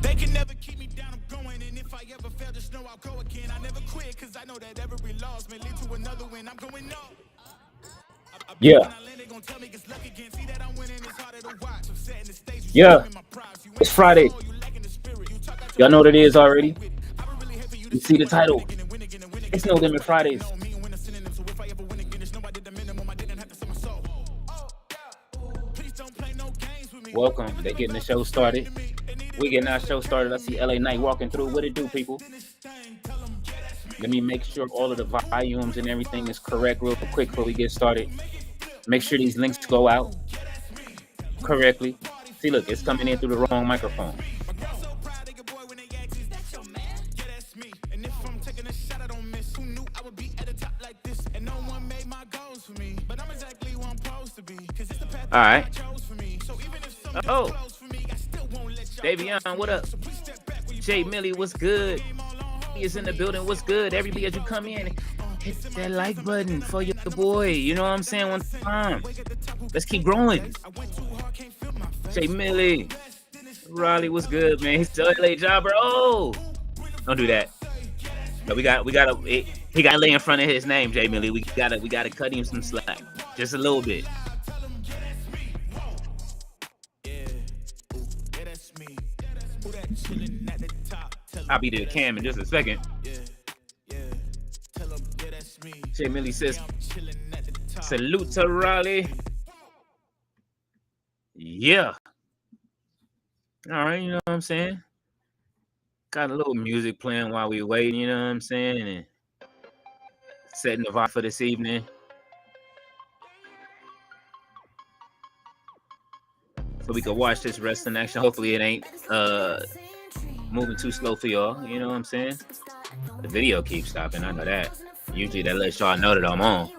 They can never keep me down, I'm going. And if I ever fail, just know I'll go again. I never quit, cause I know that every loss may lead to another win. I'm going up. Yeah. Yeah. It's Friday. Y'all know what it is already. You see the title. It's No Limit Fridays. Welcome. They're getting the show started. We getting our show started. I see LA Knight walking through. What it do, people? Let me make sure all of the volumes and everything is correct real quick before we get started. Make sure these links go out correctly. See, look, it's coming in through the wrong microphone. All right. Oh, Davion, what up? Jay Millie, what's good? He is in the building. What's good? Everybody, as you come in, hit that like button for your boy. You know what I'm saying? One time. Let's keep growing. Jay Millie, Raleigh, what's good, man? He's still LA jobber. Oh, don't do that. No, we gotta. He got to lay in front of his name, Jay Millie. We gotta cut him some slack, just a little bit. I'll be to the cam in just a second. Jay Millie says, salute to Raleigh. Yeah. All right, you know what I'm saying? Got a little music playing while we wait, you know what I'm saying? And setting the vibe for this evening. So we can watch this wrestling action. Hopefully it ain't moving too slow for y'all. You know what I'm saying? The video keeps stopping. I know that. Usually that lets y'all know that I'm on.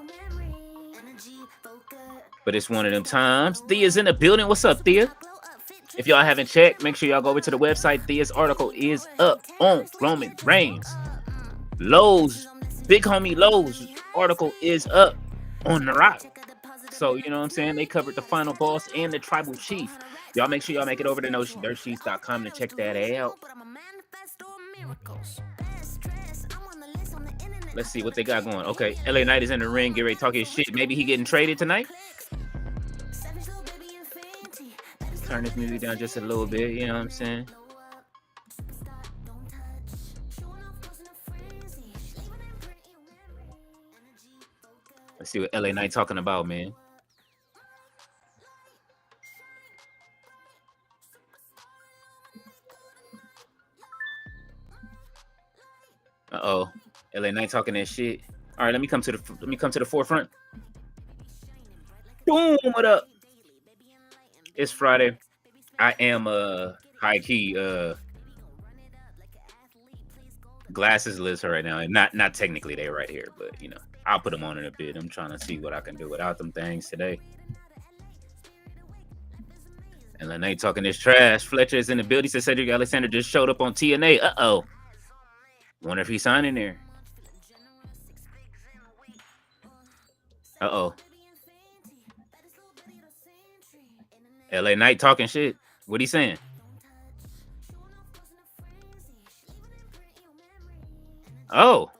But it's one of them times. Thea's in the building. What's up, Thea? If y'all haven't checked, make sure y'all go over to the website. Thea's article is up on Roman Reigns. Lowe's, big homie Lowe's article is up on The Rock. So, you know what I'm saying? They covered the final boss and the tribal chief. Y'all make sure y'all make it over to NotionDirtSheets.com to check that out. Let's see what they got going. Okay, LA Knight is in the ring. Get ready to talk his shit. Maybe he getting traded tonight. Turn this music down just a little bit. You know what I'm saying? Let's see what LA Knight talking about, man. Uh-oh. LA Knight talking that shit. All right, let me come to the forefront. Boom, what up? It's Friday. I am high key glassesless right now. And not technically they're right here, but you know, I'll put them on in a bit. I'm trying to see what I can do without them things today. And LA Knight talking this trash. Fletcher is in the building. He said Cedric Alexander just showed up on TNA. Uh-oh. Wonder if he's signing there. Uh-oh. LA Knight talking shit. What he saying? Oh.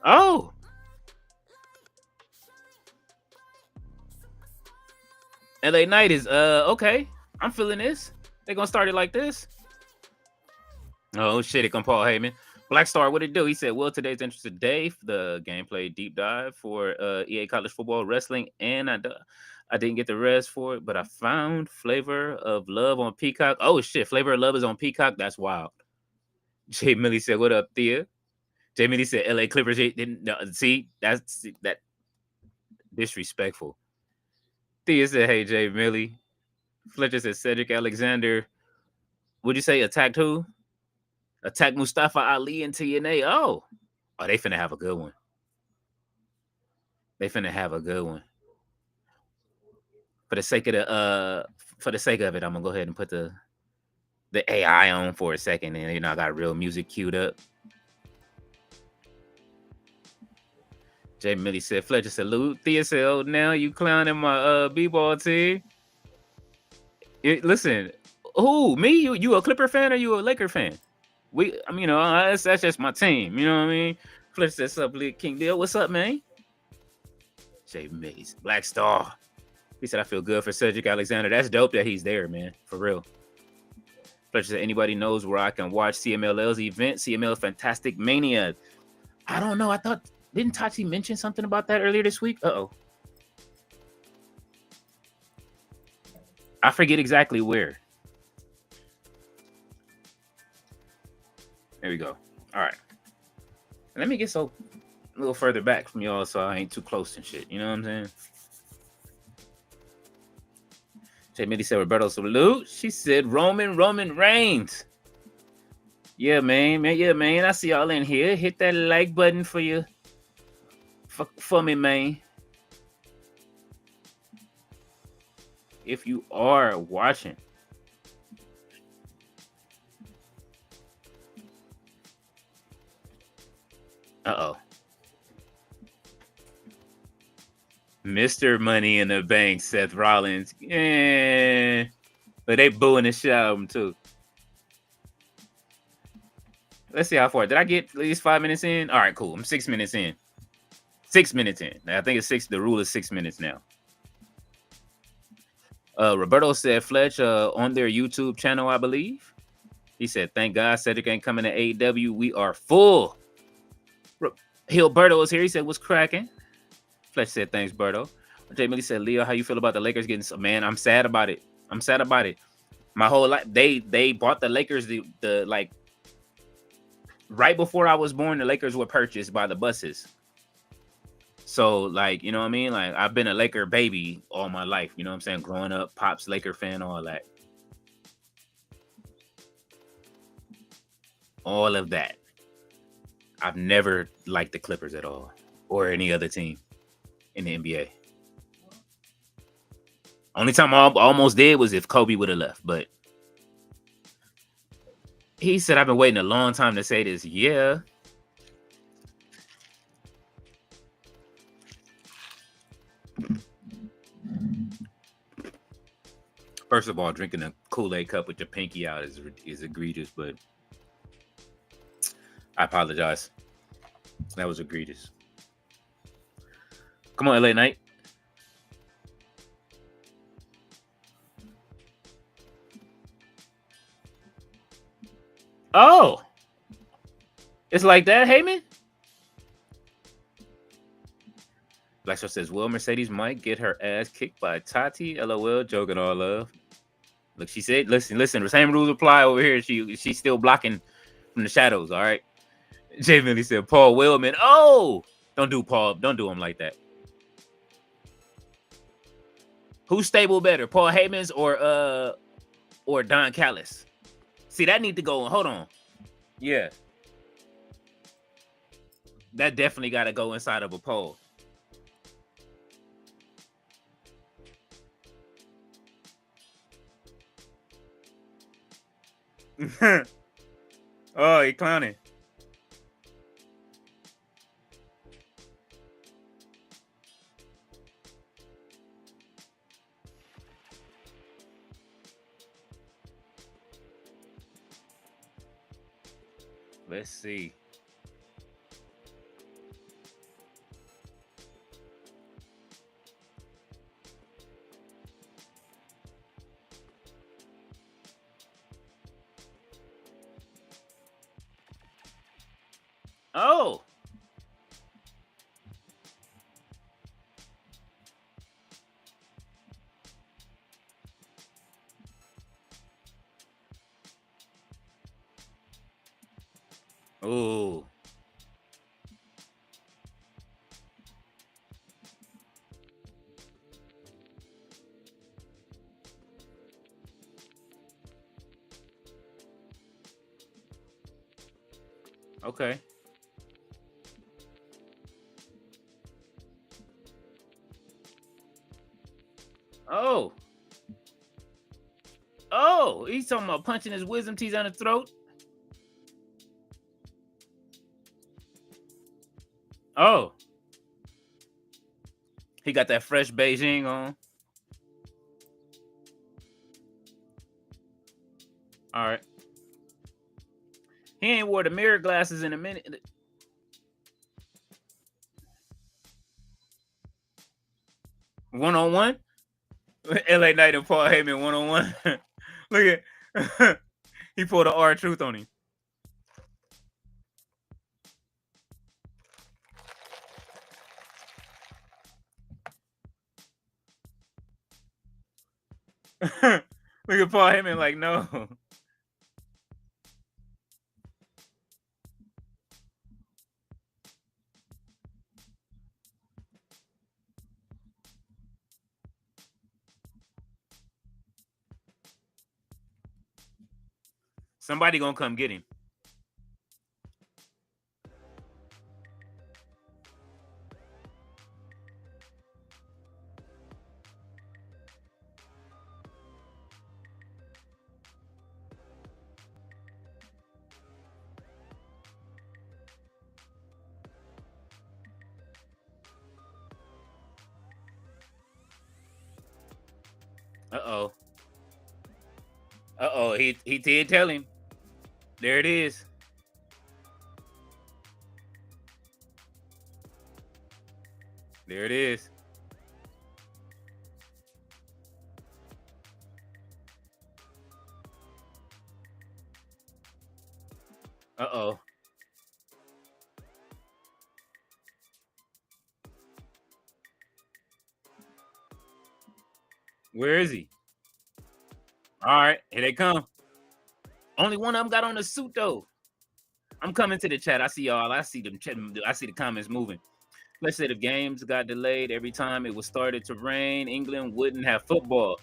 Oh. LA Knight is okay. I'm feeling this. They're gonna start it like this. Oh shit, it come Paul Heyman. Black Star, what it do? He said, well, today's interesting day for the gameplay deep dive for EA College Football Wrestling, and I didn't get the rest for it, but I found Flavor of Love on Peacock. Oh shit, Flavor of Love is on Peacock. That's wild. Jay Millie said, what up, Thea? Jay Millie said, LA Clippers didn't see that's that disrespectful. Thea said, hey, Jay Millie. Fletcher said Cedric Alexander. What'd you say? Attacked who? Attack Mustafa Ali and TNA. Oh, they finna have a good one. They finna have a good one. For the sake of it, I'm gonna go ahead and put the AI on for a second, and you know I got real music queued up. Jay Millie said, Fletcher salute. Thea said, oh, now you clowning my b-ball team. Listen, Who? Me? You a Clipper fan or you a Laker fan? That's just my team. You know what I mean? Fletcher says, "What's up, King Leo? What's up, man?" Jay Mays, Black Star. He said, "I feel good for Cedric Alexander. That's dope that he's there, man. For real." Fletcher said, "Anybody knows where I can watch CMLL's event? CML Fantastic Mania." I don't know. Didn't Tachi mention something about that earlier this week? Uh-oh. I forget exactly where. There we go. All right. Let me get a little further back from y'all so I ain't too close and shit. You know what I'm saying? Jay Mitty said, "Roberto salute." She said, Roman Reigns. Yeah, man. I see y'all in here. Hit that like button for you. For me, man. If you are watching. Uh-oh. Mr. Money in the Bank, Seth Rollins. Yeah. But they booing the shit out of him, too. Let's see how far. Did I get at least 5 minutes in? All right, cool. I'm 6 minutes in. 6 minutes in. I think it's 6. The rule is 6 minutes now. Roberto said, Fletch, on their YouTube channel, I believe. He said, "Thank God Cedric ain't coming to AEW. We are full." Hilberto is here. He said, "What's cracking?" Fletch said, "Thanks, Berto." Jay Millie said, "Leo, how you feel about the Lakers getting?" Man, I'm sad about it. My whole life, they bought the Lakers the like right before I was born. The Lakers were purchased by the Buses. So, like, you know what I mean? Like, I've been a Laker baby all my life. You know what I'm saying? Growing up, Pops Laker fan, all that. All of that. I've never liked the Clippers at all or any other team in the NBA. Only time I almost did was if Kobe would have left, but he said, "I've been waiting a long time to say this." Yeah. First of all, drinking a Kool-Aid cup with your pinky out is egregious, but I apologize. That was egregious. Come on, LA Knight. Oh, it's like that, Heyman? Blackstar says, "Will Mercedes might get her ass kicked by Tati? LOL, joking all love." Look, she said, listen, the same rules apply over here. She's still blocking from the shadows, all right? Jay Millie said, "Paul Wellman." Oh, don't do him like that. Who's stable better, Paul Heyman's or Don Callis? See, that need to go. Hold on. Yeah. That definitely got to go inside of a poll. Oh, he clowning. Let's see. Oh. Oh. Okay. Oh. Oh, he's talking about punching his wisdom teeth on the throat. Oh. He got that fresh Beijing on. All right. He ain't wore the mirror glasses in a minute. One-on-one? LA Knight and Paul Heyman one-on-one. Look at he pulled an R-Truth on him. Look at Paul Heyman like, no. Somebody gonna come get him. Uh-oh. Uh-oh, he did tell him. There it is. There it is. Uh-oh. Where is he? All right, here they come. Only one of them got on a suit though. I'm coming to the chat. I see y'all. I see them. I see the comments moving. Let's say the games got delayed every time it was started to rain. England wouldn't have football.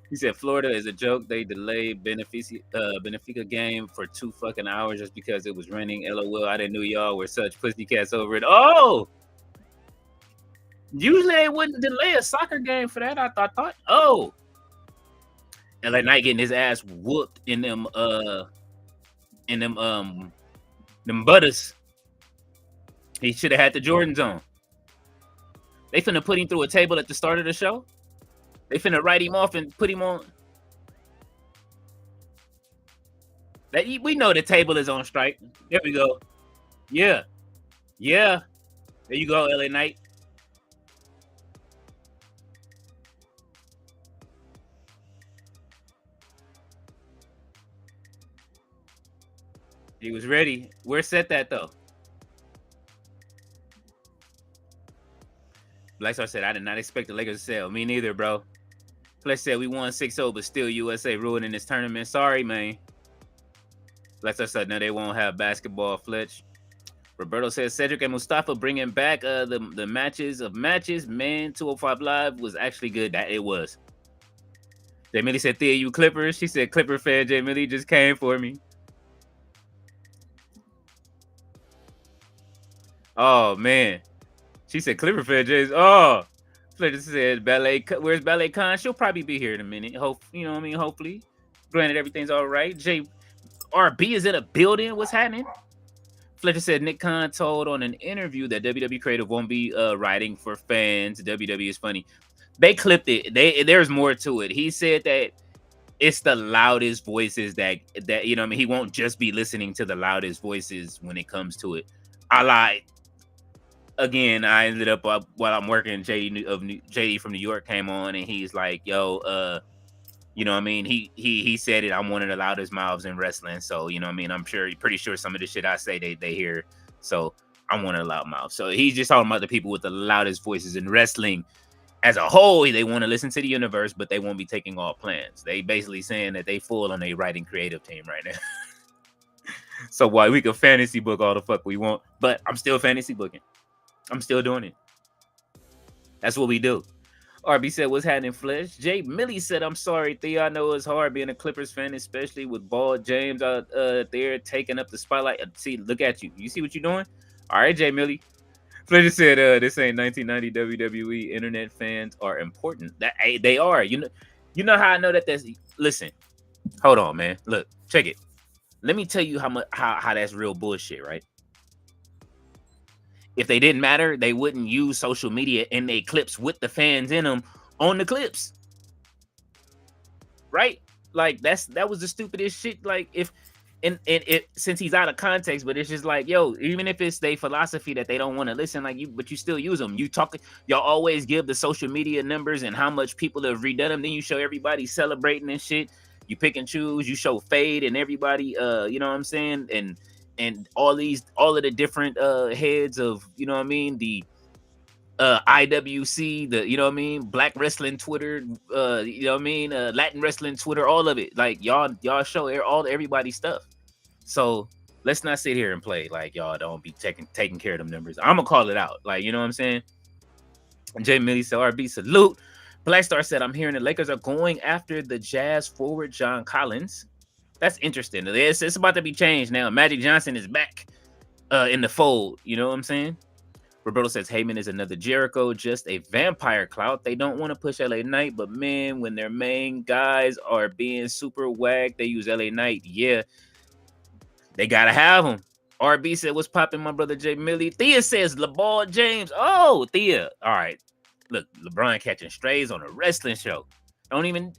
He said Florida is a joke. They delayed Benfica game for 2 fucking hours just because it was raining. LOL. I didn't know y'all were such pussycats over it. Oh, usually they wouldn't delay a soccer game for that. I thought. Oh, LA Knight getting his ass whooped in them butters. He should have had the Jordans on. They finna put him through a table at the start of the show. They finna write him off and put him on. We know the table is on strike. There we go. Yeah. Yeah. There you go, LA Knight. He was ready. Where set that though? Blackstar said, I did not expect the Lakers to sell. Me neither, bro. Fletch said we won 6-0, but still USA ruining this tournament. Sorry, man. Blackstar said, no, they won't have basketball, Fletch. Roberto says Cedric and Mustafa bringing back the matches. Man, 205 Live was actually good. That it was. J Millie said, Thea, you Clippers. She said, Clipper fan J Millie just came for me. Oh, man. She said Clipper fan J's. Oh. Fletcher said Ballet. Where's Ballet Con? She'll probably be here in a minute. Hope you know what I mean. Hopefully, granted everything's all right. RB is in a building. What's happening? Fletcher said Nick Khan told on an interview that WWE creative won't be writing for fans. WWE is funny. They clipped it. There's more to it. He said that it's the loudest voices that you know what I mean. He won't just be listening to the loudest voices when it comes to it. I lied. Again, I ended up while I'm working. JD from New York came on, and he's like, "Yo, you know what I mean?" He said it. I'm one of the loudest mouths in wrestling, so you know what I mean. I'm pretty sure some of the shit I say they hear. So I'm one of the loud mouths. So he's just talking about the people with the loudest voices in wrestling as a whole. They want to listen to the universe, but they won't be taking all plans. They basically saying that they full on a writing creative team right now. So why we can fantasy book all the fuck we want, but I'm still fantasy booking. I'm still doing it. That's what we do. RB said, what's happening, Flesh? Jay Millie said, I'm sorry, Thea. I know it's hard being a Clippers fan, especially with Ball James out there taking up the spotlight. See, look at you. You see what you're doing? All right, Jay Millie. Fletcher said, this ain't 1990 WWE. Internet fans are important. They are. You know how I know that that's... Listen. Hold on, man. Look, check it. Let me tell you how that's real bullshit, right? If they didn't matter, they wouldn't use social media in their clips with the fans in them on the clips. Right? Like that was the stupidest shit. Like if and it since he's out of context, but it's just like, yo, even if it's their philosophy that they don't want to listen, like you, but you still use them. Y'all always give the social media numbers and how much people have redone them. Then you show everybody celebrating and shit. You pick and choose. You show Fade and everybody, you know what I'm saying, and all of the different heads of, you know what I mean, the IWC, the, you know what I mean, Black Wrestling Twitter, you know what I mean, Latin Wrestling Twitter, all of it. Like y'all show everybody's stuff. So let's not sit here and play like y'all don't be taking care of them numbers. I'm gonna call it out. Like, you know what I'm saying? Jay Millie said, RB salute. Black Star said, I'm hearing the Lakers are going after the Jazz forward John Collins. That's interesting. It's about to be changed now. Magic Johnson is back in the fold. You know what I'm saying? Roberto says Heyman is another Jericho, just a vampire clout. They don't want to push LA Knight, but man, when their main guys are being super whacked, they use LA Knight. Yeah, they gotta have him. RB said, what's popping, my brother Jay Millie? Thea says LeBron James. Oh, Thea. All right. Look, LeBron catching strays on a wrestling show. Don't even.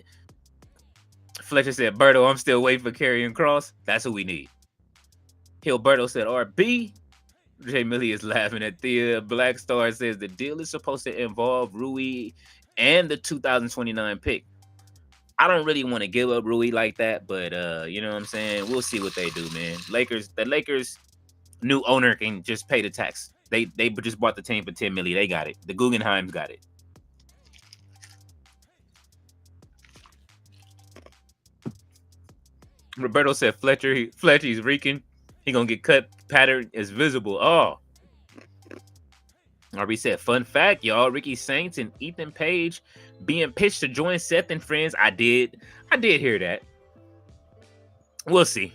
Fletcher said, Berto, I'm still waiting for Karrion Kross. That's who we need. Hilberto said, RB. Jay Millie is laughing at Thea. Black Star says the deal is supposed to involve Rui and the 2029 pick. I don't really want to give up Rui like that, but you know what I'm saying? We'll see what they do, man. The Lakers new owner can just pay the tax. They just bought the team for $10 million. They got it. The Guggenheims got it. Roberto said Fletcher's reeking. He gonna get cut. Pattern is visible. Oh. RB said, fun fact, y'all. Ricky Saints and Ethan Page being pitched to join Seth and friends. I did hear that. We'll see.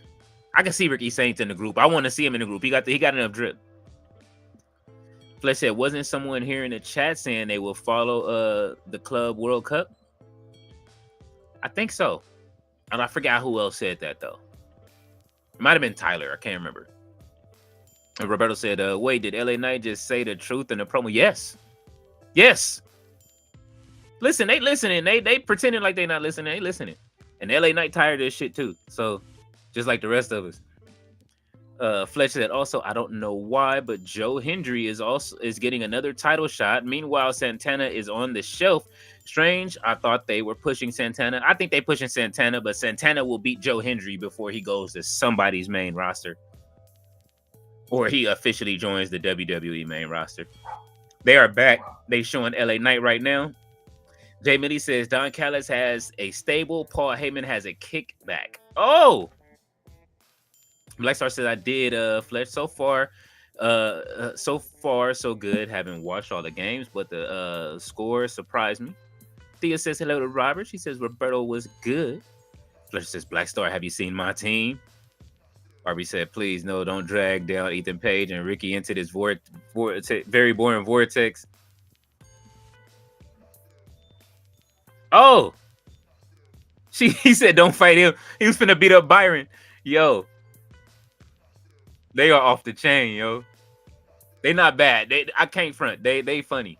I can see Ricky Saints in the group. I want to see him in the group. He got enough drip. Fletch said, wasn't someone here in the chat saying they will follow the Club World Cup? I think so. And I forgot who else said that though. It might have been Tyler. I can't remember. And Roberto said, wait, did LA Knight just say the truth in the promo? Yes. Yes. Listen, they listening. They pretending like they not listening. They listening. And LA Knight tired of this shit too. So just like the rest of us. Fletcher said also, I don't know why, but Joe Hendry is getting another title shot. Meanwhile, Santana is on the shelf. Strange. I thought they were pushing Santana. I think they pushing Santana, but Santana will beat Joe Hendry before he goes to somebody's main roster. Or he officially joins the WWE main roster. They are back. They showing LA Knight right now. Jay Millie says Don Callis has a stable. Paul Heyman has a kickback. Oh! Blackstar says I did Fletch so far so good. Haven't watched all the games, but the score surprised me. Thea says hello to Robert. She says Roberto was good. Fletcher says Blackstar, have you seen my team? RB said, please, no, don't drag down Ethan Page and Ricky into this very boring vortex. Oh! He said, don't fight him. He was finna beat up Byron. Yo. They are off the chain, yo. They not bad. I can't front. They funny.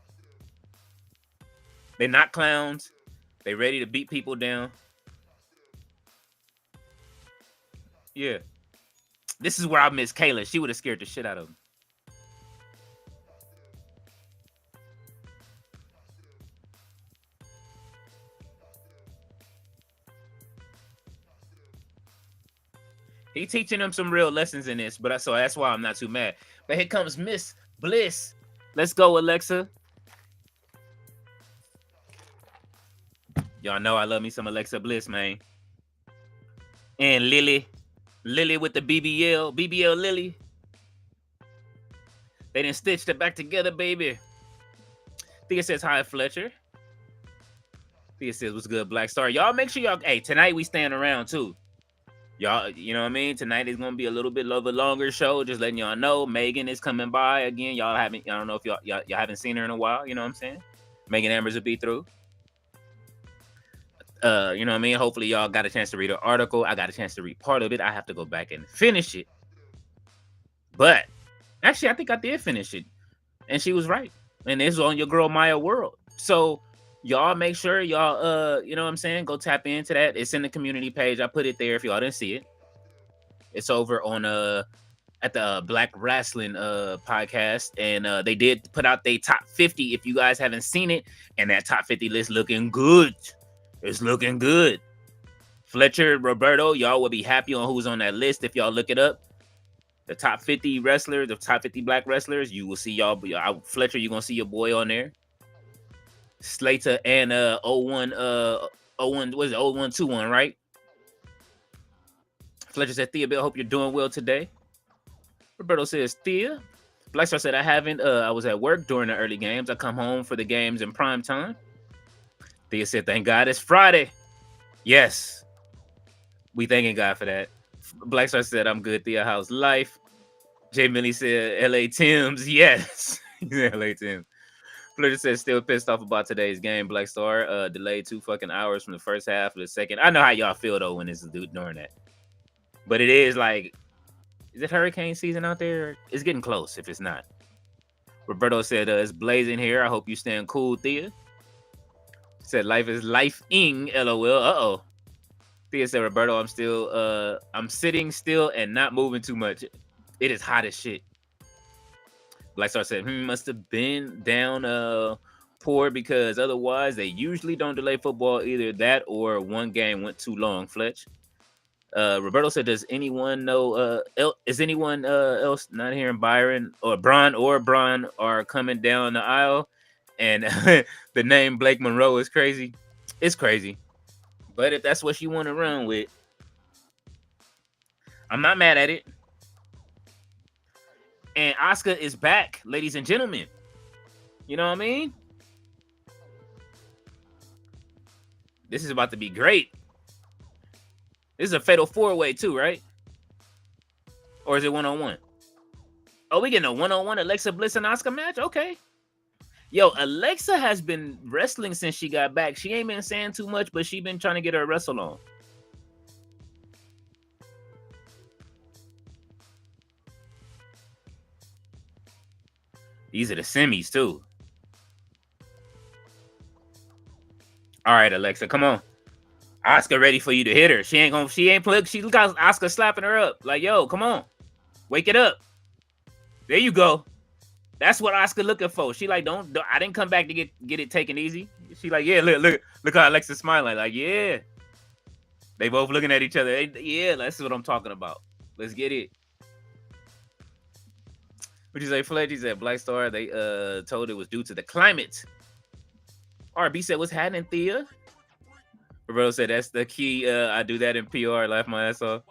They not clowns. They ready to beat people down. Yeah. This is where I miss Kayla. She would have scared the shit out of him. He teaching them some real lessons in this, so that's why I'm not too mad. But here comes Miss Bliss. Let's go, Alexa. Y'all know I love me some Alexa Bliss, man. And Lily with the BBL Lily. They done stitched it back together, baby. Thea says, hi, Fletcher. Thea says, what's good, Black Star? Y'all make sure y'all, hey, tonight we stand around too. Y'all, you know what I mean? Tonight is going to be a little bit of a longer show. Just letting y'all know. Megan is coming by again. I don't know if y'all haven't seen her in a while. You know what I'm saying? Megan Amber's will be through. You know what I mean? Hopefully y'all got a chance to read her article. I got a chance to read part of it. I have to go back and finish it. But actually, I think I did finish it. And she was right. And this was on your girl Maya World. So Y'all make sure y'all you know what I'm saying, go tap into that. It's in the community page. I put it there if y'all didn't see it. It's over on at the Black Wrestling podcast, and they did put out their top 50 if you guys haven't seen it, and that top 50 list looking good. It's looking good. Fletcher, Roberto, y'all will be happy on who's on that list if y'all look it up. The top 50 wrestlers, the top 50 black wrestlers, you will see y'all. Fletcher, you're gonna see your boy on there. Slater and 01 was it 0121, right? Fletcher said, Thea Bill, hope you're doing well today. Roberto says, Thea. Blackstar said, I was at work during the early games. I come home for the games in prime time. Thea said, thank God it's Friday. Yes. We thanking God for that. Blackstar said, I'm good, Thea. How's life? Jay Millie said, LA Tims. Yes. LA Tims. Fletcher said, still pissed off about today's game. Blackstar delayed 2 fucking hours from the first half to the second. I know how y'all feel, though, when it's during that. But it is like, is it hurricane season out there? It's getting close if it's not. Roberto said, it's blazing here. I hope you staying cool, Thea. Said, life is life-ing, LOL. Uh-oh. Thea said, Roberto, I'm sitting still and not moving too much. It is hot as shit. Blackstar said, must have been down poor because otherwise they usually don't delay football. Either that or one game went too long, Fletch. Roberto said, does anyone know, is anyone else not hearing Byron or Braun are coming down the aisle? And the name Blake Monroe is crazy. It's crazy. But if that's what you want to run with, I'm not mad at it. And Asuka is back, ladies and gentlemen. You know what I mean? This is about to be great. This is a fatal 4-way too, right? Or is it 1-on-1? Oh, we getting a 1-on-1 Alexa Bliss and Asuka match? Okay. Yo, Alexa has been wrestling since she got back. She ain't been saying too much, but she been trying to get her wrestle on. These are the semis too. All right, Alexa, come on. Asuka ready for you to hit her. She ain't look, she got Asuka slapping her up. Like, yo, come on. Wake it up. There you go. That's what Asuka looking for. She like, don't I didn't come back to get it taken easy. She like, yeah, look how Alexa's smiling. Like, yeah. They both looking at each other. Yeah, that's what I'm talking about. Let's get it. What you say, Fledge? He said Black Star, they told it was due to the climate. RB said, what's happening, Thea? Roberto said, that's the key. I do that in PR. Laugh my ass off.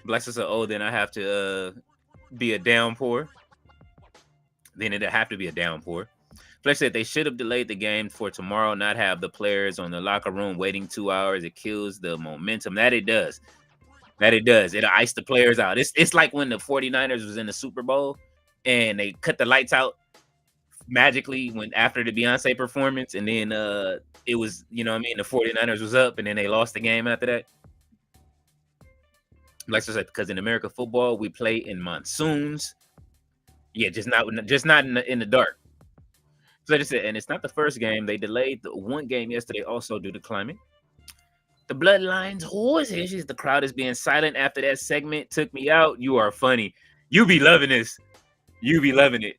Black Star said, oh, then I have to be a downpour. Then it'd have to be a downpour. Flex said they should have delayed the game for tomorrow, not have the players on the locker room waiting 2 hours. It kills the momentum. That it does. It'll ice the players out. It's like when the 49ers was in the Super Bowl and they cut the lights out magically after the Beyonce performance, and then it was, you know what I mean, the 49ers was up and then they lost the game after that. Like I said, because in American football we play in monsoons. Yeah, just not in the dark. So like I said, and it's not the first game. They delayed the one game yesterday also due to climate. The Bloodlines horse issues. The crowd is being silent after that segment took me out. You are funny. You be loving this. You be loving it.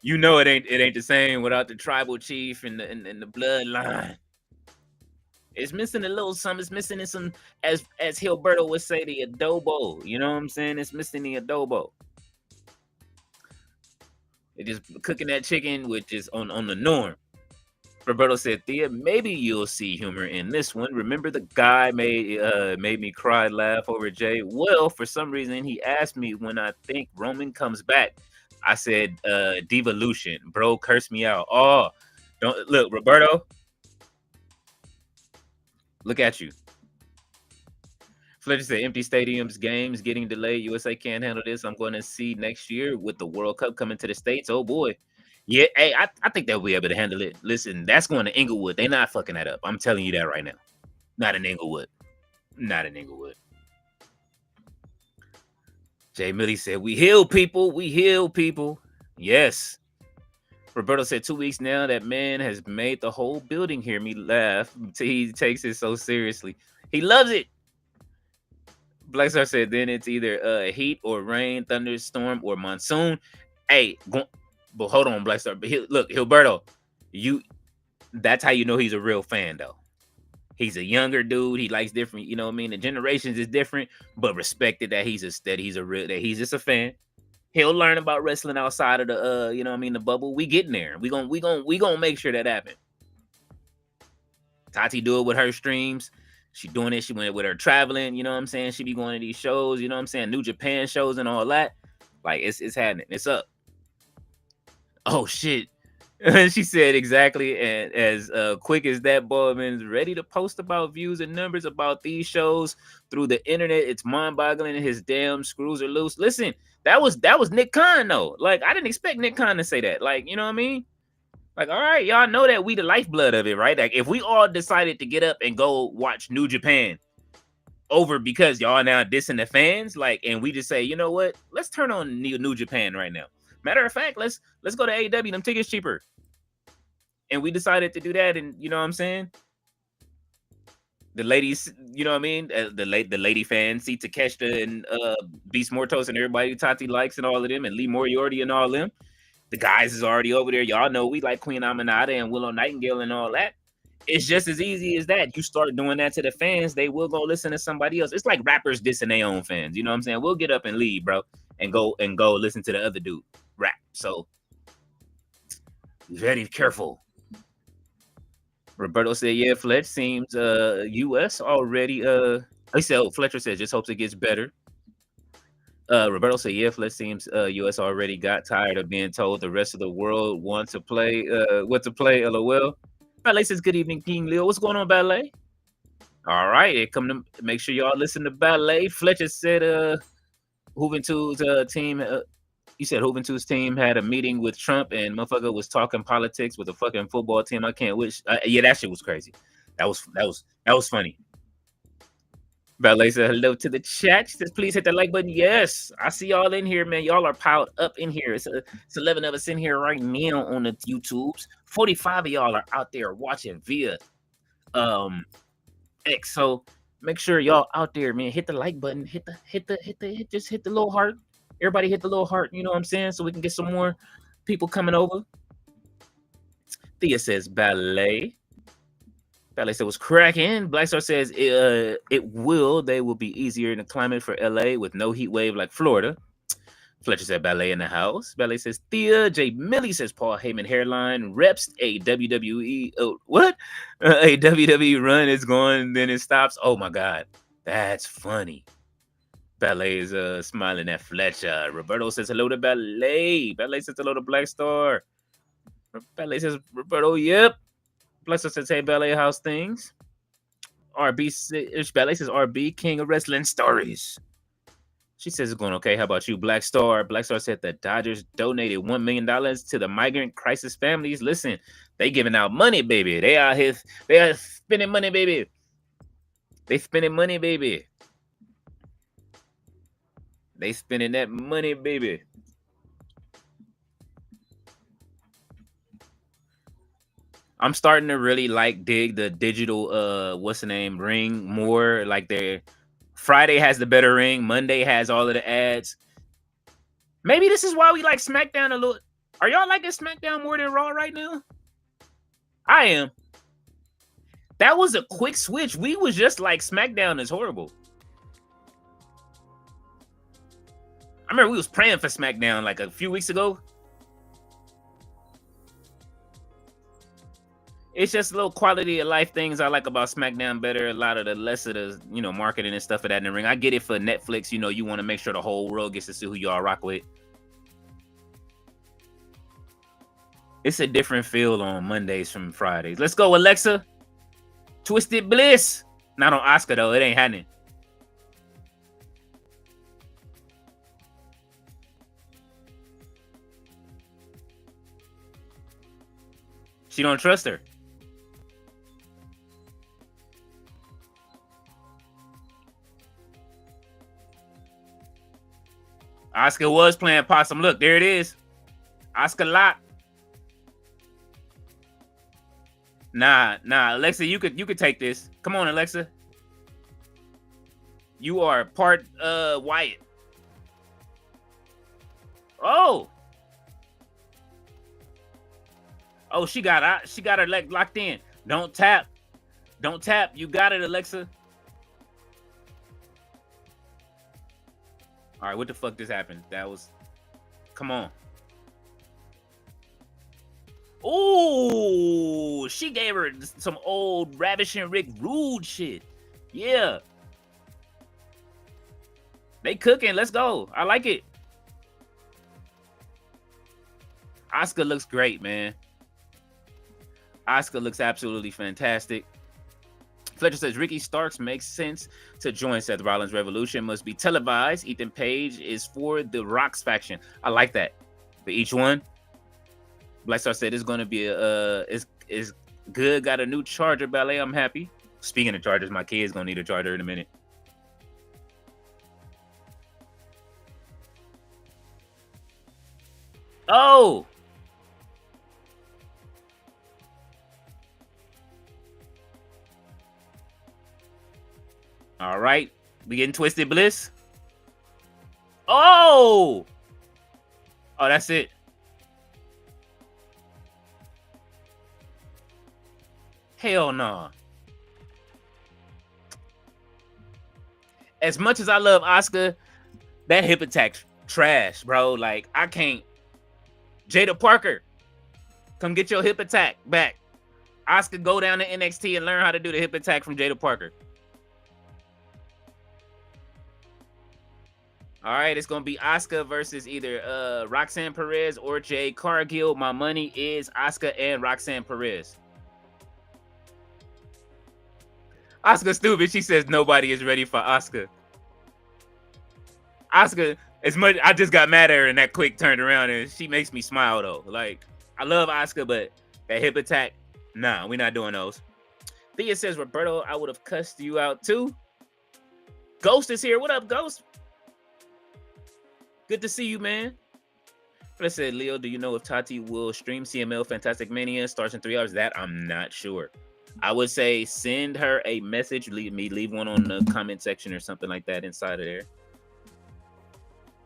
You know it ain't the same without the tribal chief and the bloodline. It's missing a little something. It's missing some, as Hilberto would say, the adobo. You know what I'm saying? It's missing the adobo. They're just cooking that chicken, which is on the norm. Roberto said, Thea, maybe you'll see humor in this one. Remember the guy made me cry, laugh over Jay? Well, for some reason, he asked me when I think Roman comes back. I said, devolution. Bro, curse me out. Oh, don't look, Roberto. Look at you. Fletcher said, empty stadiums, games getting delayed. USA can't handle this. I'm going to see next year with the World Cup coming to the States. Oh, boy. Yeah, hey, I think they'll be able to handle it. Listen, that's going to Inglewood. They're not fucking that up. I'm telling you that right now. Not in Inglewood. Not in Inglewood. Jay Millie said, we heal people. We heal people. Yes. Roberto said 2 weeks now. That man has made the whole building hear me laugh. He takes it so seriously. He loves it. Blackstar said then it's either heat or rain, thunderstorm or monsoon. Hey, but hold on, Blackstar. But look, Gilberto, that's how you know he's a real fan, though. He's a younger dude. He likes different, you know what I mean? The generations is different, but respected that he's just a fan. He'll learn about wrestling outside of the you know what I mean, the bubble. We getting there. We gonna make sure that happen. Tati do it with her streams. She doing it. She went with her traveling. You know what I'm saying? She be going to these shows. You know what I'm saying? New Japan shows and all that. Like it's happening. It's up. Oh shit. She said exactly, and as quick as that Baldwin's ready to post about views and numbers about these shows through the internet. It's mind-boggling. His damn screws are loose. Listen, that was Nick Khan though. Like I didn't expect Nick Khan to say that. Like you know what I mean? Like all right, y'all know that we the lifeblood of it, right? Like if we all decided to get up and go watch New Japan over because y'all now dissing the fans, like, and we just say, you know what? Let's turn on New Japan right now. Matter of fact, let's go to AEW. Them tickets cheaper. And we decided to do that, and you know what I'm saying? The ladies, you know what I mean? The lady fans, see Takeshita and Beast Mortos and everybody Tati likes and all of them, and Lee Moriarty and all of them. The guys is already over there. Y'all know we like Queen Aminata and Willow Nightingale and all that. It's just as easy as that. You start doing that to the fans, they will go listen to somebody else. It's like rappers dissing their own fans. You know what I'm saying? We'll get up and leave, bro, and go listen to the other dude rap. So very careful. Roberto said, yeah, Fletch seems US already he said Fletcher said just hopes it gets better. Roberto said, yeah, Fletch seems US already got tired of being told the rest of the world what to play, LOL. Ballet says, good evening, King Leo. What's going on, Ballet? All right, come to make sure y'all listen to Ballet. Fletcher said Juventude's team you said Juventude's team had a meeting with Trump and motherfucker was talking politics with a fucking football team. I can't wish. Yeah, that shit was crazy. That was funny. Ballet said hello to the chat. She says, please hit that like button. Yes, I see y'all in here, man. Y'all are piled up in here. It's 11 of us in here right now on the YouTubes. 45 of y'all are out there watching via X. So make sure y'all out there, man. Hit the like button. Just hit the little heart. Everybody hit the little heart, you know what I'm saying? So we can get some more people coming over. Thea says ballet. Ballet said was cracking. Blackstar says they will be easier in the climate for LA with no heat wave like Florida. Fletcher said ballet in the house. Ballet says Thea. J. Millie says Paul Heyman hairline reps a WWE. What? A WWE run is going, then it stops. Oh my God. That's funny. Ballet is smiling at Fletcher. Roberto says hello to Ballet. Ballet says hello to Blackstar. Ballet says Roberto, yep. Blackstar says, hey, Ballet, how's things? Ballet says RB, king of wrestling stories. She says it's going okay. How about you, Blackstar? Blackstar said the Dodgers donated $1 million to the migrant crisis families. Listen, they giving out money, baby. They out here, they are spending money, baby. They spending money, baby. They spending that money, baby. I'm starting to really dig the digital what's the name ring more. Like their Friday has the better ring, Monday has all of the ads. Maybe this is why we like SmackDown a little. Are y'all liking SmackDown more than Raw right now? I am. That was a quick switch. We was just like SmackDown is horrible. I remember we was praying for SmackDown like a few weeks ago. It's just a little quality of life things I like about SmackDown better. A lot of the less of the, marketing and stuff of that in the ring. I get it for Netflix. You want to make sure the whole world gets to see who y'all rock with. It's a different feel on Mondays from Fridays. Let's go, Alexa. Twisted Bliss. Not on Asuka, though. It ain't happening. She don't trust her. Asuka was playing possum. Look, there it is. Asuka lock. Nah, Alexa, you could take this. Come on, Alexa. You are part Wyatt. Oh, she got her leg locked in. Don't tap. You got it, Alexa. All right, what the fuck just happened? That was, come on. Oh, she gave her some old Ravishing Rick Rude shit. Yeah. They cooking. Let's go. I like it. Asuka looks great, man. Asuka looks absolutely fantastic. Fletcher says Ricky Starks makes sense to join Seth Rollins. Revolution must be televised. Ethan Page is for the Rock's faction. I like that. For each one. Blackstar said it's going to be is good. Got a new charger, Ballet. I'm happy. Speaking of chargers, my kid's going to need a charger in a minute. Oh! All right. We getting Twisted Bliss. Oh! Oh, that's it. Hell no. As much as I love Asuka, that hip attack trash, bro. Like, I can't. Jada Parker, come get your hip attack back. Asuka, go down to NXT and learn how to do the hip attack from Jada Parker. All right, it's gonna be Asuka versus either Roxanne Perez or Jade Cargill. My money is Asuka and Roxanne Perez. Asuka stupid. She says nobody is ready for Asuka. Asuka, as much I just got mad at her and that quick turned around and she makes me smile though. Like, I love Asuka, but that hip attack, nah, we're not doing those. Thea says, Roberto, I would have cussed you out too. Ghost is here. What up, Ghost? Good to see you, man. I said, Leo, do you know if Tati will stream CML Fantastic Mania? Starts in 3 hours. That I'm not sure. I would say send her a message. Leave one on the comment section or something like that inside of there.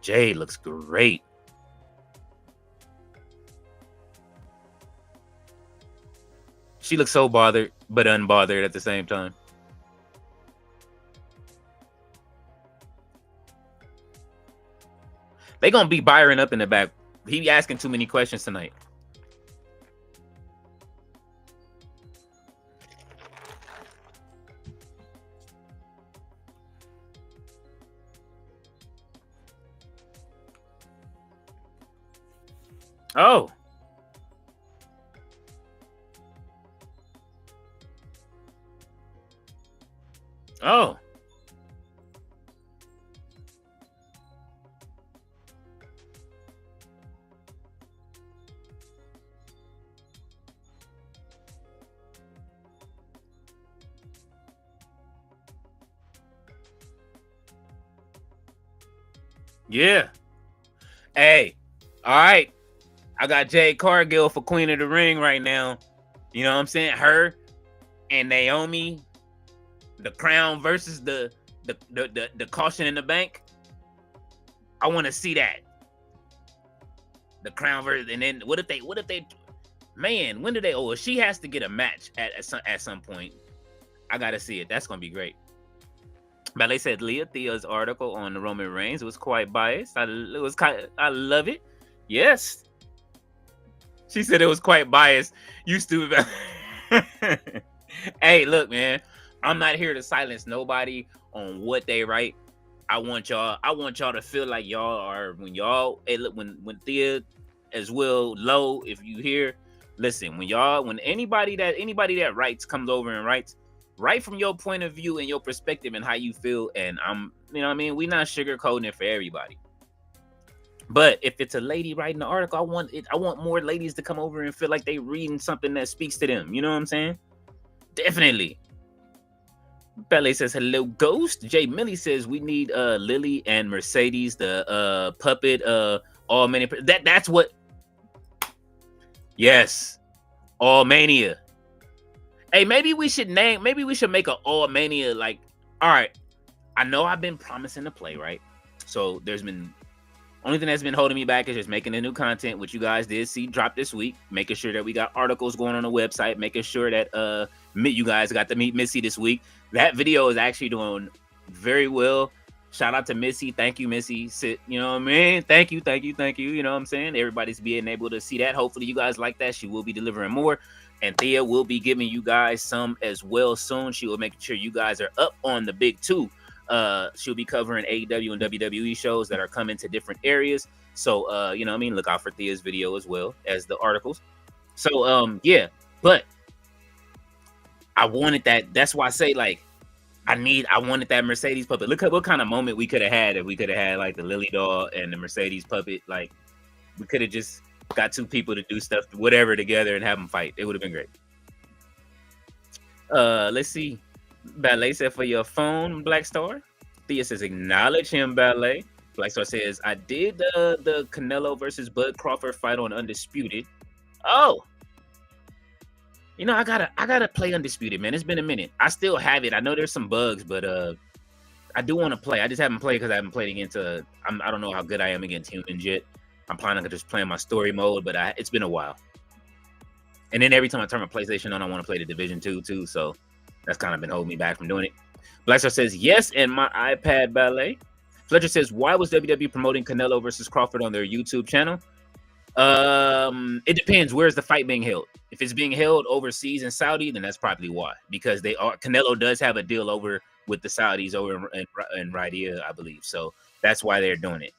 Jay looks great. She looks so bothered, but unbothered at the same time. They gonna be Byron up in the back. He asking too many questions tonight. Oh. Oh. Yeah. Hey. All right. I got Jade Cargill for Queen of the Ring right now. You know what I'm saying? Her and Naomi, the crown versus the caution in the bank. I want to see that. The crown versus, and then what if they man, when do they, oh, she has to get a match at some point. I gotta see it. That's gonna be great. Ballet said Leah Thea's article on the Roman Reigns was quite biased. I love it. Yes. She said it was quite biased. You stupid. Hey, look, man. I'm not here to silence nobody on what they write. I want y'all to feel like y'all are when Thea as well, Low, if you hear, listen, when anybody that writes comes over and writes, write from your point of view and your perspective and how you feel. And you know what I mean? We're not sugarcoating it for everybody. But if it's a lady writing the article, I want more ladies to come over and feel like they reading something that speaks to them. You know what I'm saying? Definitely. Ballet says hello, Ghost. Jay Millie says we need Lily and Mercedes, the puppet, all many. That's what. Yes, All Mania. Hey, maybe we should make an All Mania. Like, all right, I know I've been promising to play, right? So there's been only thing that's been holding me back is just making the new content, which you guys did see drop this week. Making sure that we got articles going on the website. Making sure that you guys got to meet Missy this week. That video is actually doing very well. Shout out to Missy. Thank you, Missy. You know what I mean? Thank you. You know what I'm saying? Everybody's being able to see that. Hopefully you guys like that. She will be delivering more. And Thea will be giving you guys some as well soon. She will make sure you guys are up on the big two. She'll be covering AEW and WWE shows that are coming to different areas. So, you know what I mean? Look out for Thea's video as well as the articles. So, yeah. But I wanted that. That's why I say, like, I wanted that Mercedes puppet. Look at what kind of moment we could have had if we could have had like the Lily doll and the Mercedes puppet. Like, we could have just got two people to do stuff, whatever, together and have them fight. It would have been great. Let's see. Ballet said for your phone, Black Star. Thea says acknowledge him, Ballet. Black Star says I did the Canelo versus Bud Crawford fight on Undisputed. Oh. You know, I gotta play Undisputed, man. It's been a minute. I still have it. I know there's some bugs, but I do want to play. I just haven't played because I haven't played against I don't know how good I am against humans yet. I'm planning on just playing my story mode, but it's been a while. And then every time I turn my PlayStation on, I want to play the Division 2 too. So that's kind of been holding me back from doing it. Blackstar says yes, and my iPad Ballet. Fletcher says, why was WWE promoting Canelo versus Crawford on their YouTube channel? It depends. Where's the fight being held? If it's being held overseas in Saudi, then that's probably why. Because Canelo does have a deal over with the Saudis over in Riyadh, I believe. So that's why they're doing it.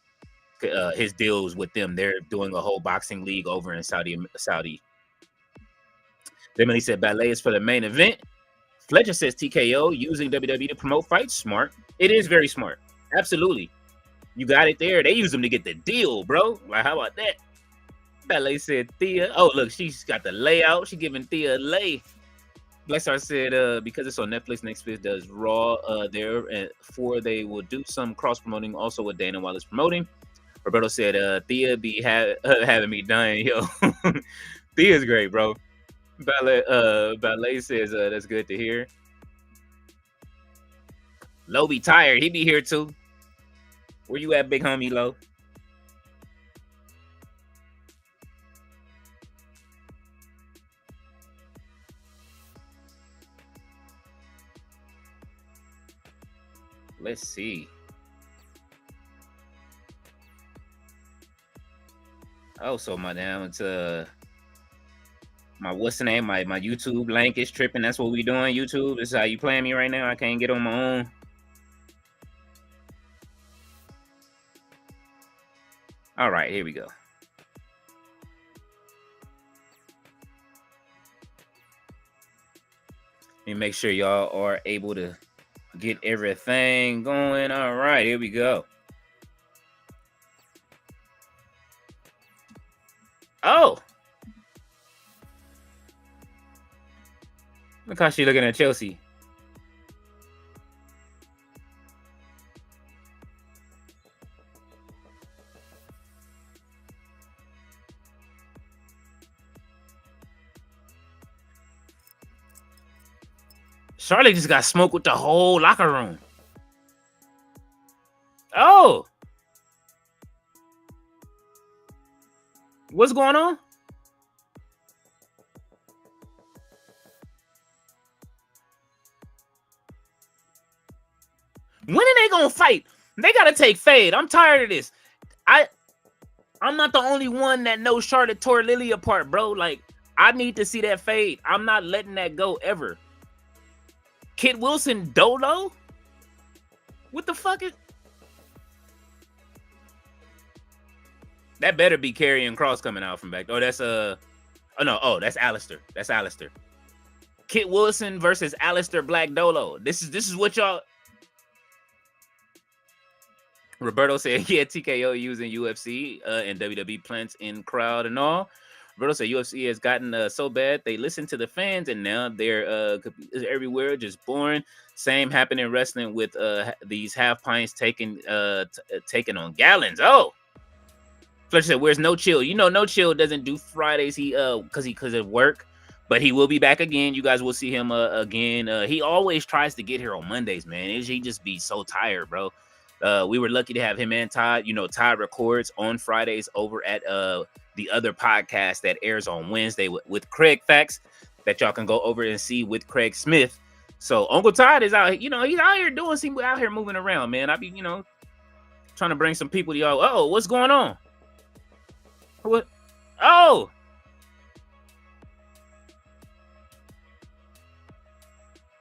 His deals with them, they're doing a whole boxing league over in Saudi. Emily said Ballet is for the main event. Fletcher says TKO using WWE to promote fights. Smart. It is very smart. Absolutely. You got it there. They use them to get the deal, bro. Like, how about that? Ballet said Thea. Oh, look, she's got the layout. She giving Thea a lay. Blackstar said because it's on Netflix, Netflix does Raw there, and they will do some cross promoting also with Dana while it's promoting. Roberto said Thea be having me dying, yo. Thea's great, bro. Ballet says that's good to hear. Lo be tired. He be here too. Where you at, big homie Lo? Let's see. Oh, so my what's the name? My YouTube link is tripping. That's what we doing. YouTube. This is how you playing me right now. I can't get on my own. All right, here we go. Let me make sure y'all are able to get everything going. All right, here we go. Oh. Look how she looking at Chelsea. Charlotte just got smoked with the whole locker room. Oh. What's going on? When are they gonna fight? They gotta take Fade. I'm tired of this. I'm not the only one that knows Charlotte tore Lily apart, bro. Like, I need to see that Fade. I'm not letting that go ever. Kid Wilson Dolo? What the fuck is... That better be Karrion Kross coming out from back. Oh, that's oh no, oh, that's Alistair. That's Alistair. Kit Wilson versus Alistair Black Dolo. This is what y'all... Roberto said, yeah, TKO using UFC and WWE plants in crowd and all. Roberto said UFC has gotten so bad they listen to the fans and now they're everywhere, just boring. Same happened in wrestling with these half pints taken on gallons. Oh, Fletcher said, "Where's No Chill? You know, No Chill doesn't do Fridays. He because of work. But he will be back again. You guys will see him again. He always tries to get here on Mondays, man. He just be so tired, bro. We were lucky to have him and Todd. You know, Todd records on Fridays over at the other podcast that airs on Wednesday with Craig Facts that y'all can go over and see with Craig Smith. So Uncle Todd is out, you know, he's out here doing some out here moving around, man. I be, you know, trying to bring some people to y'all. Oh, what's going on? What? Oh.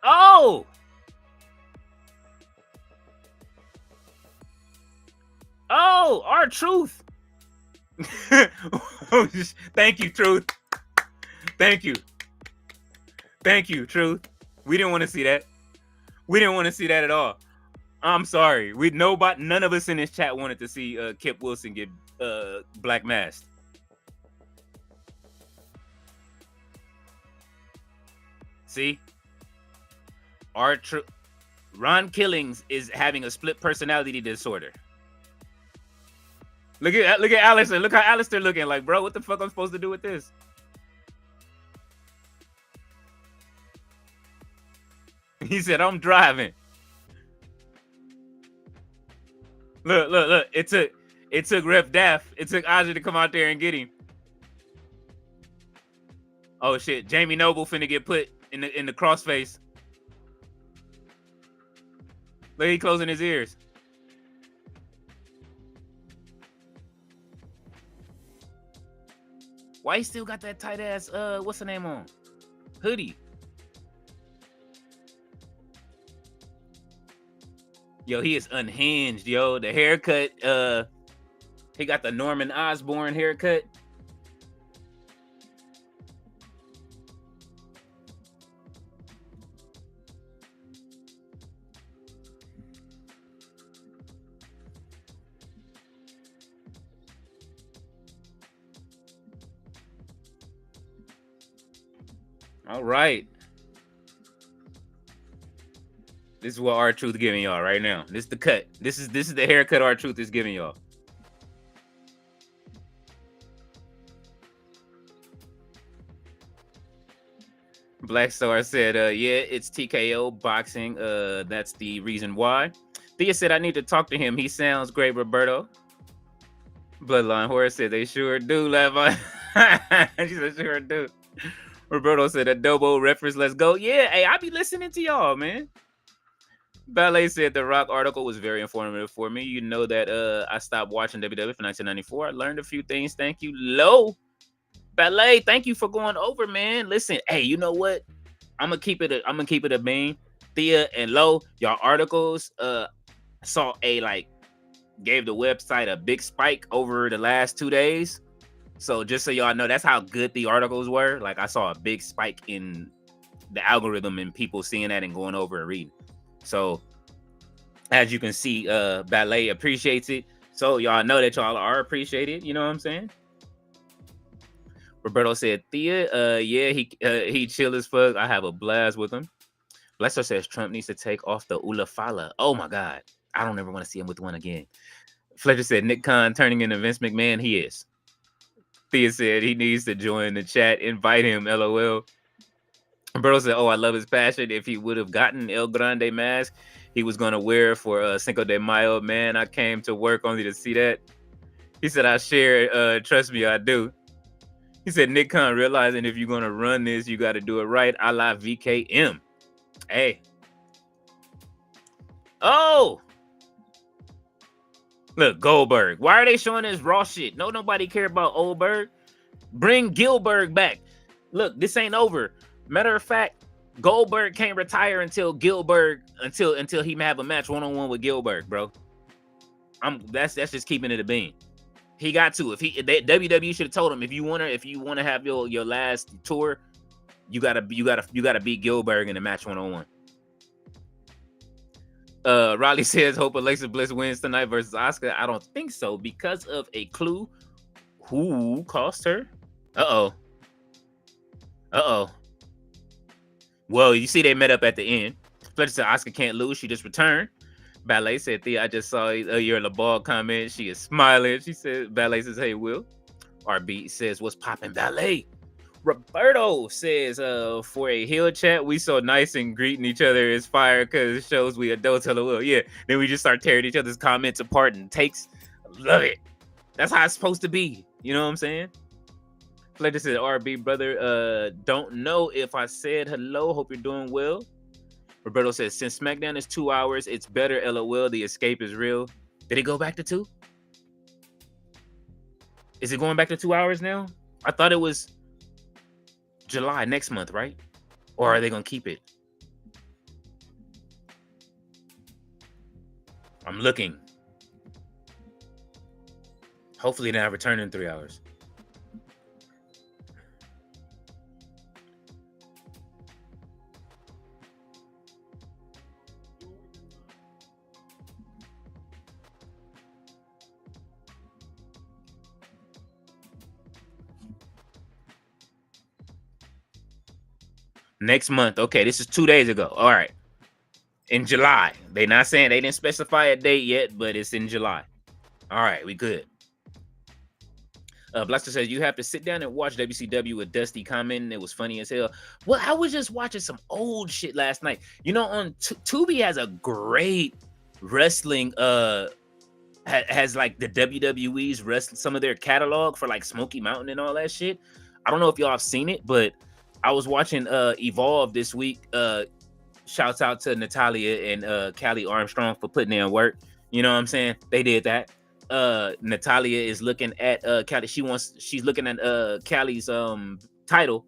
Oh. Oh, R-Truth. Thank you, Truth. Thank you. Thank you, Truth. We didn't want to see that. We didn't want to see that at all. I'm sorry. None of us in this chat wanted to see Kip Wilson get black masked. See? Ron Killings is having a split personality disorder. Look at Alistair. Look how Alistair looking like, bro. What the fuck I'm supposed to do with this? He said, I'm driving. Look. It took Rep Daff. It took Ozzy to come out there and get him. Oh shit. Jamie Noble finna get put in the crossface. Look, he closing his ears. Why he still got that tight ass what's the name on? Hoodie. Yo, he is unhinged, yo. The haircut, he got the Norman Osborn haircut. All right. This is what R-Truth is giving y'all right now. This is the cut. This is the haircut R-Truth is giving y'all. Black Star said, yeah, it's TKO boxing. That's the reason why. Thea said, I need to talk to him. He sounds great, Roberto. Bloodline Horror said, they sure do. She said, sure do. Roberto said, Adobo reference, let's go. Yeah, hey, I be listening to y'all, man. Ballet said the Rock article was very informative for me. You know that I stopped watching WWE for 1994. I learned a few things. Thank you, Lo. Ballet, thank you for going over, man. Listen, hey, you know what? I'm gonna keep it a bean. Thea and Lo, y'all articles saw gave the website a big spike over the last 2 days. So just so y'all know, that's how good the articles were. Like I saw a big spike in the algorithm and people seeing that and going over and reading. So as you can see, Ballet appreciates it. So y'all know that y'all are appreciated. You know what I'm saying? Roberto said, Thea, yeah, he chill as fuck. I have a blast with him. Lester says Trump needs to take off the Ulafala. Oh my God. I don't ever want to see him with one again. Fletcher said Nick Khan turning into Vince McMahon. He is. Thea said he needs to join the chat. Invite him, LOL. Roberto said, oh, I love his passion. If he would have gotten El Grande mask, he was going to wear for Cinco de Mayo. Man, I came to work only to see that. He said, I share. Trust me, I do. He said, Nick Khan realizing if you're going to run this, you got to do it right. A la VKM. Hey. Oh. Look, Goldberg. Why are they showing this raw shit? Nobody care about Goldberg. Bring Gilbert back. Look, this ain't over. Matter of fact, Goldberg can't retire until Gilbert until he have a match one-on-one with Gilbert, bro. That's just keeping it a bean. He got to. WWE should have told him if you wanna have your last tour, you gotta beat Gilbert in a match one-on-one. Riley says, hope Alexa Bliss wins tonight versus Asuka. I don't think so because of a clue. Who cost her? Uh-oh. Well, you see they met up at the end. Fletcher said Asuka can't lose. She just returned. Ballet said, Thea, I just saw your LeBall comment. She is smiling. She said, Ballet says, hey, Will. RB says, what's poppin', Ballet? Roberto says, for a heel chat, we so nice and greeting each other is fire because it shows we adults hella will. Yeah. Then we just start tearing each other's comments apart and takes. Love it. That's how it's supposed to be. You know what I'm saying? Fletcher said, RB brother, don't know if I said hello. Hope you're doing well. Roberto says, since SmackDown is 2 hours, it's better. LOL. The escape is real. Did it go back to 2? Is it going back to 2 hours now? I thought it was July next month, right? Or are they gonna keep it? I'm looking. Hopefully they're not returning in 3 hours. Next month. Okay, this is 2 days ago. All right. In July. They not saying, they didn't specify a date yet, but it's in July. All right, we good. Blaster says, you have to sit down and watch WCW with Dusty commenting. It was funny as hell. Well, I was just watching some old shit last night. You know, on Tubi has a great wrestling, has like the WWE's wrestling, some of their catalog for like Smoky Mountain and all that shit. I don't know if y'all have seen it, but I was watching Evolve this week. Shouts out to Natalia and Callie Armstrong for putting in work. You know what I'm saying? They did that. Natalia is looking at Callie. She's looking at Callie's title.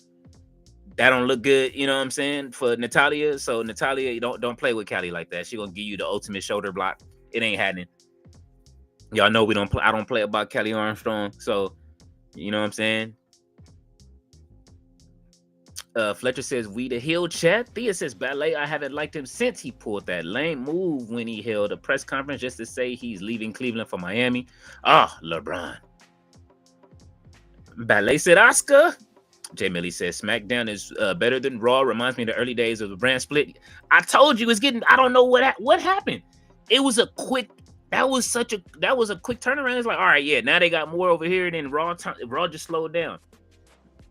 That don't look good, you know what I'm saying, for Natalia. So Natalia, you don't play with Callie like that. She gonna give you the ultimate shoulder block. It ain't happening. Y'all know we don't play. I don't play about Callie Armstrong. So you know what I'm saying. Fletcher says, we the heel chat. Thea says, Ballet, I haven't liked him since he pulled that lame move when he held a press conference just to say he's leaving Cleveland for Miami. LeBron. Ballet said, Asuka. Jay Millie says, SmackDown is better than Raw. Reminds me of the early days of the brand split. I told you it's getting, I don't know what happened. It was a quick, that was a quick turnaround. It's like, all right, yeah, now they got more over here than Raw. Raw just slowed down.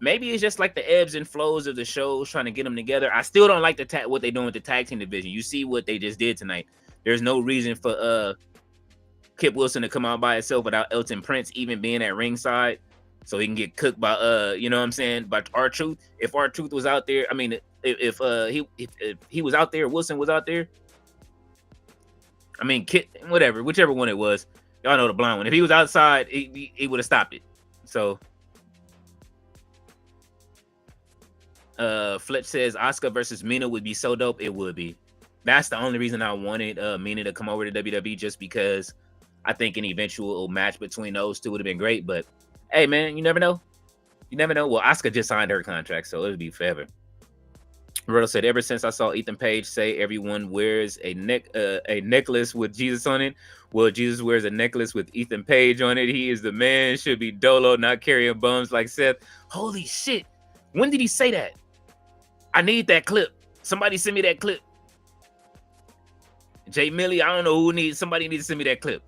Maybe it's just like the ebbs and flows of the shows trying to get them together. I still don't like what they're doing with the tag team division. You see what they just did tonight. There's no reason for Kip Wilson to come out by himself without Elton Prince even being at ringside, so he can get cooked by you know what I'm saying, by R-Truth. If R-Truth was out there, I mean, if he was out there, Wilson was out there. I mean, Kip, whichever one it was, y'all know the blind one. If he was outside, he would have stopped it. So. Fletch says Asuka versus Mina would be so dope. It would be. That's the only reason I wanted Mina to come over to WWE, just because I think an eventual match between those two would have been great. But hey, man, you never know. You never know. Well, Asuka just signed her contract, so it'll be forever. Roberto said, ever since I saw Ethan Page say everyone wears a necklace with Jesus on it, well, Jesus wears a necklace with Ethan Page on it. He is the man. Should be Dolo, not carrying bums like Seth. Holy shit. When did he say that? I need that clip. Somebody send me that clip. Jay Millie, I don't know who needs. Somebody needs to send me that clip.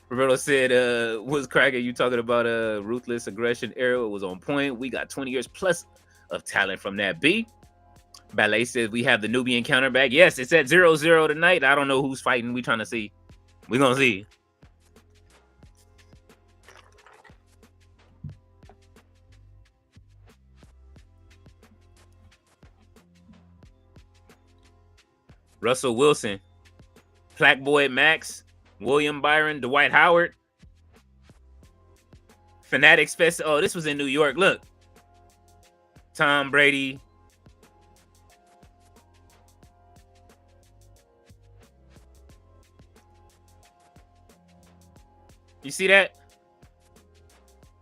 Roberto said, what's cracking? You talking about ruthless aggression era? It was on point. We got 20 years plus of talent from that B. Ballet says we have the Nubian counter back. Yes, it's at 0-0 tonight. I don't know who's fighting. We trying to see. We're going to see. Russell Wilson, Plaque Boy Max, William Byron, Dwight Howard, Fanatics Fest. Oh, this was in New York. Look, Tom Brady. You see that?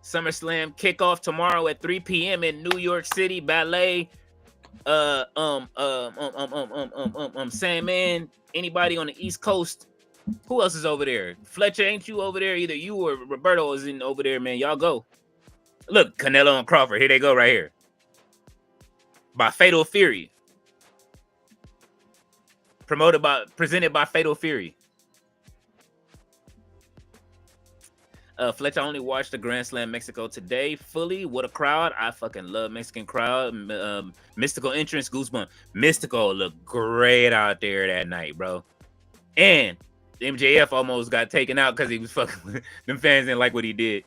SummerSlam kickoff tomorrow at 3 p.m. in New York City. Ballet. Sandman, anybody on the East Coast? Who else is over there? Fletcher, ain't you over there? Either you or Roberto is in over there, man. Y'all go. Look, Canelo and Crawford. Here they go right here. By Fatal Fury. Presented by Fatal Fury. Fletcher only watched the Grand Slam Mexico today fully. What a crowd. I fucking love Mexican crowd. Mystical entrance, goosebump. Mystical looked great out there that night, bro. And MJF almost got taken out because he was fucking them fans didn't like what he did.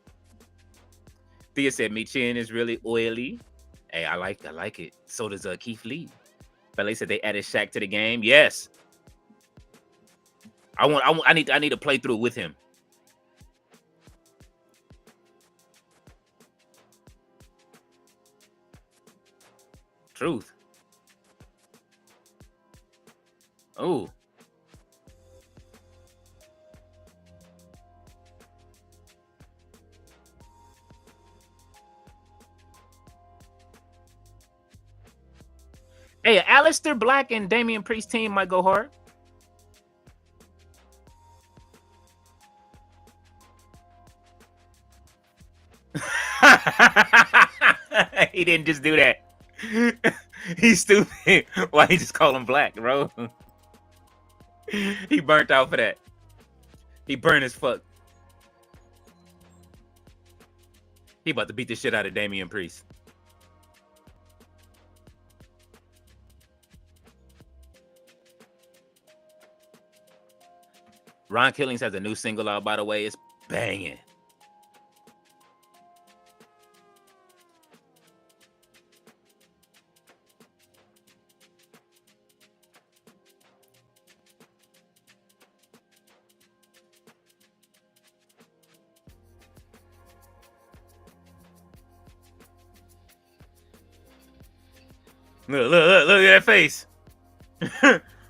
Thea said me chin is really oily. Hey, I like it. So does Keith Lee. Ballet said they added Shaq to the game. Yes. I need to play through with him. Truth. Oh. Hey, Aleister Black and Damian Priest team might go hard. He didn't just do that. He's stupid. Why he just call him Black, bro? He burnt out for that. He burned as fuck. He about to beat the shit out of Damian Priest. Ron Killings has a new single out, by the way. It's banging. Look at that face.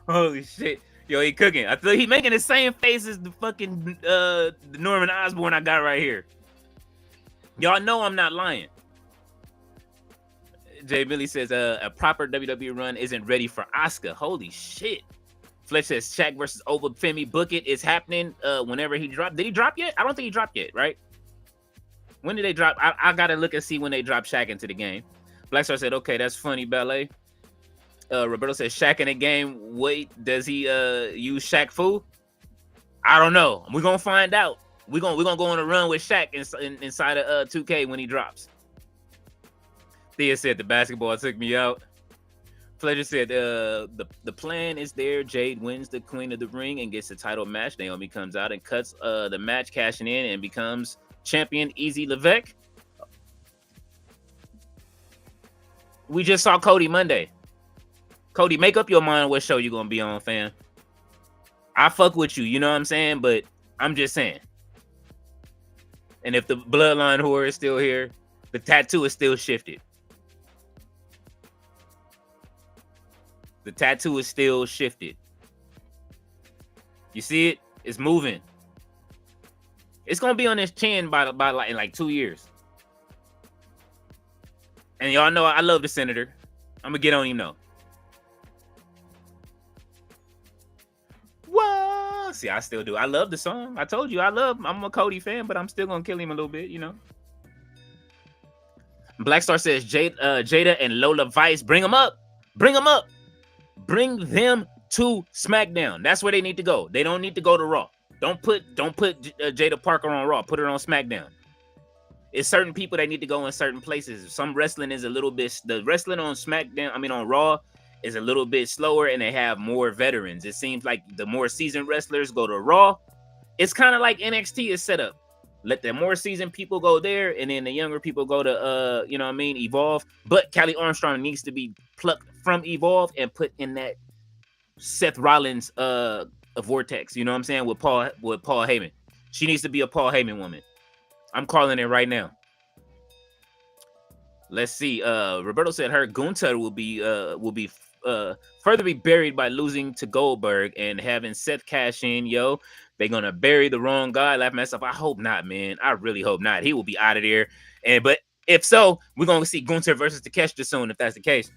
Holy shit. Yo, he cooking. I feel he making the same face as the fucking the Norman Osborn I got right here. Y'all know I'm not lying. Jay Billy says a proper WWE run isn't ready for Asuka. Holy shit. Fletch says Shaq versus Over Femi. Book it. It's happening whenever he dropped. Did he drop yet? I don't think he dropped yet, right? When did they drop? I gotta look and see when they dropped Shaq into the game. Blackstar said, okay, that's funny, Ballet. Roberto says Shaq in the game. Wait, does he use Shaq Fu? I don't know. We're gonna find out. We're gonna go on a run with Shaq inside of 2K when he drops. Thea said the basketball took me out. Fletcher said the plan is there. Jade wins the Queen of the Ring and gets the title match. Naomi comes out and cuts the match, cashing in and becomes champion. Easy Levesque. We just saw Cody Monday. Cody, make up your mind what show you're gonna be on, fam. I fuck with you, you know what I'm saying? But I'm just saying. And if the bloodline whore is still here, the tattoo is still shifted. The tattoo is still shifted. You see it? It's moving. It's gonna be on his chin by like in like 2 years. And y'all know I love the senator. I'm gonna get on him though. What? See, I still do. I love the song. I told you I'm a Cody fan, but I'm still gonna kill him a little bit, you know. Blackstar says Jada and Lola Vice. Bring them up. Bring them up. Bring them to SmackDown. That's where they need to go. They don't need to go to Raw. Don't put Jada Parker on Raw. Put her on SmackDown. It's certain people that need to go in certain places. Some wrestling is a little bit. The wrestling on SmackDown, on Raw, is a little bit slower, and they have more veterans. It seems like the more seasoned wrestlers go to Raw. It's kind of like NXT is set up. Let the more seasoned people go there, and then the younger people go to Evolve. But Kelly Armstrong needs to be plucked from Evolve and put in that Seth Rollins a vortex. You know what I'm saying? With Paul Heyman. She needs to be a Paul Heyman woman. I'm calling it right now. Let's see. Roberto said her Gunther will be further be buried by losing to Goldberg and having Seth cash in. Yo, they're gonna bury the wrong guy. Laugh myself. I hope not, man. I really hope not. He will be out of there. But if so, we're gonna see Gunther versus Takeshita soon. If that's the case.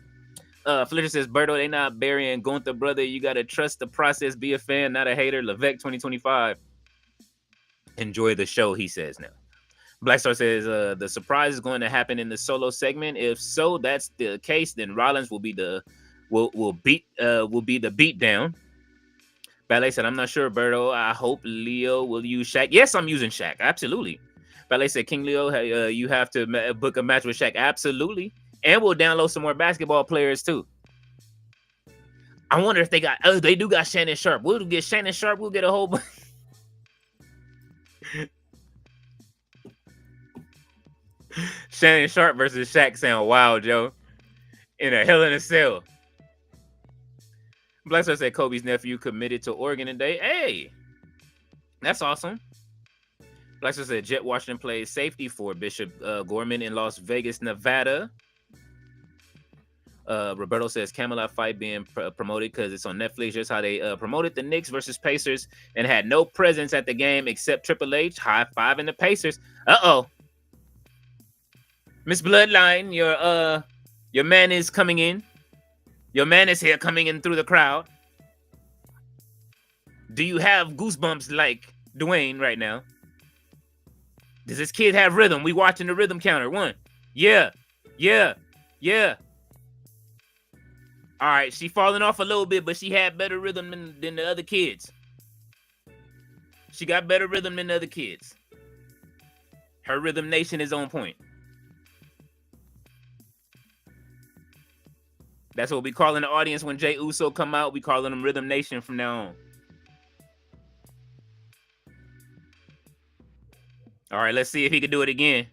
Fletcher says, Berto, they not burying Gunther, brother. You gotta trust the process. Be a fan, not a hater. Levesque 2025. Enjoy the show, he says now. Blackstar says the surprise is going to happen in the solo segment. If so, that's the case. Then Rollins will be the beatdown. Ballet said, I'm not sure, Berto. I hope Leo will use Shaq. Yes, I'm using Shaq. Absolutely. Ballet said, King Leo, hey, you have to book a match with Shaq. Absolutely. And we'll download some more basketball players, too. I wonder if they got... Oh, they do got Shannon Sharp. We'll get Shannon Sharp. We'll get a whole bunch. Shannon Sharp versus Shaq sound wild, Joe. In a Hell in a Cell. Blackstar said Kobe's nephew committed to Oregon today. Hey, that's awesome. Blackstar said Jet Washington plays safety for Bishop Gorman in Las Vegas, Nevada. Roberto says Camelot fight being promoted because it's on Netflix. Just how they promoted the Knicks versus Pacers and had no presence at the game except Triple H. High five in the Pacers. Uh-oh. Miss Bloodline, your man is coming in. Your man is here coming in through the crowd. Do you have goosebumps like Dwayne right now? Does this kid have rhythm? We watching the rhythm counter. 1. Yeah. Yeah. Yeah. All right, she falling off a little bit, but she had better rhythm than the other kids. She got better rhythm than the other kids. Her Rhythm Nation is on point. That's what we calling the audience when Jey Uso come out. We calling them Rhythm Nation from now on. All right, let's see if he can do it again.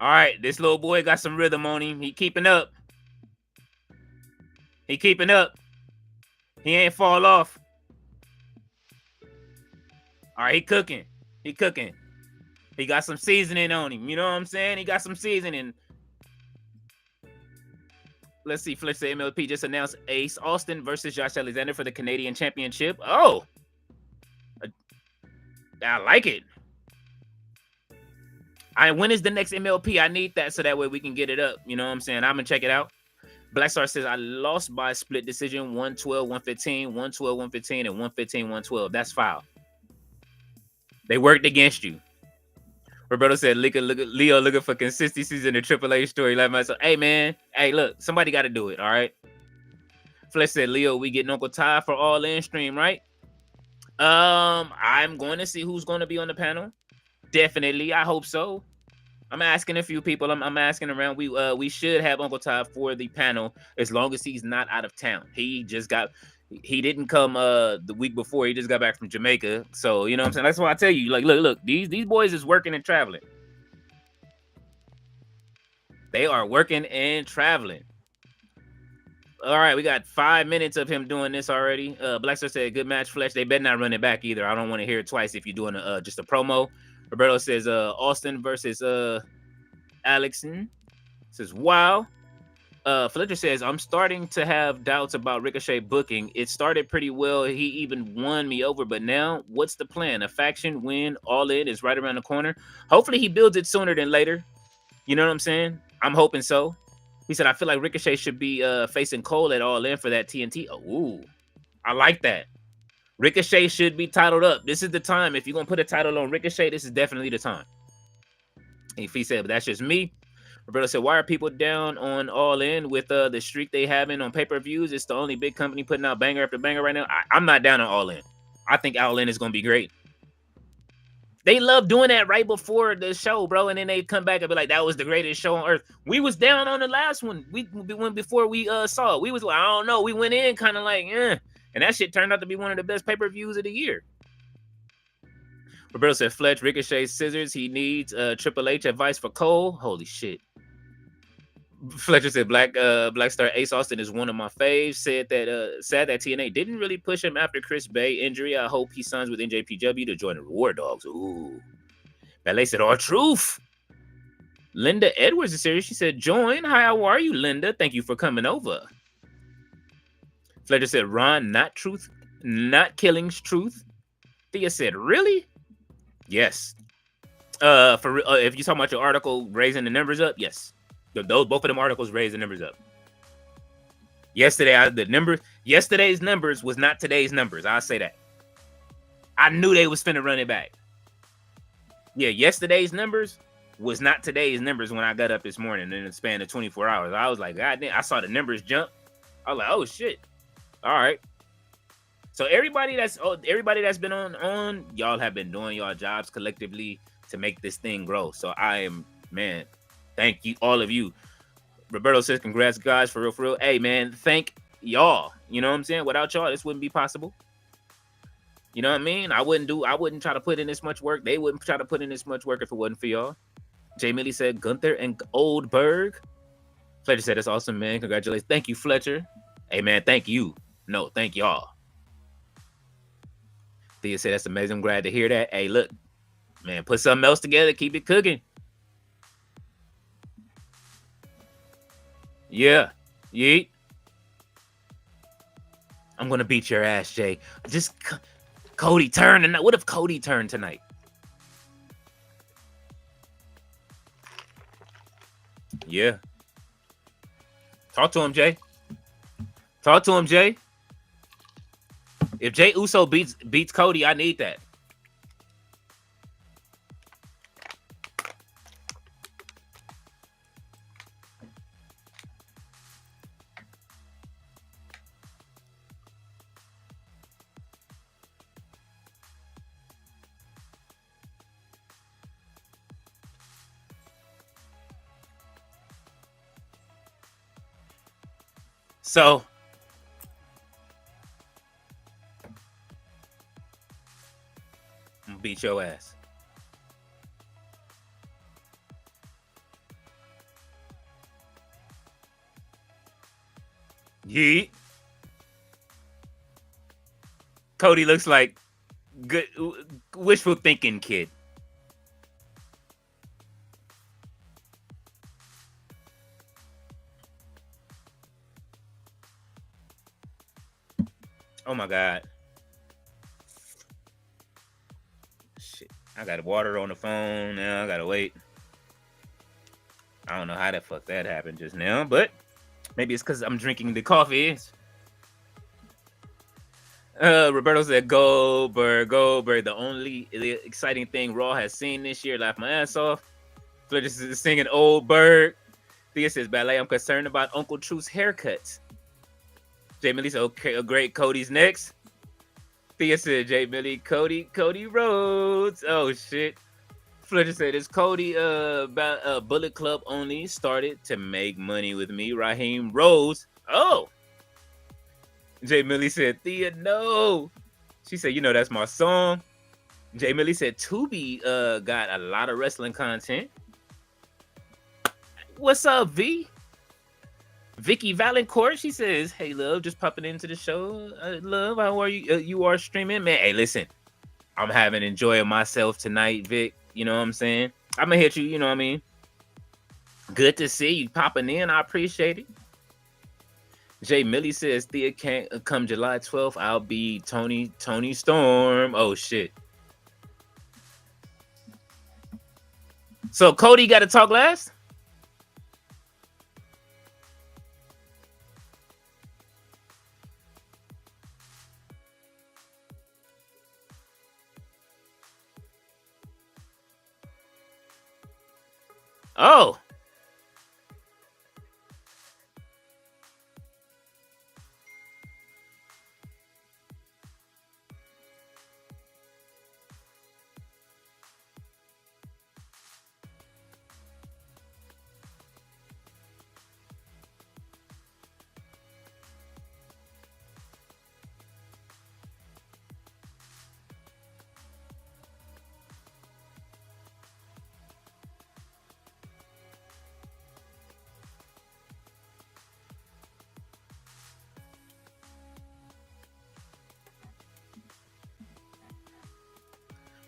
All right, this little boy got some rhythm on him. He keeping up. He keeping up. He ain't fall off. All right, he cooking. He cooking. He got some seasoning on him. You know what I'm saying? He got some seasoning. Let's see. Fletch the MLP just announced Ace Austin versus Josh Alexander for the Canadian Championship. Oh, I like it. When is the next MLP? I need that so that way we can get it up. You know what I'm saying? I'm going to check it out. Blackstar says, I lost by split decision 112, 115, 112, 115, and 115, 112. That's foul. They worked against you. Roberto said, Leo looking for consistencies in the Triple H story. Like myself, hey, man. Hey, look, somebody got to do it, all right? Flesh said, Leo, we getting Uncle Ty for All In stream, right? I'm going to see who's going to be on the panel. Definitely, I hope so. I'm asking a few people. I'm asking around. We should have Uncle Ty for the panel as long as he's not out of town. He didn't come the week before. He just got back from Jamaica. So you know what I'm saying. That's why I tell you, like, look, these boys is working and traveling. They are working and traveling. All right, we got 5 minutes of him doing this already. Blackstar said, "Good match, Flesh." They better not run it back either. I don't want to hear it twice if you're doing just a promo. Roberto says, Austin versus Alexson. Says, wow. Fletcher says, I'm starting to have doubts about Ricochet booking. It started pretty well. He even won me over. But now, what's the plan? A faction win, All In is right around the corner. Hopefully, he builds it sooner than later. You know what I'm saying? I'm hoping so. He said, I feel like Ricochet should be facing Cole at All In for that TNT. Oh, ooh, I like that. Ricochet should be titled up. This is the time. If you're going to put a title on Ricochet, this is definitely the time. If he said, but that's just me. Roberto said, why are people down on All In with the streak they having on pay-per-views? It's the only big company putting out banger after banger right now. I'm not down on All In. I think All In is going to be great. They love doing that right before the show, bro. And then they come back and be like, that was the greatest show on earth. We was down on the last one. We went before we saw it. We was like, I don't know. We went in kind of like, eh. And that shit turned out to be one of the best pay-per-views of the year. Roberto said, Fletch, Ricochet, scissors. He needs Triple H advice for Cole. Holy shit. Fletcher said, Black Star Ace Austin is one of my faves. Said that sad that TNA didn't really push him after Chris Bay injury. I hope he signs with NJPW to join the War Dogs. Ooh. Ballet said, R-Truth. Linda Edwards is serious. She said, join. Hi, how are you, Linda? Thank you for coming over. Fletcher said, Ron, not truth, not killing's truth. Thea said, really? Yes. If you're talking about your article raising the numbers up, yes. Both of them articles raised the numbers up. Yesterday's numbers was not today's numbers. I'll say that. I knew they was finna run it back. Yeah, yesterday's numbers was not today's numbers when I got up this morning in the span of 24 hours. I was like, God damn, I saw the numbers jump. I was like, oh shit. All right. So everybody that's been on, y'all have been doing y'all jobs collectively to make this thing grow. So I am, man, thank you, all of you. Roberto says, congrats, guys, for real. Hey, man, thank y'all. You know what I'm saying? Without y'all, this wouldn't be possible. You know what I mean? I wouldn't try to put in this much work. They wouldn't try to put in this much work if it wasn't for y'all. Jay Millie said, Gunther and Oldberg. Fletcher said, that's awesome, man. Congratulations. Thank you, Fletcher. Hey, man, thank you. No, thank y'all. Thea said, that's amazing. I'm glad to hear that. Hey, look, man, put something else together. Keep it cooking. Yeah. Yeet. I'm going to beat your ass, Jay. Just Cody turned tonight. What if Cody turned tonight? Yeah. Talk to him, Jay. Talk to him, Jay. If Jay Uso beats Cody, I need that. So I'm gonna beat your ass. Yeet. Cody looks like good wishful thinking kid. Oh my God. Shit. I got water on the phone now. I gotta wait. I don't know how the fuck that happened just now, but maybe it's because I'm drinking the coffee. Roberto said, Goldberg. The only exciting thing Raw has seen this year. Laughed my ass off. Fletcher is singing Oldberg. Thea says, Ballet, I'm concerned about Uncle Truth's haircuts. Jay Millie said, okay, great. Cody's next. Thea said, Jay Millie, Cody Rhodes. Oh, shit. Fletcher said, is Cody Bullet Club only started to make money with me? Raheem Rose. Oh. Jay Millie said, Thea, no. She said, you know, that's my song. Jay Millie said, Tubi got a lot of wrestling content. What's up, V? Vicky Valancourt, she says, hey, love, just popping into the show. Love, how are you? You are streaming? Man, hey, listen, I'm enjoying myself tonight, Vic. You know what I'm saying? I'm going to hit you, you know what I mean? Good to see you popping in. I appreciate it. Jay Millie says, Thea can't come July 12th. I'll be Tony Storm. Oh, shit. So Cody got to talk last? Oh.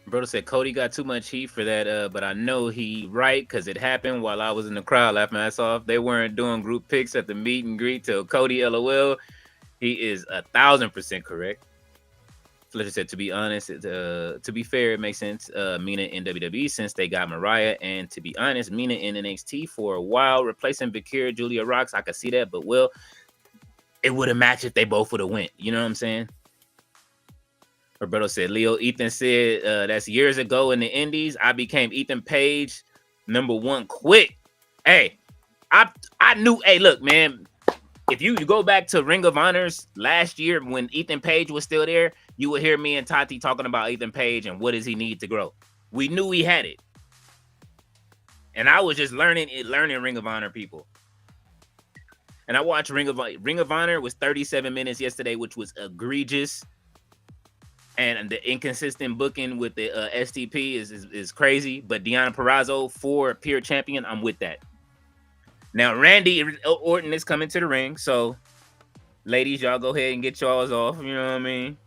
Brother said Cody got too much heat for that, but I know he right because it happened while I was in the crowd laughing my ass off. They weren't doing group pics at the meet and greet till Cody LOL. He is 1,000% correct. Fletcher said, to be honest, to be fair, it makes sense. Mina in WWE since they got Mariah, and to be honest, Mina in NXT for a while, replacing Bakira, Julia Rocks. I could see that, but well, it would have matched if they both would have went. You know what I'm saying? Roberto said, Leo Ethan said, that's years ago in the Indies. I became Ethan Page #1 quick. Hey, I knew, hey, look, man, if you go back to Ring of Honors last year when Ethan Page was still there, you would hear me and Tati talking about Ethan Page and what does he need to grow. We knew he had it. And I was just learning Ring of Honor people. And I watched Ring of Honor was 37 minutes yesterday, which was egregious. And the inconsistent booking with the STP is crazy. But Deonna Purrazzo for pure champion, I'm with that. Now, Randy Orton is coming to the ring. So, ladies, y'all go ahead and get y'all's off. You know what I mean?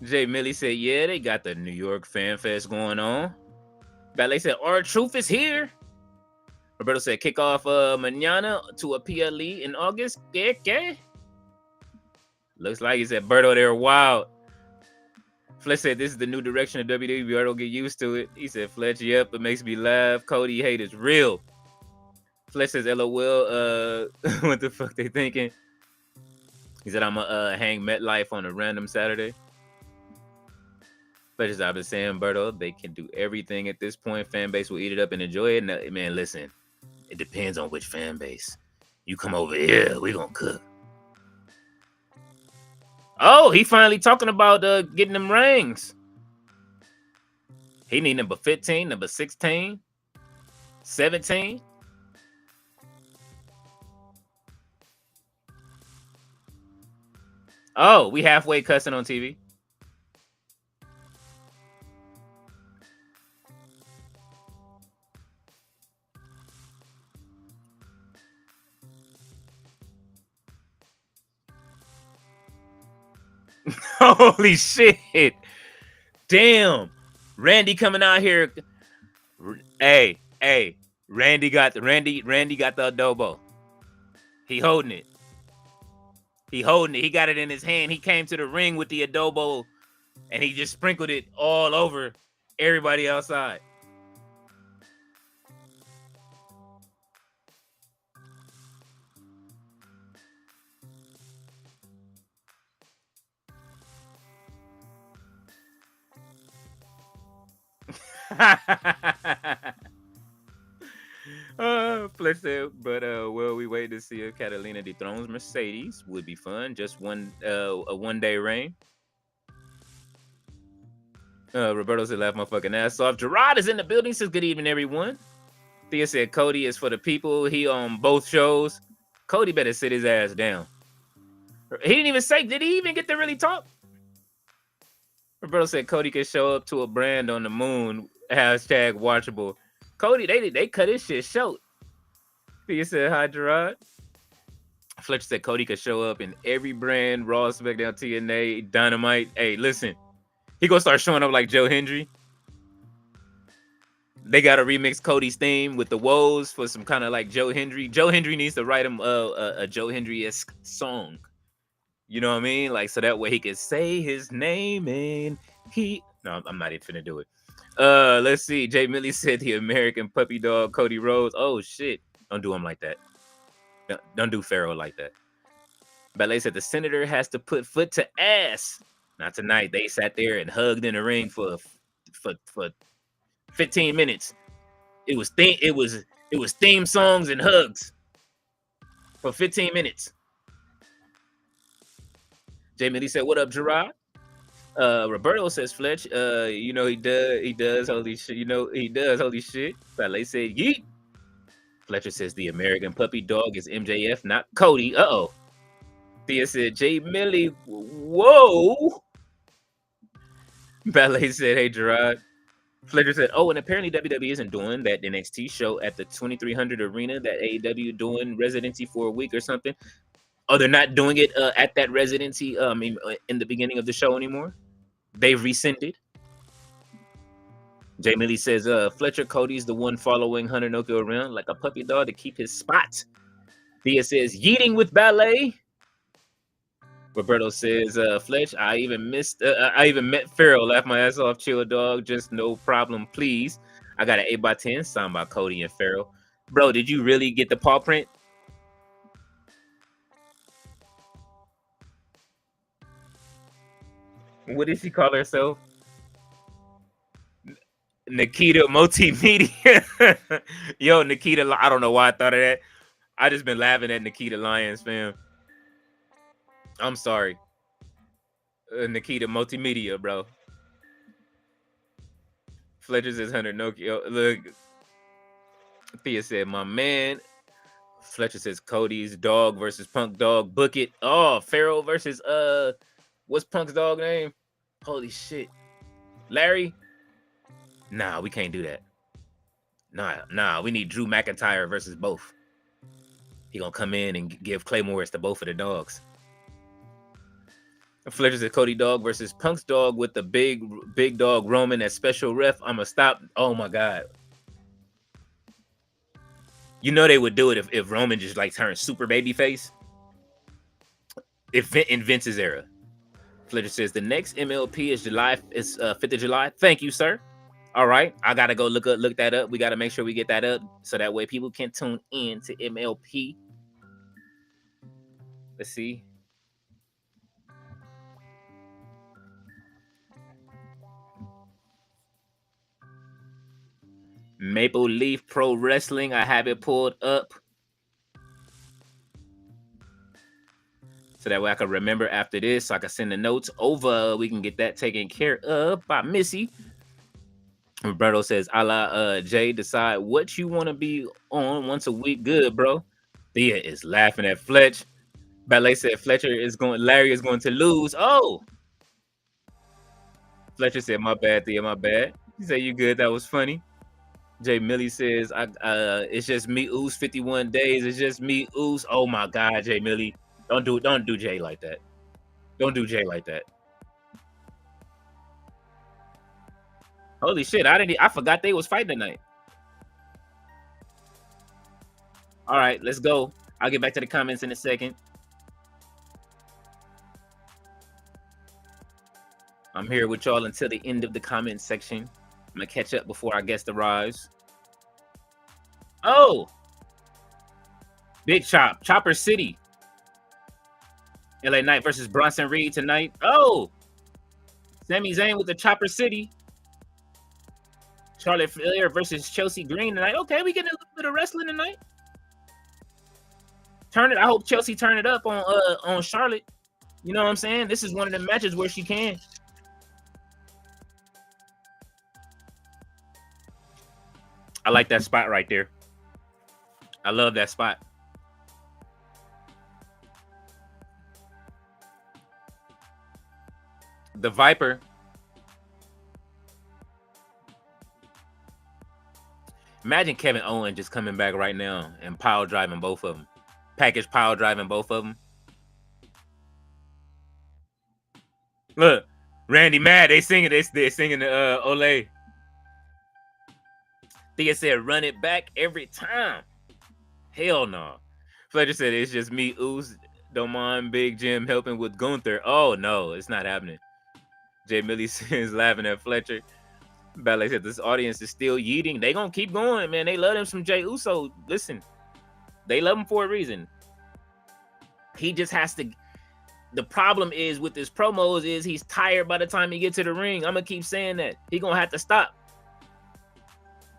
Jay Millie said, yeah, they got the New York Fan Fest going on. Ballet said, R-Truth is here. Roberto said, kick off mañana to a PLE in August. ¿Qué? Looks like he said, Berto, they're wild. Fletch said, this is the new direction of WWE. Berto, get used to it. He said, Fletch, yep, it makes me laugh. Cody hate is real. Fletch says, LOL, what the fuck they thinking? He said, I'm going to hang MetLife on a random Saturday. But as I've been saying, Berto, they can do everything at this point. Fan base will eat it up and enjoy it. No, man, listen, it depends on which fan base. You come over here, we gonna cook. Oh, he finally talking about getting them rings. He need number 15, number 16, 17. Oh, we halfway cussing on TV. Holy shit. Damn. Randy coming out here. Hey. Randy got the adobo. He holding it. He got it in his hand. He came to the ring with the adobo and he just sprinkled it all over everybody outside. Fletch said, but well, we wait to see if Catalina dethrones Mercedes. Would be fun. Just a 1 day reign. Roberto said, laugh my fucking ass off. Gerard is in the building. Says, good evening, everyone. Thea said, Cody is for the people. He on both shows. Cody better sit his ass down. He didn't even say, did he even get to really talk? Roberto said, Cody can show up to a brand on the moon. Hashtag watchable. Cody, they cut his shit short. Thea said, hi, Gerard. Fletcher said, Cody could show up in every brand, Raw, SmackDown, TNA, Dynamite. Hey, listen. He gonna start showing up like Joe Hendry. They gotta remix Cody's theme with the woes for some kind of like Joe Hendry. Joe Hendry needs to write him a Joe Hendry-esque song. You know what I mean? Like, so that way he can say his name and no, I'm not even finna do it. Let's see. Jay Millie said the American puppy dog Cody Rhodes. Oh shit. Don't do him like that. Don't do Pharaoh like that. Ballet said the senator has to put foot to ass. Not tonight. They sat there and hugged in the ring for 15 minutes. It was theme songs and hugs for 15 minutes. Jay Millie said, what up, Gerard? Roberto says, Fletch, you know he does holy shit. You know he does holy shit. Ballet said, yeet. Fletcher says the American puppy dog is MJF, not Cody. Uh-oh. Thea said, Jay Millie, whoa. Ballet said, hey, Gerard. Fletcher said, oh, and apparently WWE isn't doing that NXT show at the 2300 arena that AEW doing residency for a week or something. Oh, they're not doing it at that residency in the beginning of the show anymore? They've rescinded. Jay Millie says, Fletcher Cody's the one following Hunter Nokia around like a puppy dog to keep his spot. Thea says, yeeting with Ballet. Roberto says, Fletch, I even met Pharaoh, laughed my ass off, chill dog, just no problem, please. I got an 8x10 signed by Cody and Pharaoh. Bro, did you really get the paw print? What did she call herself? Nikita Multimedia. Yo, Nikita. I don't know why I thought of that. I just been laughing at Nikita Lyons, fam. I'm sorry. Nikita Multimedia, bro. Fletcher says 100 Nokia. Look, Thea said, my man. Fletcher says Cody's dog versus Punk dog. Book it. Oh, Pharaoh versus what's Punk's dog name? Holy shit. Larry? Nah, we can't do that. Nah, we need Drew McIntyre versus both. He gonna come in and give Claymores to both of the dogs. Fletcher says Cody dog versus Punk's dog with the big dog Roman as special ref. I'ma stop. Oh my god. You know they would do it if Roman just like turned super baby face. In Vince's era. Fletcher says the next MLP is 5th of July. Thank you, sir. All right, I gotta go look that up. We gotta make sure we get that up so that way people can tune in to MLP. Let's see. Maple Leaf Pro Wrestling. I have it pulled up so that way I can remember after this. So I can send the notes over. We can get that taken care of by Missy. Roberto says, a la Jay, decide what you want to be on once a week. Good, bro. Thea is laughing at Fletch. Ballet said Larry is going to lose. Oh. Fletcher said, my bad, Thea, my bad. He said, you good. That was funny. Jay Millie says, it's just me, Oos, 51 days. It's just me, Oos. Oh my God, Jay Millie. Don't do Jay like that. Don't do Jay like that. Holy shit, I forgot they was fighting tonight. All right, let's go. I'll get back to the comments in a second. I'm here with y'all until the end of the comment section. I'm gonna catch up before I guess the rise. Oh, Big Chop, Chopper City. LA Knight versus Bronson Reed tonight. Oh, Sami Zayn with the Chopper City. Charlotte Flair versus Chelsea Green tonight. Okay, we getting a little bit of wrestling tonight. I hope Chelsea turn it up on Charlotte. You know what I'm saying? This is one of the matches where she can. I like that spot right there. I love that spot. The Viper. Imagine Kevin Owens just coming back right now and pile driving both of them. Package pile driving both of them. Look, Randy mad. They singing the Olay. Thea said, run it back every time. Hell no. Fletcher said, it's just me, Oos. Don't mind Big Jim helping with Gunther. Oh, no, it's not happening. Jay Millie says, laughing at Fletcher. Ballet said, this audience is still yeeting. They gonna keep going, man. They love them some Jay Uso. Listen, they love him for a reason. He just has to. The problem is with his promos is he's tired by the time he gets to the ring. I'm gonna keep saying that. He gonna have to stop.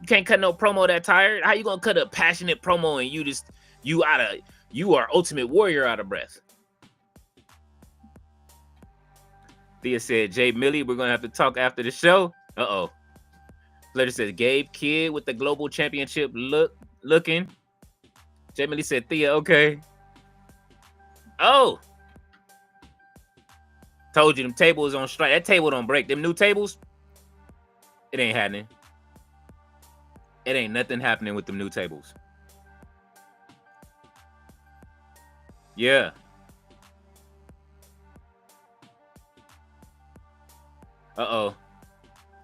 You can't cut no promo that tired. How you gonna cut a passionate promo and you are Ultimate Warrior out of breath? Thea said, Jay Millie, we're gonna have to talk after the show. Uh-oh. Fletcher says, Gabe Kidd with the global championship looking. Jay Millie said, Thea, okay. Oh. Told you them tables on strike. That table don't break. Them new tables, it ain't happening. It ain't nothing happening with them new tables. Yeah. Uh-oh.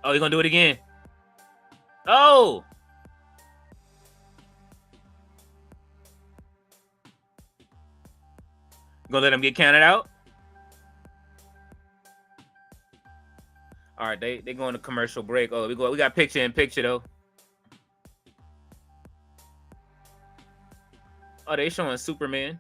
Oh, you gonna do it again? Oh! You gonna let them get counted out? All right, they going to commercial break. Oh, we got picture in picture though. Oh, they showing Superman.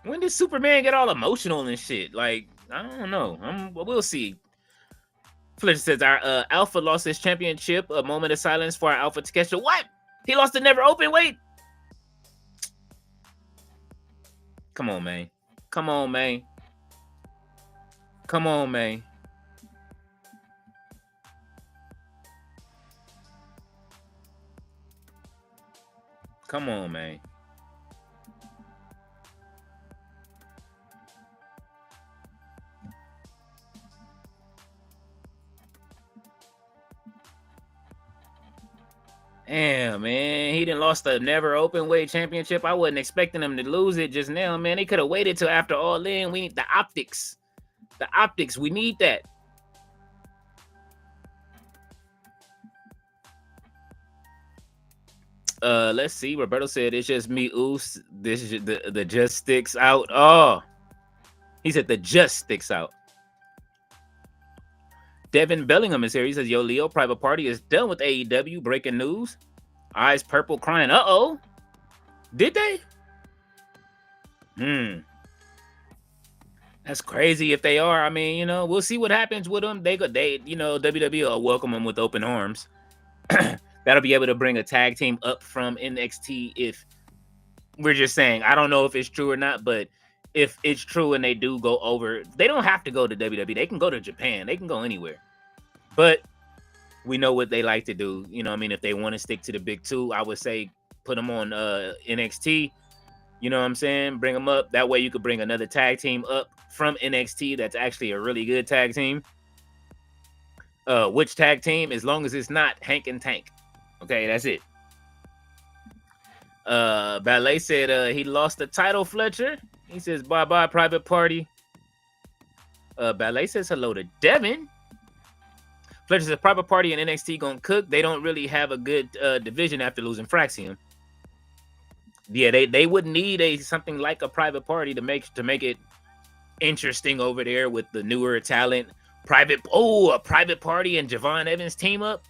When did Superman get all emotional and shit? Like, I don't know. We'll see. Fletcher says our Alpha lost his championship. A moment of silence for our Alpha Takesha. What? He lost the never open weight? Come on, man. Come on, man. Come on, man. Come on, man. Damn, man. He done lost the never open weight championship. I wasn't expecting him to lose it just now, man. They could have waited till after All In. We need the optics. The optics. We need that. Let's see. Roberto said it's just me, Oos. This is the just sticks out. Oh. He said the just sticks out. Devin Bellingham is here. He says, yo, Leo, Private Party is done with AEW. Breaking news. Eyes purple crying. Uh-oh. Did they? That's crazy if they are. I mean, you know, we'll see what happens with them. They you know, WWE will welcome them with open arms. That'll be able to bring a tag team up from NXT if we're just saying. I don't know if it's true or not, but if it's true and they do go over, they don't have to go to WWE. They can go to Japan. They can go anywhere. But we know what they like to do. You know what I mean? If they want to stick to the big two, I would say put them on NXT. You know what I'm saying? Bring them up. That way you could bring another tag team up from NXT that's actually a really good tag team. Which tag team? As long as it's not Hank and Tank. Okay, that's it. Ballet said he lost the title, Fletcher. He says, bye-bye, Private Party. Ballet says hello to Devin. Fletcher says, Private Party and NXT gonna cook. They don't really have a good division after losing Fraxium. Yeah, they would need something like a Private Party to make it interesting over there with the newer talent. A Private Party and Javon Evans team up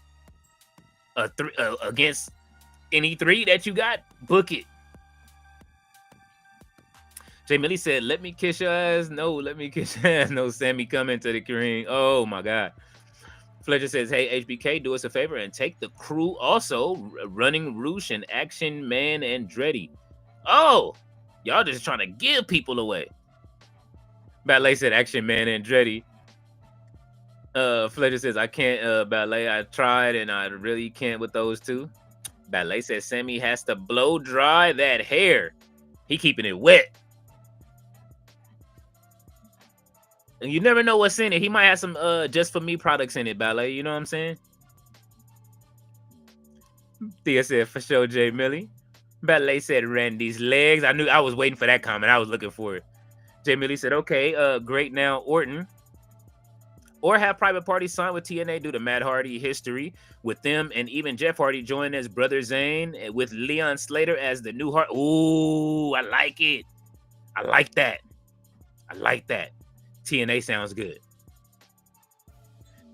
against any three that you got. Book it. Jay Millie said, let me kiss your ass. No, let me kiss your ass. No, Sami coming to the ring. Oh, my God. Fletcher says, hey, HBK, do us a favor and take the crew also. Running Roosh and Action Man Andretti. Oh, y'all just trying to give people away. Ballet said, Action Man Andretti. Fletcher says, I can't, Ballet. I tried and I really can't with those two. Ballet says, Sami has to blow dry that hair. He keeping it wet. And you never know what's in it. He might have some just for me products in it, Ballet. You know what I'm saying? Thea said, for sure, Jay Millie. Ballet said, Randy's legs. I was waiting for that comment. I was looking for it. Jay Millie said, okay, great now, Orton. Or have Private Party sign with TNA due to Matt Hardy history with them, and even Jeff Hardy join as Brother Zayn with Leon Slater as the new Hart. Ooh, I like it. I like that. TNA sounds good.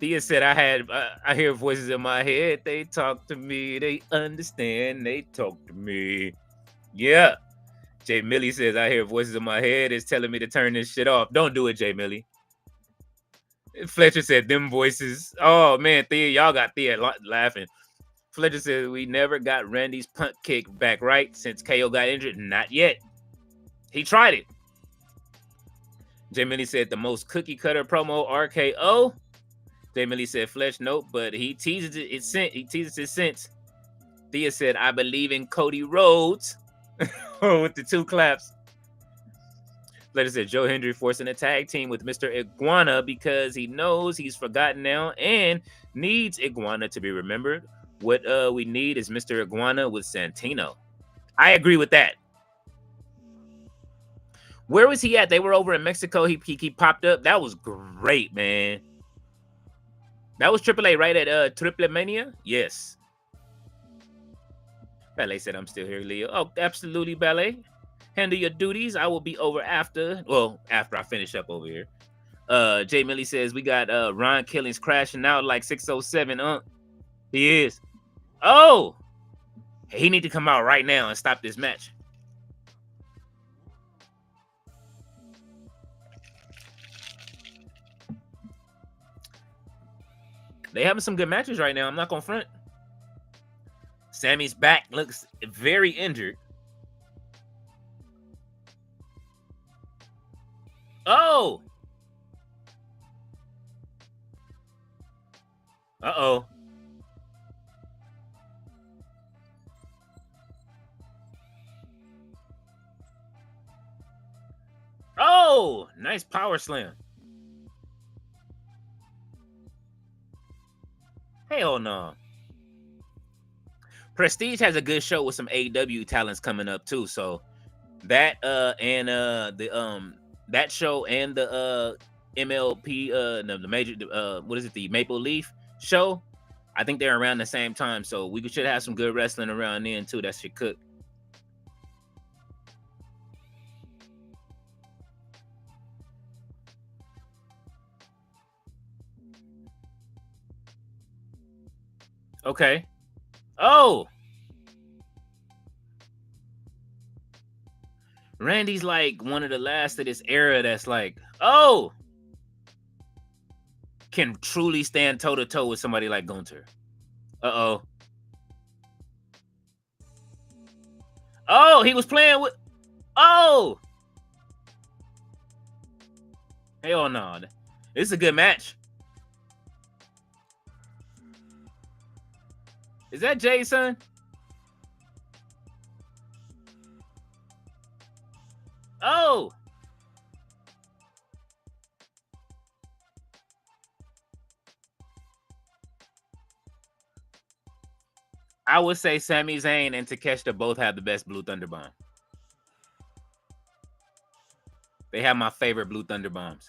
Thea said, I hear voices in my head. They talk to me. They understand. They talk to me. Yeah. Jay Millie says, I hear voices in my head. It's telling me to turn this shit off. Don't do it, Jay Millie. Fletcher said, them voices. Oh, man, Thea, y'all got Thea laughing. Fletcher said, we never got Randy's punt kick back, right? Since KO got injured? Not yet. He tried it. Jay Millie said, the most cookie cutter promo, RKO. Jay Millie said, Fletch, nope, but he teases it. He teases it since. Thea said, I believe in Cody Rhodes. With the two claps. Fletcher said, Joe Hendry forcing a tag team with Mr. Iguana because he knows he's forgotten now and needs Iguana to be remembered. What we need is Mr. Iguana with Santino. I agree with that. Where was he at? They were over in Mexico. He popped up. That was great, man. That was AAA, right? At Triple Mania? Yes. Ballet said, I'm still here, Leo. Oh, absolutely, Ballet. Handle your duties. I will be over after I finish up over here. Jay Millie says, we got Ron Killings crashing out like 607. He is. Oh! He need to come out right now and stop this match. They having some good matches right now. I'm not gonna front. Sammy's back looks very injured. Oh. Uh-oh. Oh, nice power slam. Hell no. Prestige has a good show with some AEW talents coming up too. So that that show and the MLP the major what is it, the Maple Leaf show? I think they're around the same time. So we should have some good wrestling around then too. That should cook. Okay. Oh. Randy's like one of the last of this era that's like, oh, can truly stand toe to toe with somebody like Gunther. Uh-oh. Oh, he was playing with. Oh. Hell no. This is a good match. Is that Jason? Oh. I would say Sami Zayn and Takeshita both have the best Blue Thunder Bomb. They have my favorite Blue Thunder Bombs.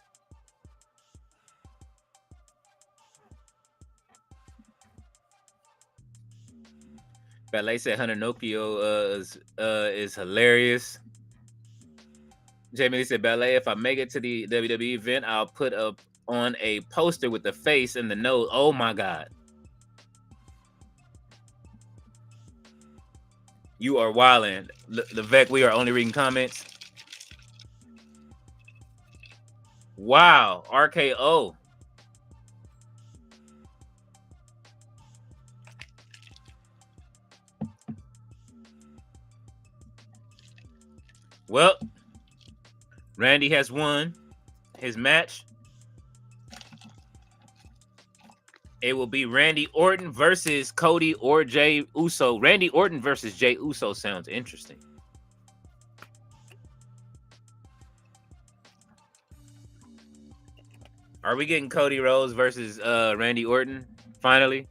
Ballet said Hunter Nokio is hilarious. Jamie said, Ballet, if I make it to the WWE event, I'll put up on a poster with the face and the nose. Oh my God. You are wildin'. The Vec, we are only reading comments. Wow. RKO. Well, Randy has won his match. It will be Randy Orton versus Cody or Jey Uso. Randy Orton versus Jey Uso sounds interesting. Are we getting Cody Rhodes versus Randy Orton finally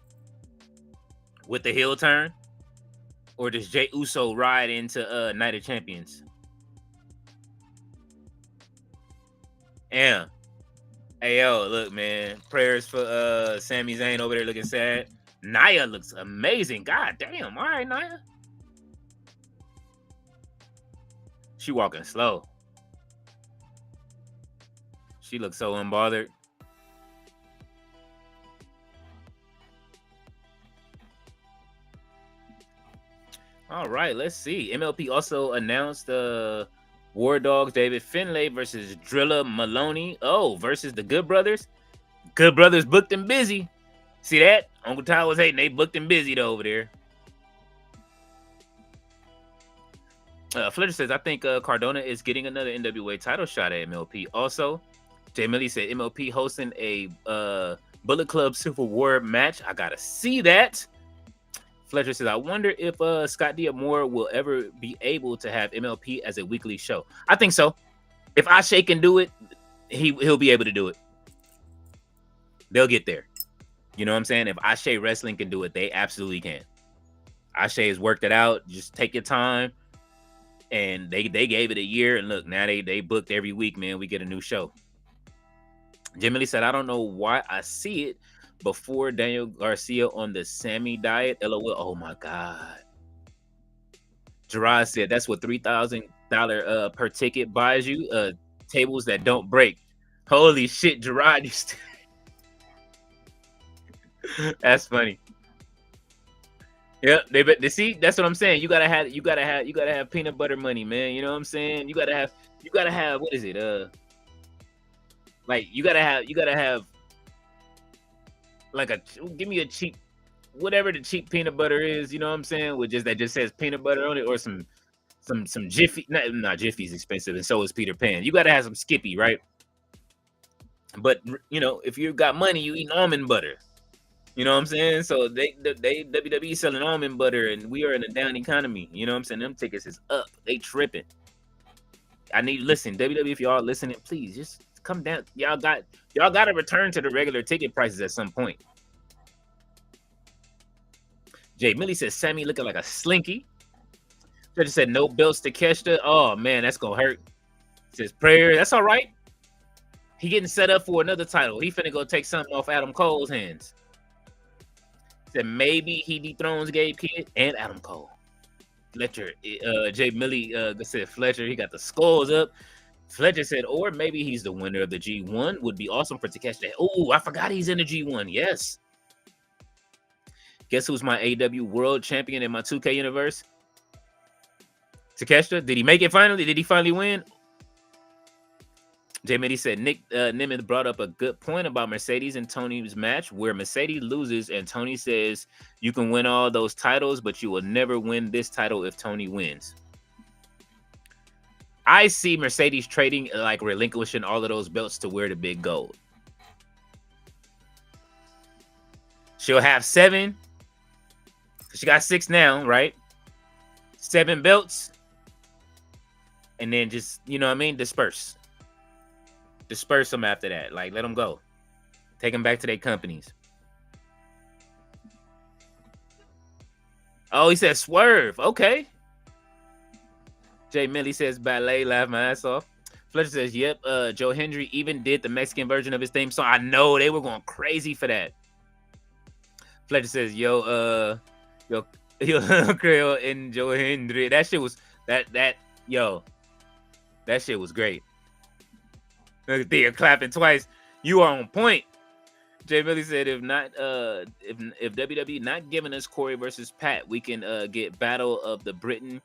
with the heel turn? Or does Jey Uso ride into Night of Champions? Yeah. Hey, yo, look, man. Prayers for Sami Zayn over there looking sad. Nia looks amazing. God damn. All right, Nia. She walking slow. She looks so unbothered. All right, let's see. MLP also announced War Dogs David Finlay versus Drilla Maloney. Oh, versus the Good Brothers. Good Brothers booked and busy. See that? Uncle Ty was hating. They booked and busy though over there. Fletcher says, I think Cardona is getting another NWA title shot at MLP. Also, Jay Millie said MLP hosting a Bullet Club Civil War match. I gotta see that. Fletcher says, I wonder if Scott D'Amore will ever be able to have MLP as a weekly show. I think so. If Ashe can do it, he'll be able to do it. They'll get there. You know what I'm saying? If Ashe Wrestling can do it, they absolutely can. Ashe has worked it out. Just take your time. And they gave it a year. And look, now they booked every week, man. We get a new show. Jimmy Lee said, I don't know why I see it before Daniel Garcia on the Sami diet. LOL. Oh my God. Gerard said that's what $3,000 per ticket buys you. Tables that don't break. Holy shit, Gerard. That's funny. Yeah, they see. That's what I'm saying. You gotta have peanut butter money, man. You know what I'm saying? You gotta have. What is it? Like you gotta have give me a cheap, whatever the cheap peanut butter is, you know what I'm saying? With just that just says peanut butter on it, or some Jiffy. Not Jiffy's expensive, and so is Peter Pan. You gotta have some Skippy, right? But you know, if you got money, you eat almond butter. You know what I'm saying? So they WWE selling almond butter, and we are in a down economy. You know what I'm saying? Them tickets is up. They tripping. Listen, WWE, if y'all listening, please just come down. Y'all got to return to the regular ticket prices at some point. Jay Millie says Sami looking like a slinky. Judge said no belts to Keshta. Oh man, that's gonna hurt. Says prayer. That's all right. He getting set up for another title. He finna go take something off Adam Cole's hands. Said maybe he dethrones Gabe Kidd and Adam Cole. Fletcher, Jay Millie said Fletcher, he got the skulls up. Fletcher said, or maybe he's the winner of the G1. Would be awesome for Takeshita. Oh, I forgot he's in the G1. Yes. Guess who's my AW World Champion in my 2K universe? Takeshita. Did he make it finally? Did he finally win? Jay Millie said Nick Nimitz brought up a good point about Mercedes and Tony's match, where Mercedes loses and Tony says you can win all those titles, but you will never win this title if Tony wins. I see Mercedes trading, like relinquishing all of those belts to wear the big gold. She'll have 7. She got 6 now, right? 7 belts. And then just, you know what I mean? Disperse them after that. Like, let them go. Take them back to their companies. Oh, he said swerve. Okay. Jay Millie says ballet. Laugh my ass off. Fletcher says, yep. Joe Hendry even did the Mexican version of his theme song. I know they were going crazy for that. Fletcher says, yo, Creole and Joe Hendry. That shit was that shit was great. Look at Thea clapping twice. You are on point. Jay Millie said, if WWE not giving us Corey versus Pat, we can get Battle of the Britain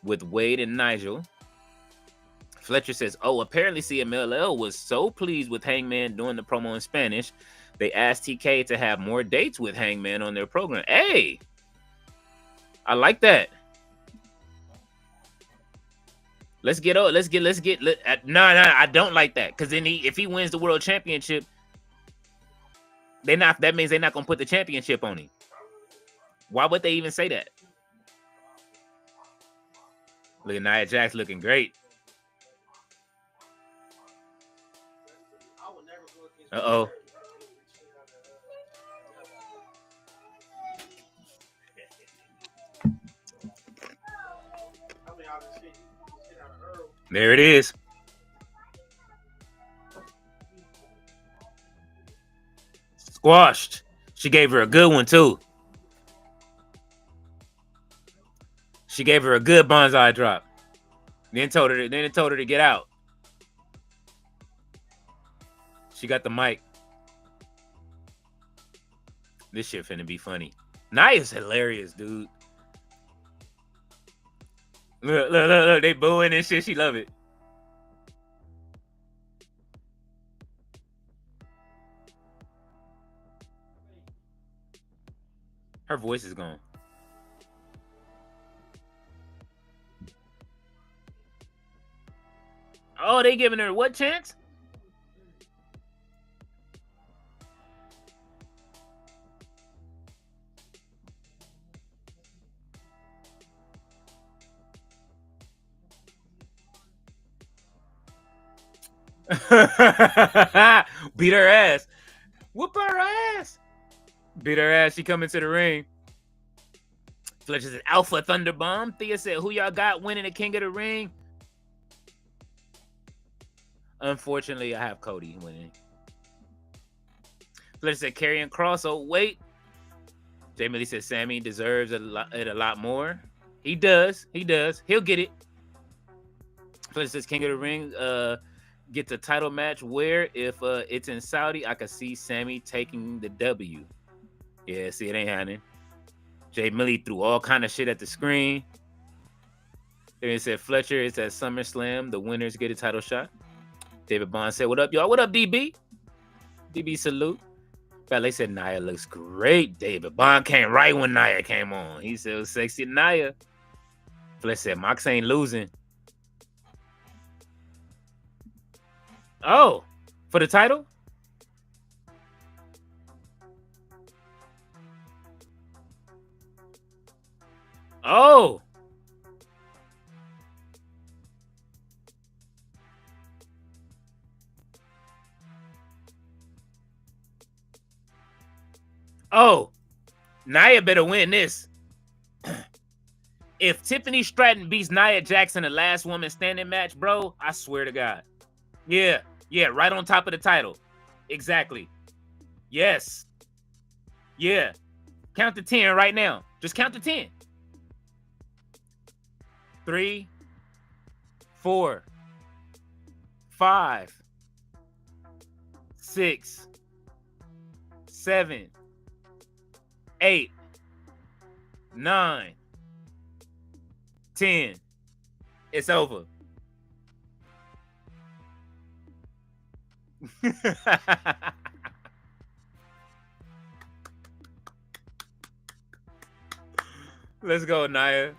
with Wade and Nigel. Fletcher says, oh, apparently CMLL was so pleased with Hangman doing the promo in Spanish, they asked TK to have more dates with Hangman on their program. Hey, I like that. No, I don't like that. Because then if he wins the world championship, that means they're not gonna put the championship on him. Why would they even say that? Look at Nia Jax looking great. Uh-oh. There it is. Squashed. She gave her a good one, too. She gave her a good bonsai drop. Then told her to get out. She got the mic. This shit finna be funny. Nia's hilarious, dude. Look, they booing and shit. She love it. Her voice is gone. Oh, they giving her what chance? Beat her ass. Whoop her ass. Beat her ass. She coming to the ring. Fletcher said Alpha Thunderbomb. Thea said, who y'all got winning the King of the Ring? Unfortunately, I have Cody winning. Fletcher said Karrion Kross. Oh, wait. Jay Millie said Sami deserves it a lot more. He does. He'll get it. Fletcher says King of the Ring gets a title match where if it's in Saudi, I could see Sami taking the W. Yeah, see, it ain't happening. Jay Millie threw all kind of shit at the screen. Then he said Fletcher is at SummerSlam. The winners get a title shot. David Bond said, what up, y'all? What up, DB? DB salute. Ballet said Nia looks great. David Bond came right when Nia came on. He said it was sexy Nia. Bliss said Mox ain't losing. Oh, for the title? Oh. Oh. Nia better win this. If Tiffany Stratton beats Nia Jax in the last woman standing match, bro, I swear to God. Yeah, right on top of the title. Exactly. Yes. Yeah. Count to 10 right now. Just count to 10. 3, 4, 5, 6, 7, 8, 9, 10. It's over. Let's go, Nia.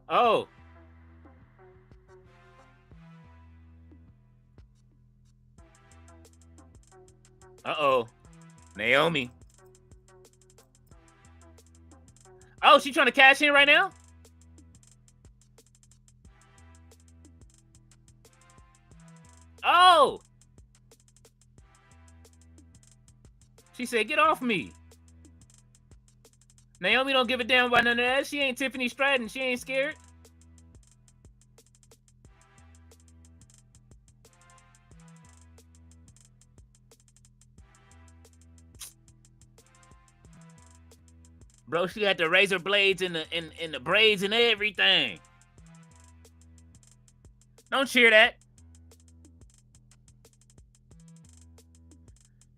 Oh. Uh-oh. Naomi. Oh, she trying to cash in right now? Oh. She said, get off me. Naomi don't give a damn about none of that. She ain't Tiffany Stratton. She ain't scared. Bro, she had the razor blades in the braids and everything. Don't cheer that.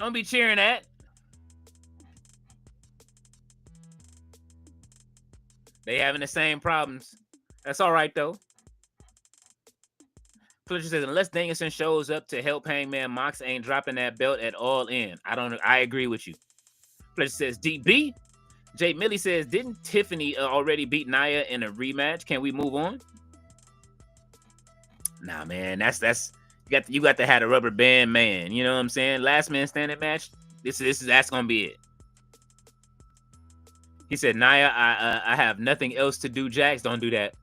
Don't be cheering that. They having the same problems. That's all right, though. Fletcher says, unless Danielson shows up to help Hangman, Mox ain't dropping that belt at all in. I agree with you. Fletcher says, DB. Jay Millie says, didn't Tiffany already beat Nia in a rematch? Can we move on? Nah, man. That's you got to have a rubber band man. You know what I'm saying? Last man standing match. That's gonna be it. He said, Nia, I have nothing else to do, Jax. Don't do that.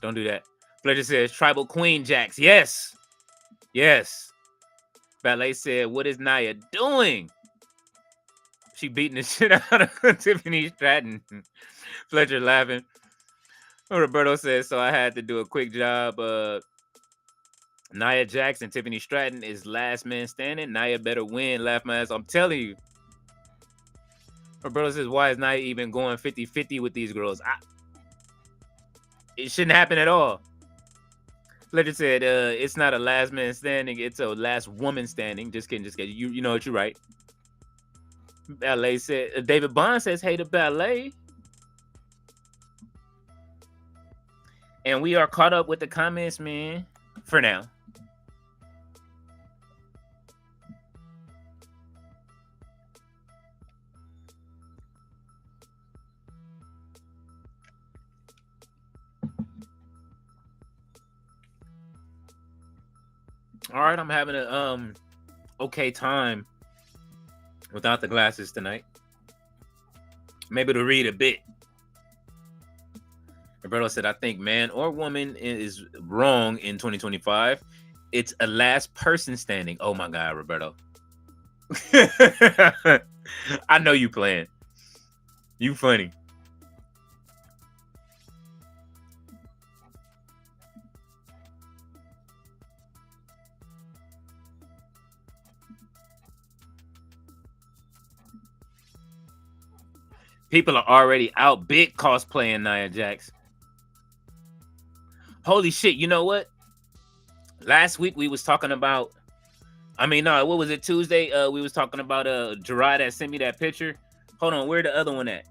Don't do that. Fletcher says, Tribal Queen Jax. Yes. Yes. Ballet said, what is Nia doing? She beating the shit out of Tiffany Stratton. Fletcher laughing. Roberto says, so I had to do a quick job. Nia Jax and Tiffany Stratton is last man standing. Nia better win. Laugh my ass. I'm telling you. Roberto says, why is Nia even going 50-50 with these girls? It shouldn't happen at all. Fletcher said, it's not a last man standing. It's a last woman standing. Just kidding. You know what? You're right. Ballet said, David Bond says, hey to Ballet. And we are caught up with the comments, man, for now. All right, I'm having a okay time without the glasses tonight. Maybe to read a bit. Roberto said, I think man or woman is wrong in 2025. It's a last person standing. Oh my God, Roberto. I know you playing. You funny. People are already out big cosplaying Nia Jax. Holy shit, you know what? Last week we was talking about, what was it, Tuesday? We was talking about Gerard that sent me that picture. Hold on, where the other one at?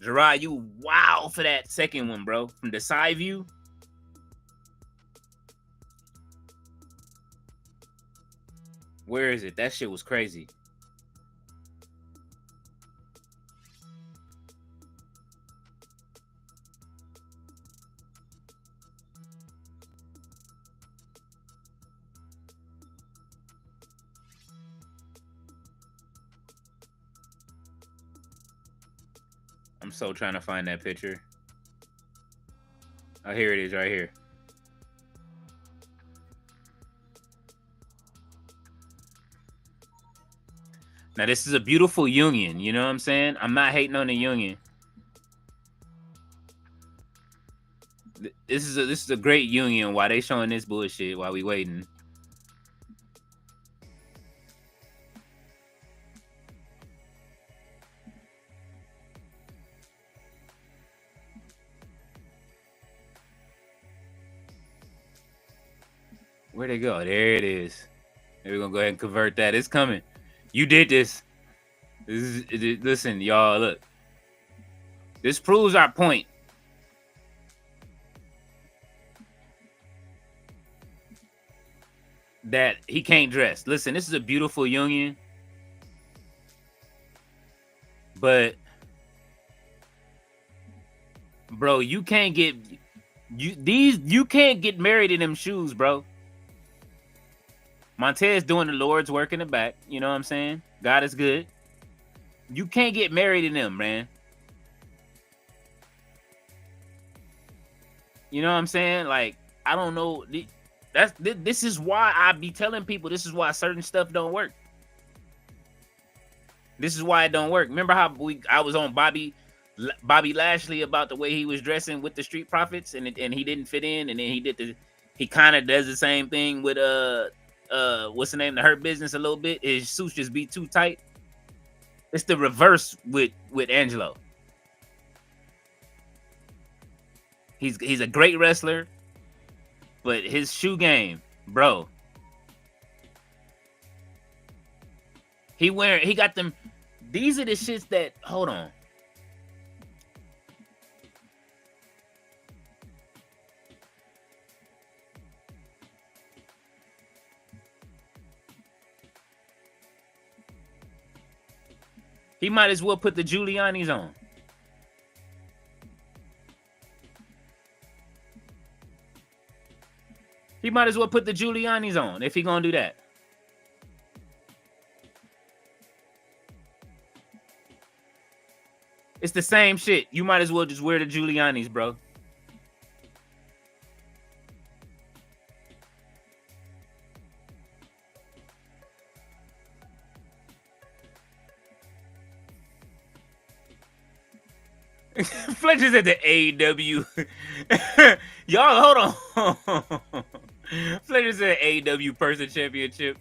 Gerard, you wow for that second one, bro. From the side view. Where is it? That shit was crazy. I'm so trying to find that picture. Oh, here it is right here. Now, this is a beautiful union. You know what I'm saying? I'm not hating on the union. This is a great union. Why they showing this bullshit while we waiting? Where'd they go? There it is. We're gonna go ahead and convert that. It's coming. You did this. Listen, y'all. Look. This proves our point. That he can't dress. Listen, this is a beautiful union. But bro, you can't get you can't get married in them shoes, bro. Montez doing the Lord's work in the back. You know what I'm saying? God is good. You can't get married in them, man. You know what I'm saying? Like, I don't know. This is why I be telling people this is why certain stuff don't work. This is why it don't work. Remember how I was on Bobby Lashley about the way he was dressing with the Street Profits and he didn't fit in, and then he kind of does the same thing with what's the name, the Hurt Business a little bit. His suits just be too tight. It's the reverse with Angelo. He's a great wrestler, but his shoe game, bro. He got them. These are the shits that, hold on. He might as well put the Giuliani's on. He might as well put the Giuliani's on if he gonna do that. It's the same shit. You might as well just wear the Giuliani's, bro. Fletcher's at the AEW. Y'all, hold on. Fletcher's at the AEW Person Championship.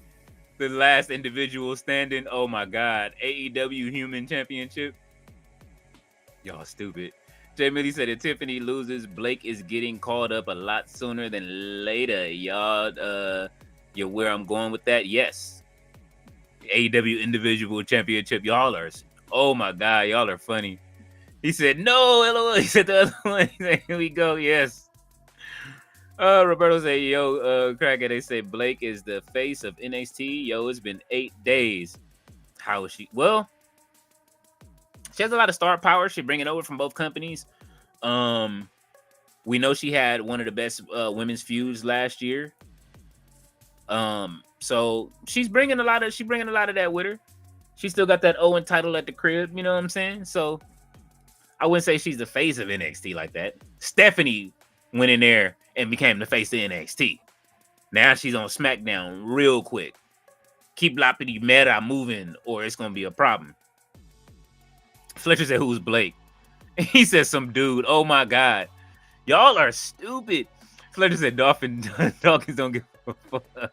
The last individual standing. Oh my God. AEW Human Championship. Y'all stupid. Jay Millie said if Tiffany loses, Blake is getting called up a lot sooner than later. Y'all, you where I'm going with that? Yes. AEW Individual Championship. Y'all are, oh my God, y'all are funny. He said, no, LOL. He said the other one. He said, here we go. Yes. Roberto said, yo, Cracker, they say Blake is the face of NXT. Yo, it's been 8 days. How is she? Well, she has a lot of star power. She bring it over from both companies. We know she had one of the best women's feuds last year. So she's bringing a lot of that with her. She still got that Owen title at the crib. You know what I'm saying? So I wouldn't say she's the face of NXT like that. Stephanie went in there and became the face of NXT. Now she's on SmackDown real quick. Keep Loppity Meta moving or it's going to be a problem. Fletcher said, who's Blake? He said, some dude. Oh my God. Y'all are stupid. Fletcher said, Dawkins don't give a fuck.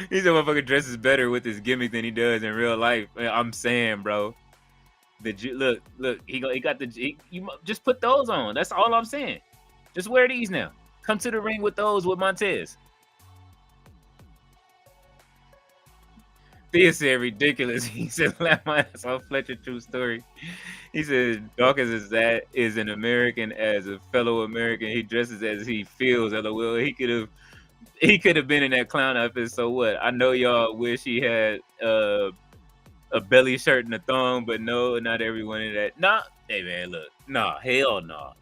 He said, motherfucker dresses better with his gimmick than he does in real life. I'm saying, bro. Look, he got you just put those on. That's all I'm saying. Just wear these now. Come to the ring with those with Montez. Thea said ridiculous. He said, laugh my ass off. Fletcher, true story. He said, Dawkins is an American as a fellow American. He dresses as he feels. LOL. He could have. He could have been in that clown outfit. So what? I know y'all wish he had a belly shirt and a thong, but no, not everyone in that. Nah, hey man, look, nah, hell no.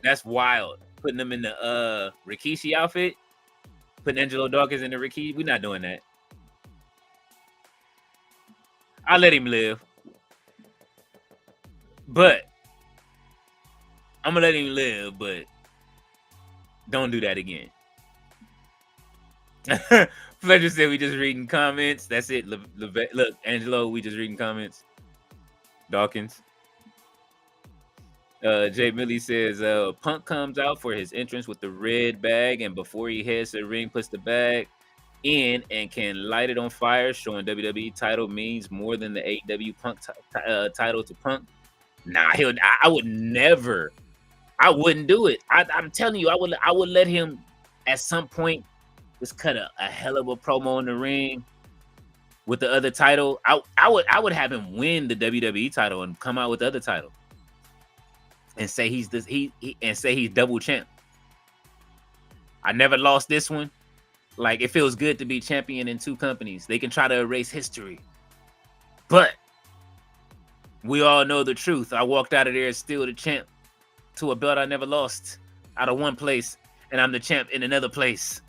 That's wild. Putting them in the Rikishi outfit, putting Angelo Dawkins in the Rikishi. We're not doing that. I'll let him live. But I'm gonna let him live, but don't do that again. Fletcher said we just reading comments. That's it. Look, Angelo, we just reading comments. Dawkins. Jay Millie says Punk comes out for his entrance with the red bag, and before he heads to the ring, puts the bag in and can light it on fire, showing WWE title means more than the AEW Punk title to Punk. Nah, I would never. I wouldn't do it. I'm telling you, I would let him at some point just cut a hell of a promo in the ring with the other title. I would have him win the WWE title and come out with the other title and say he's double champ. I never lost this one. Like, it feels good to be champion in two companies. They can try to erase history, but we all know the truth. I walked out of there still the champ to a belt I never lost out of one place, and I'm the champ in another place.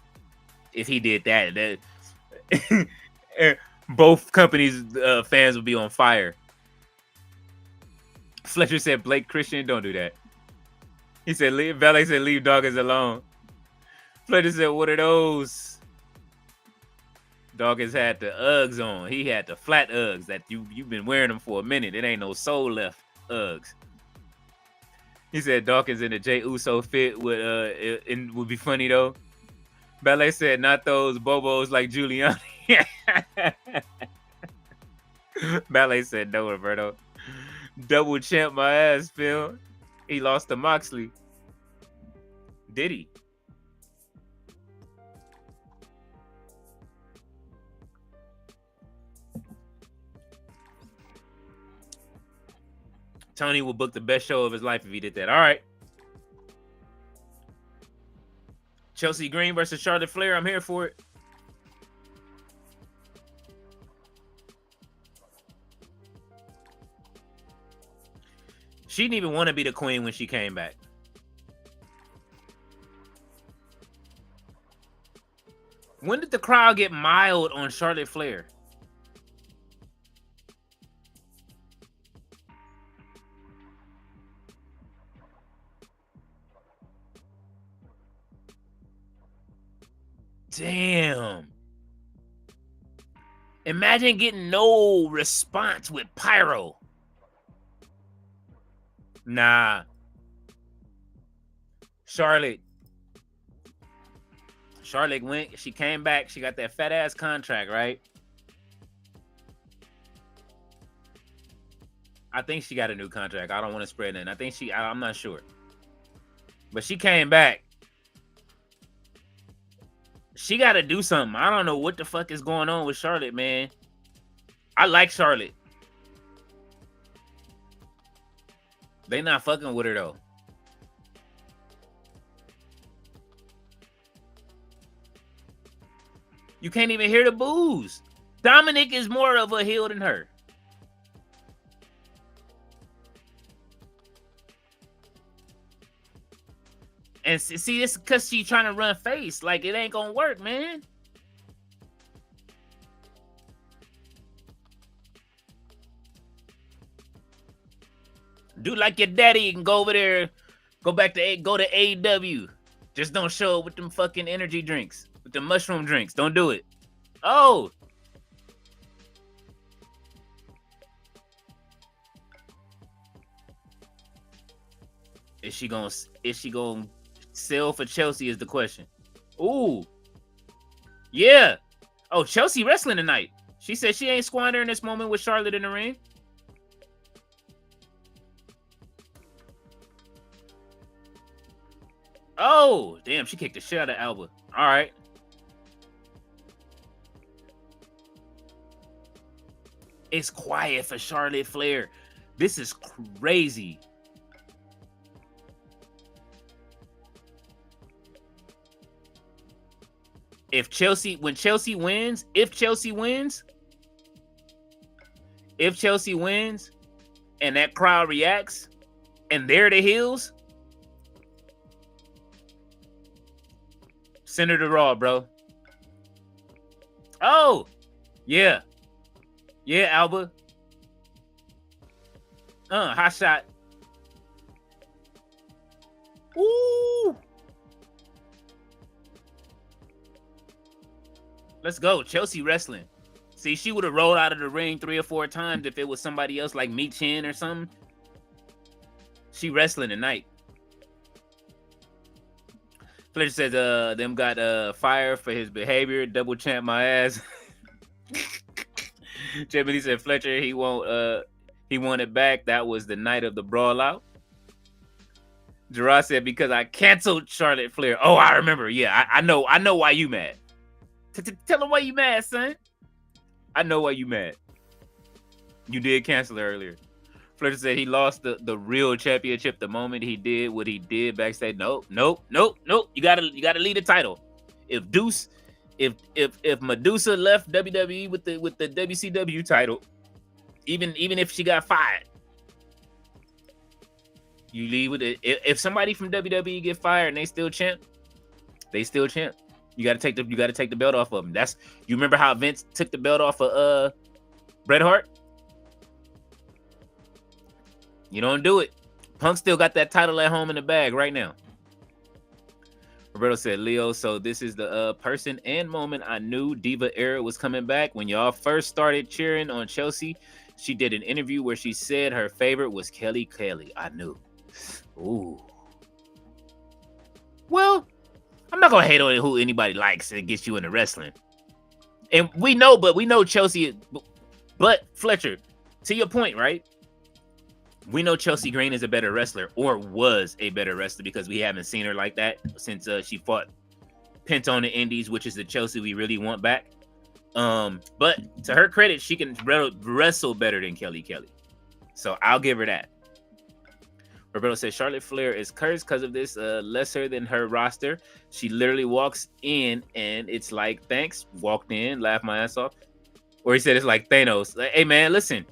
If he did that both companies' fans would be on fire. Fletcher said, Blake Christian, don't do that. He said, Valet said, leave Dawkins alone. Fletcher said, what are those? Dawkins had the Uggs on. He had the flat Uggs that you've been wearing them for a minute. It ain't no soul left Uggs. He said Dawkins in the Jey Uso fit would be funny though. Ballet said not those Bobos like Giuliani. Ballet said no, Roberto. Double champ my ass, Phil. He lost to Moxley. Did he? Tony will book the best show of his life if he did that. All right. Chelsea Green versus Charlotte Flair. I'm here for it. She didn't even want to be the queen when she came back. When did the crowd get mild on Charlotte Flair? Damn. Imagine getting no response with pyro. Nah. Charlotte went, she came back, she got that fat ass contract, right? I think she got a new contract. I don't want to spread it. I'm not sure. But she came back. She got to do something. I don't know what the fuck is going on with Charlotte, man. I like Charlotte. They not fucking with her, though. You can't even hear the boos. Dominic is more of a heel than her. And see, this is because she's trying to run face. Like, it ain't gonna work, man. Do like your daddy and go over there, go to AEW. Just don't show up with them fucking energy drinks, with the mushroom drinks. Don't do it. Oh. Is she gonna sell for Chelsea is the question. Ooh. Yeah. Oh, Chelsea wrestling tonight. She said she ain't squandering this moment with Charlotte in the ring. Oh, damn, she kicked the shit out of Alba. All right. It's quiet for Charlotte Flair. This is crazy. If Chelsea wins, and that crowd reacts, and they're the heels, send her to Raw, bro. Oh, yeah, Alba. Hot shot. Ooh. Let's go. Chelsea wrestling. See, she would have rolled out of the ring 3 or 4 times if it was somebody else like Mi Chin or something. She wrestling tonight. Fletcher says, them got fired for his behavior. Double champ my ass. Jimmy said Fletcher, he won't it back. That was the night of the brawl out. Gerard said, because I canceled Charlotte Flair. Oh, I remember. Yeah, I know why you mad. Tell him why you mad, son. I know why you mad. You did cancel it earlier. Fletcher said he lost the real championship the moment he did what he did backstage. Nope. You gotta lead the title. If Medusa left WWE with the WCW title, even if she got fired, you leave with it. If somebody from WWE get fired and they still champ. You gotta take the belt off of them. You remember how Vince took the belt off of Bret Hart? You don't do it. Punk still got that title at home in the bag right now. Roberto said, Leo, so this is the person and moment I knew Diva Era was coming back. When y'all first started cheering on Chelsea, she did an interview where she said her favorite was Kelly. I knew. Ooh. Well, I'm not gonna hate on who anybody likes and gets you into wrestling. And we know Chelsea, but Fletcher, to your point, right? We know Chelsea Green is a better wrestler, or was a better wrestler, because we haven't seen her like that since she fought Penta on the Indies, which is the Chelsea we really want back. But to her credit, she can wrestle better than Kelly. So I'll give her that. Roberto says Charlotte Flair is cursed because of this lesser than her roster. She literally walks in and it's like, thanks, walked in, laughed my ass off. Or he said it's like Thanos. Like, hey man, listen.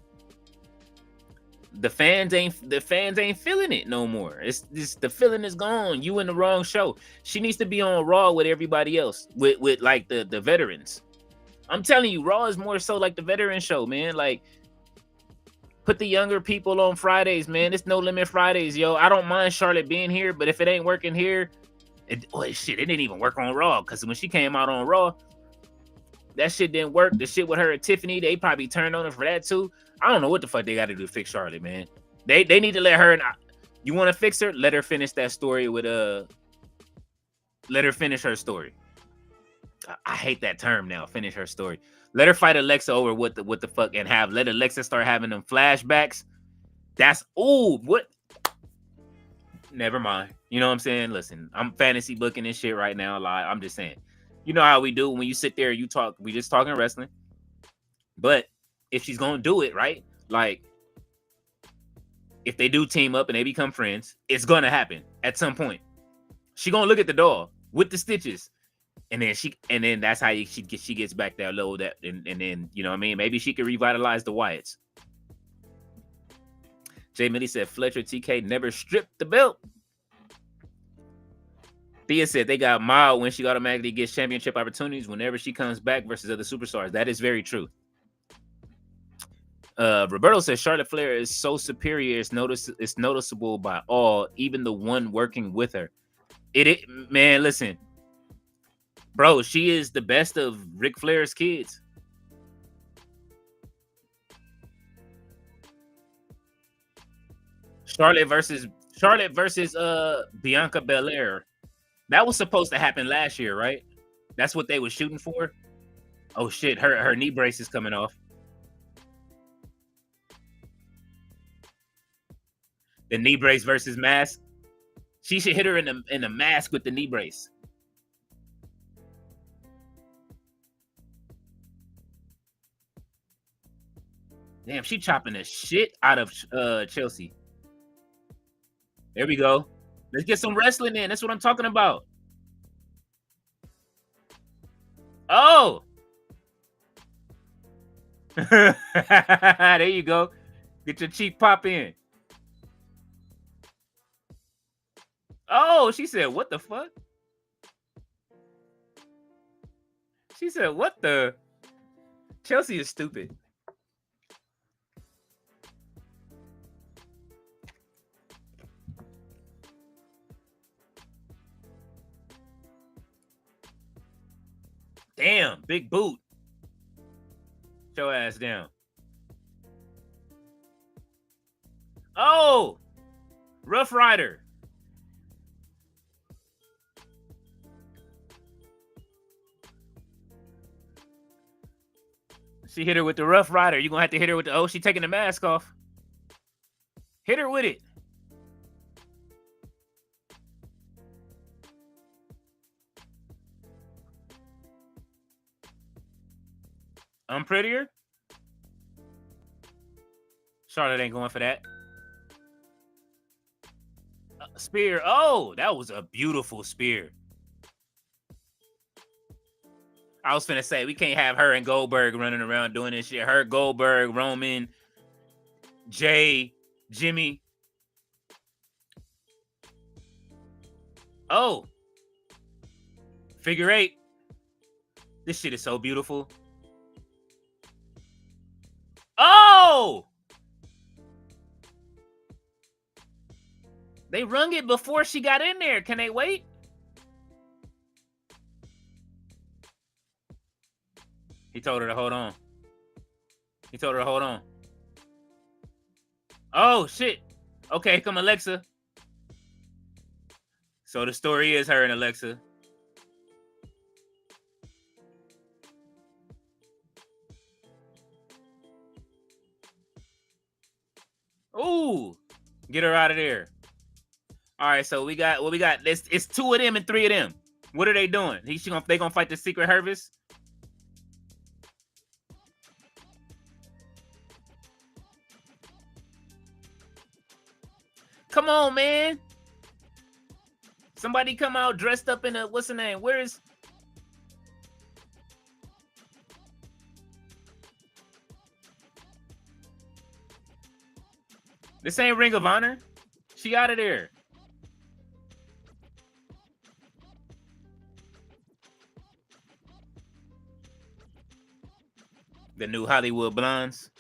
The fans ain't feeling it no more. It's the feeling is gone. You in the wrong show. She needs to be on Raw with everybody else, with like the veterans. I'm telling you, Raw is more so like the veteran show, man. Like, put the younger people on Fridays, man. It's No Limit Fridays, yo. I don't mind Charlotte being here, but if it ain't working here, it didn't even work on Raw. Because when she came out on Raw, that shit didn't work. The shit with her and Tiffany, they probably turned on her for that too. I don't know what the fuck they got to do to fix Charlotte, man. They need to let her. You want to fix her? Let her finish that story with Let her finish her story. I hate that term now. Finish her story. Let her fight Alexa over what the fuck, and let Alexa start having them flashbacks. That's what? Never mind. You know what I'm saying? Listen, I'm fantasy booking this shit right now. Like, I'm just saying. You know how we do when you sit there, you talk. We just talking wrestling. But if she's gonna do it, right? Like, if they do team up and they become friends, it's gonna happen at some point. She gonna look at the doll with the stitches, and then that's how she gets back that low, and then, you know what I mean? Maybe she could revitalize the Wyatts. Jay Millie said Fletcher TK never stripped the belt. Thea said they got mild when she automatically gets championship opportunities whenever she comes back versus other superstars. That is very true. Roberto says Charlotte Flair is so superior, it's noticeable by all, even the one working with her. Man, listen, bro, she is the best of Ric Flair's kids. Charlotte versus Bianca Belair. That was supposed to happen last year, right? That's what they were shooting for. Oh shit, her knee brace is coming off. The knee brace versus mask. She should hit her in the mask with the knee brace. Damn, she chopping the shit out of Chelsea. There we go. Let's get some wrestling in. That's what I'm talking about. Oh, there you go. Get your cheek pop in. Oh, she said, "What the fuck?" She said, "What the?" Chelsea is stupid. Damn, big boot. Show ass down. Oh, Rough Rider. She hit her with the Rough Rider. You're going to have to hit her with the... Oh, she taking the mask off. Hit her with it. I'm prettier. Charlotte ain't going for that. Spear. Oh, that was a beautiful spear. I was finna say, we can't have her and Goldberg running around doing this shit. Her, Goldberg, Roman, Jay, Jimmy. Oh. Figure 8. This shit is so beautiful. Oh! They rung it before she got in there. Can they wait? He told her to hold on. He told her to hold on. Oh, shit. Okay, come Alexa. So the story is her and Alexa. Ooh, get her out of there. All right, so we got what we got. It's 2 of them and 3 of them. What are they doing? They gonna fight the Secret Harvest? Come on, man. Somebody come out dressed up in a, what's the name? Where is... This ain't Ring of Honor. She out of there. The new Hollywood Blondes.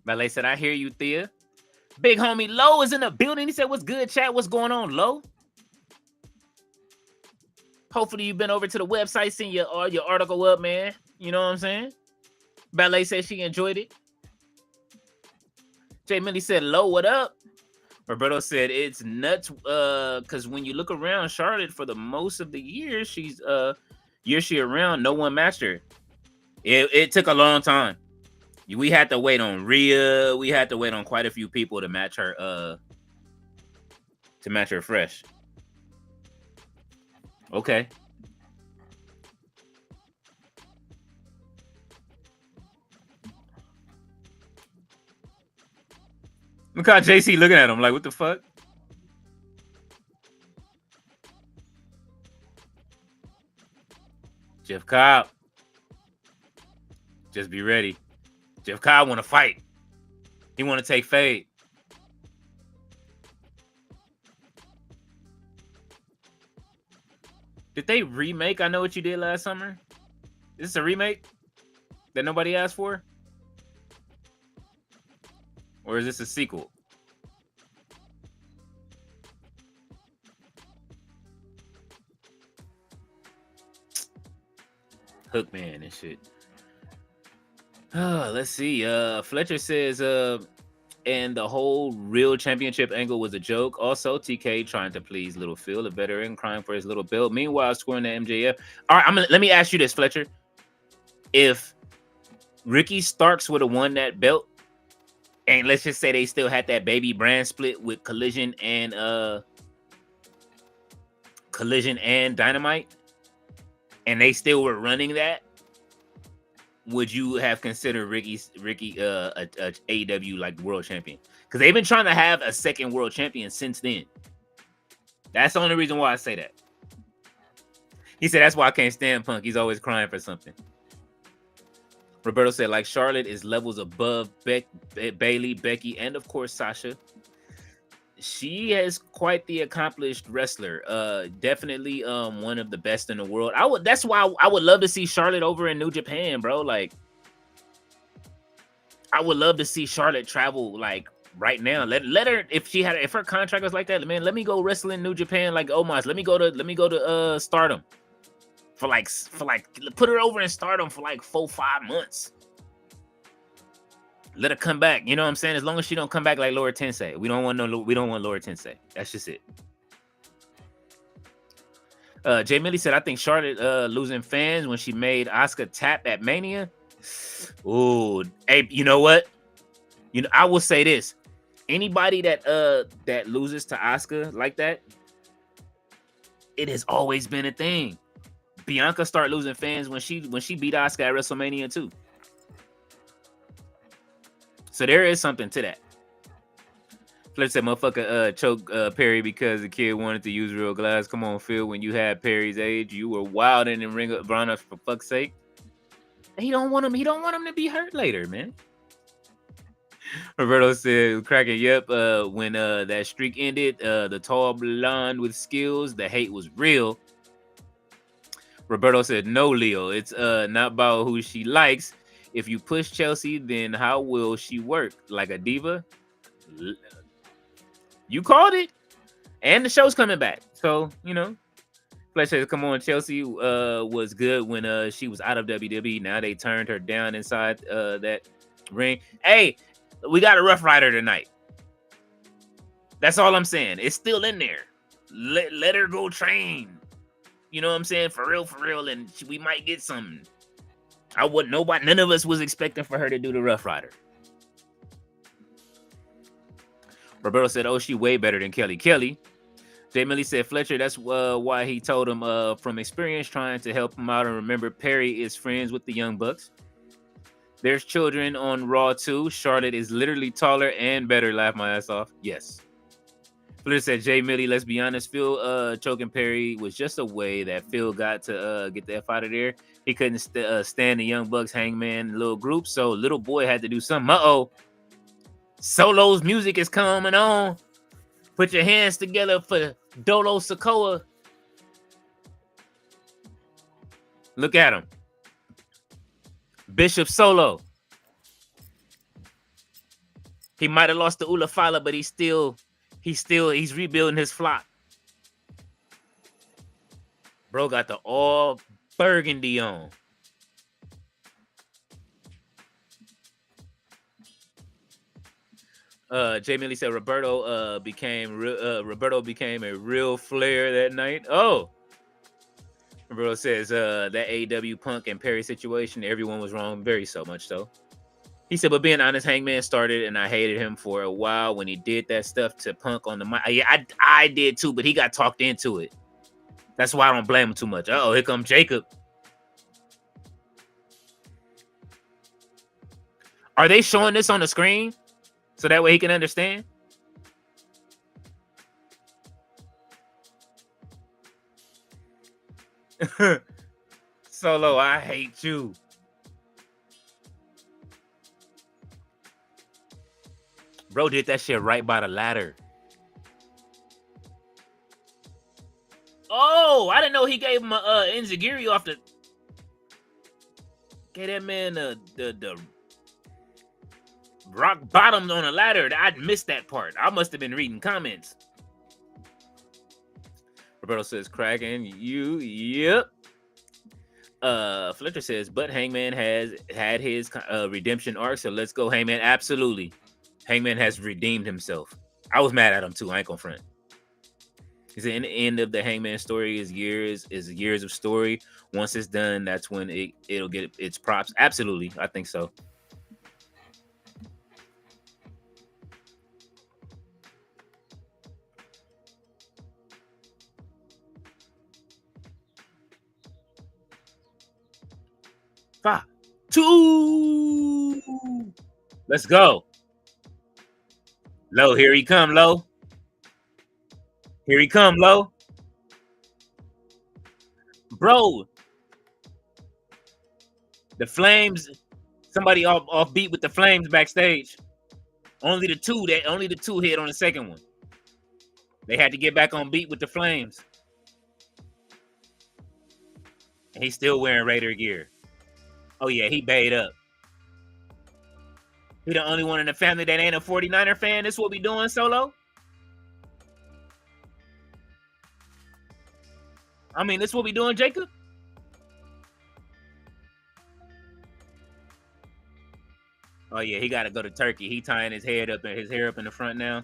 Ballet said, I hear you, Thea. Big homie Low is in the building. He said, what's good, chat? What's going on, Low? Hopefully you've been over to the website, seen your article up, man. You know what I'm saying? Ballet said she enjoyed it. Jay Millie said, Low, what up? Roberto said, it's nuts, because when you look around Charlotte for the most of the year, she's year she around, no one matched her. It took a long time. We had to wait on Rhea. We had to wait on quite a few people to match her fresh. Okay. Look how JC looking at him like, what the fuck? Jeff Cobb. Just be ready. Jeff Cobb want to fight. He want to take fade. Did they remake I Know What You Did Last Summer? Is this a remake that nobody asked for? Or is this a sequel? Hookman and shit. Let's see. Fletcher says, and the whole real championship angle was a joke. Also, TK trying to please Little Phil, a veteran crying for his little belt. Meanwhile, scoring the MJF. All right, let me ask you this, Fletcher. If Ricky Starks would have won that belt, and let's just say they still had that baby brand split with Collision and Dynamite, and they still were running that, would you have considered Ricky a AEW like world champion? Because they've been trying to have a second world champion since then. That's the only reason why I say that. He said that's why I can't stand Punk. He's always crying for something. Roberto said, like Charlotte is levels above Bailey, Becky, and of course Sasha. She is quite the accomplished wrestler. Definitely one of the best in the world. That's why I would love to see Charlotte over in New Japan, bro. Like, I would love to see Charlotte travel like right now. Let her, if her contract was like that, man, let me go wrestle in New Japan like Omos. Let me go to Stardom for like put her over in Stardom for like 4-5 months. Let her come back. You know what I'm saying? As long as she don't come back like Laura Tensei. We don't want Laura Tensei. That's just it. Jay Millie said, I think Charlotte losing fans when she made Asuka tap at Mania. Ooh, hey, you know what? You know, I will say this. Anybody that loses to Asuka like that, it has always been a thing. Bianca started losing fans when she beat Asuka at WrestleMania too. So there is something to that. Flip said, motherfucker choke Perry because the kid wanted to use real glass. Come on, Phil. When you had Perry's age, you were wild in the ring of Braun for fuck's sake. He don't want him to be hurt later, man. Roberto said, cracking, yep. When that streak ended, the tall blonde with skills, the hate was real. Roberto said, no, Leo. It's not about who she likes. If you push Chelsea, then how will she work? Like a diva? You called it. And the show's coming back. So, you know. Flesh says, come on, Chelsea was good when she was out of WWE. Now they turned her down inside that ring. Hey, we got a Rough Rider tonight. That's all I'm saying. It's still in there. Let her go train. You know what I'm saying? For real. And we might get something. None of us was expecting for her to do the Rough Rider. Roberto said, oh, she way better than Kelly. Jay Millie said, Fletcher, that's why he told him from experience trying to help him out. And remember, Perry is friends with the Young Bucks. There's children on Raw too. Charlotte is literally taller and better. Laugh my ass off. Yes. Fletcher said, Jay Millie, let's be honest. Phil choking Perry was just a way that Phil got to get the F out of there. He couldn't stand the Young Bucks, Hangman, little group. So little boy had to do something. Uh-oh. Solo's music is coming on. Put your hands together for Dolo Sokoa. Look at him. Bishop Solo. He might have lost to Ulafala, but he's rebuilding his flock. Bro got the all burgundy on. Jay Millie said Roberto became a real Flair that night. Oh, Roberto says that AEW Punk and Perry situation, everyone was wrong, very so much so. He said, but being honest, Hangman started, and I hated him for a while when he did that stuff to Punk on the mic. Yeah, I did too, but he got talked into it. That's why I don't blame him too much. Oh, here comes Jacob. Are they showing this on the screen? So that way he can understand? Solo, I hate you. Bro did that shit right by the ladder. Oh, I didn't know he gave him a Enziguri off the... Gave that man the rock bottom on a ladder. I missed that part. I must have been reading comments. Roberto says, cracking you. Yep. Fletcher says, but Hangman has had his redemption arc, so let's go, Hangman. Absolutely. Hangman has redeemed himself. I was mad at him too. I ain't gonna front. He said, in the end of the Hangman story is years of story. Once it's done, that's when it'll get its props. Absolutely. I think so. Five, 2. Let's go. Low, here he come, Low. Here he come, Low. Bro, the Flames, somebody off beat with the Flames backstage. Only the two hit on the second one. They had to get back on beat with the Flames. And he's still wearing Raider gear. Oh yeah, he bayed up. He the only one in the family that ain't a 49er fan. This what we doing, Solo? I mean, this what we doing, Jacob? Oh yeah, he gotta go to Turkey. He tying his hair up in the front now.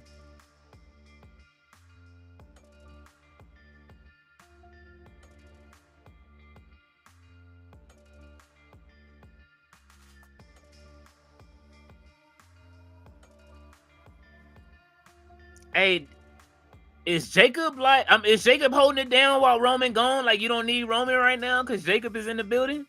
Hey, is Jacob holding it down while Roman gone? Like you don't need Roman right now because Jacob is in the building?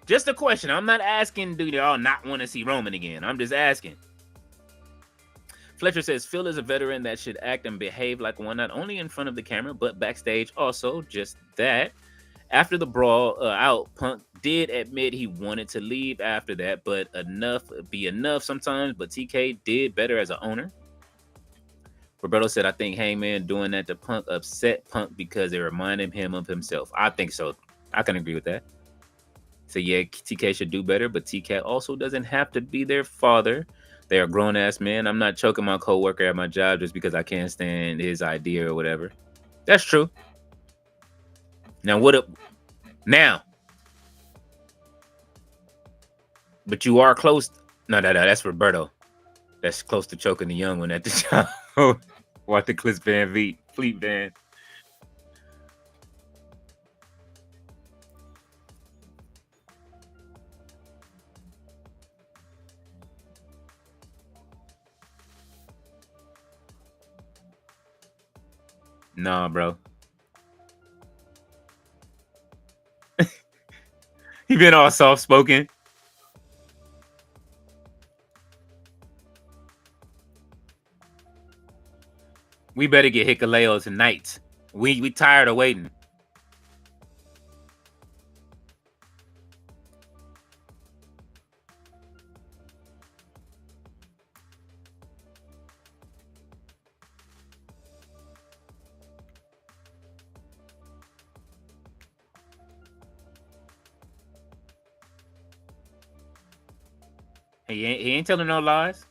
Just a question. I'm not asking do y'all not want to see Roman again. I'm just asking. Fletcher says Phil is a veteran that should act and behave like one, not only in front of the camera, but backstage also. Just that. After the brawl out, Punk did admit he wanted to leave after that, but enough be enough sometimes. But TK did better as an owner. Roberto said, I think Hangman doing that to Punk upset Punk because it reminded him of himself. I think so. I can agree with that. So yeah, TK should do better, but TK also doesn't have to be their father. They are grown-ass men. I'm not choking my coworker at my job just because I can't stand his idea or whatever. That's true. Now? But you are close. No, that's Roberto. That's close to choking the young one at the job. What the Cliff Van Fleet Van. Nah, bro. He been all soft-spoken. We better get Hikaleo tonight. We tired of waiting. He ain't telling no lies.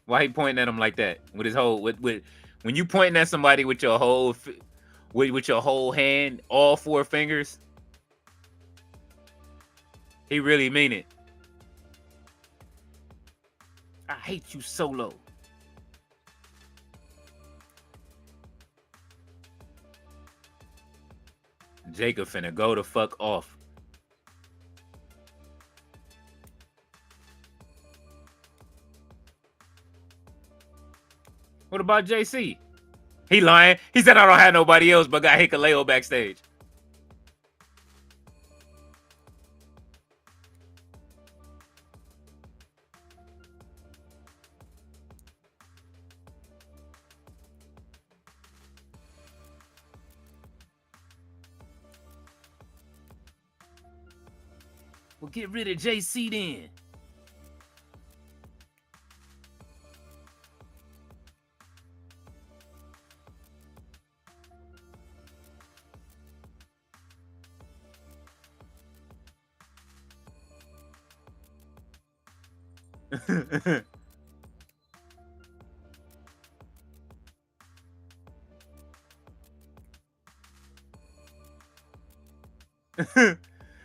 Why he pointing at him like that? With his whole when you pointing at somebody with your whole with your whole hand, all four fingers, he really mean it. I hate you, Solo. Jacob finna go the fuck off. What about JC? He lying. He said I don't have nobody else but got Hikaleo backstage. Well, get rid of JC then.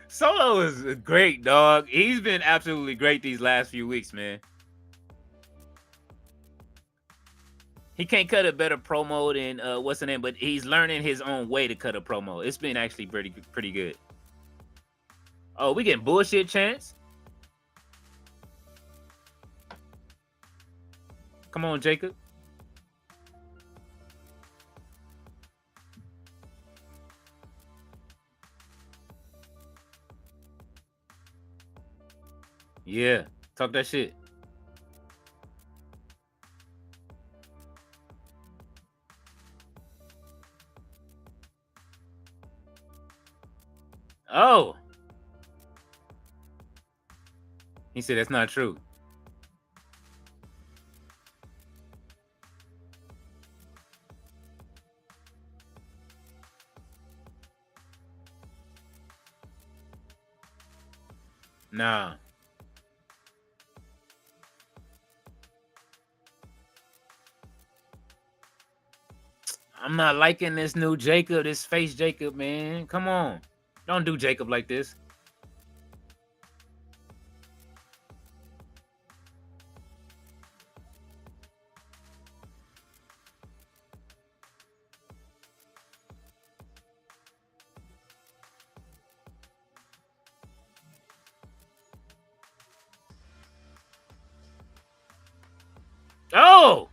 Solo is great, dog. He's been absolutely great these last few weeks, man. He can't cut a better promo than what's the name, but he's learning his own way to cut a promo. It's been actually pretty good. Oh, we getting bullshit chance. Come on, Jacob. Yeah, talk that shit. Oh. He said that's not true. Nah. I'm not liking this new Jacob, this face Jacob, man. Come on. Don't do Jacob like this. Oh!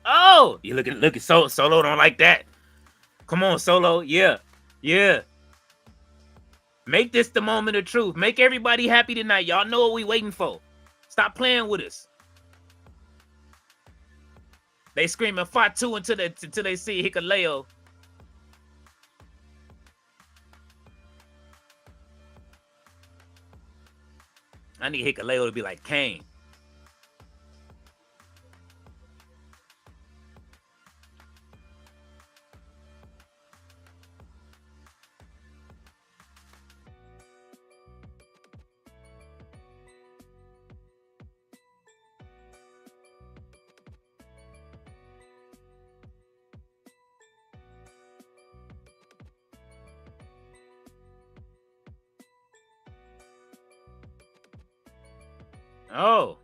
Oh! You look at Solo don't like that. Come on, Solo. Yeah. Yeah. Make this the moment of truth. Make everybody happy tonight. Y'all know what we waiting for. Stop playing with us. They screaming Fatu until they see Hikaleo. I need Hikaleo to be like Kane. Oh.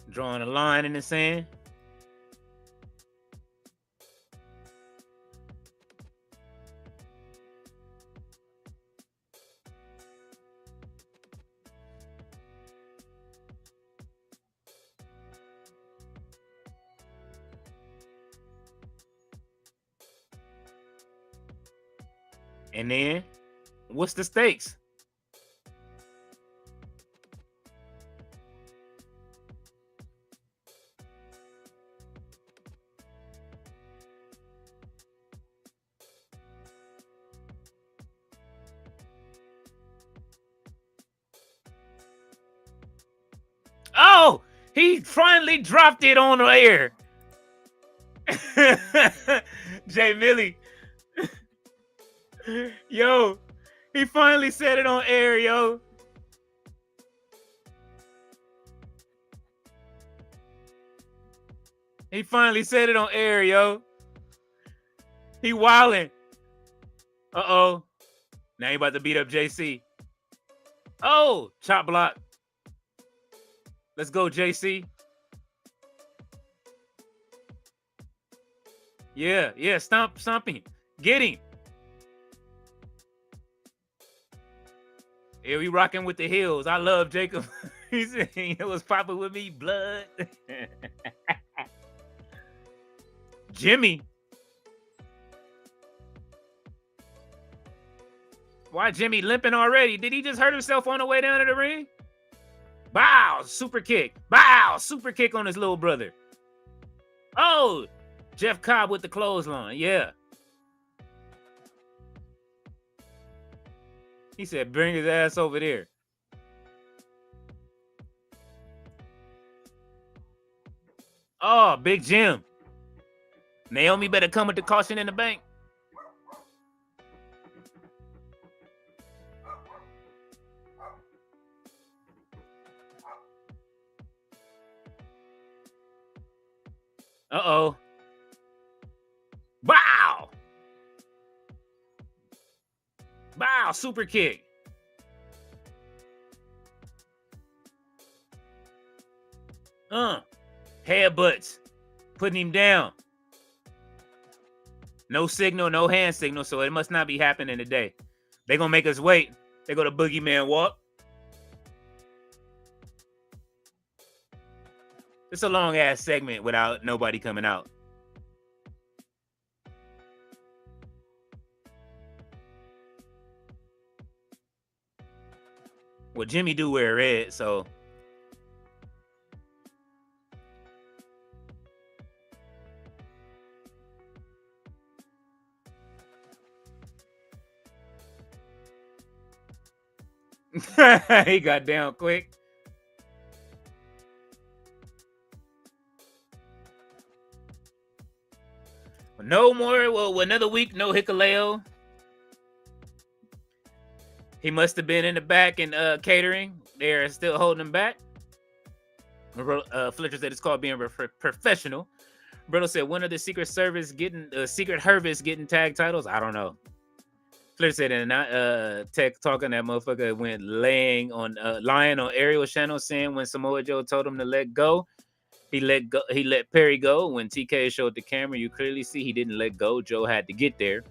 Drawing a line in the sand. And then, what's the stakes? Oh, he finally dropped it on the air. Jay Millie. Yo, he finally said it on air, yo. He finally said it on air, yo. He wildin'. Uh-oh. Now he about to beat up JC. Oh, chop block. Let's go, JC. Yeah, stomp him. Get him. Yeah, we rocking with the heels. I love Jacob. He said it was popping with me, blood. Jimmy. Why Jimmy limping already? Did he just hurt himself on the way down to the ring? Bow, super kick. Bow, super kick on his little brother. Oh, Jeff Cobb with the clothesline. Yeah. He said, bring his ass over there. Oh, Big Jim. Naomi better come with the caution in the bank. Uh-oh. Wow. Wow, super kick. Headbutts. Putting him down. No signal, no hand signal, so it must not be happening today. They're going to make us wait. They go to Boogeyman Walk. It's a long-ass segment without nobody coming out. Well, Jimmy do wear red, so... He got down quick. No more. Well, another week, no Hikaleo. He must have been in the back and catering. They're still holding him back. Fletcher said it's called being professional. Brittle said, when are the Secret Service getting Secret Harvest getting tag titles? I don't know. Fletcher said, and Tech talking that motherfucker went lying on Ariel's channel, saying when Samoa Joe told him to let go, he let Perry go. When TK showed the camera, you clearly see he didn't let go. Joe had to get there.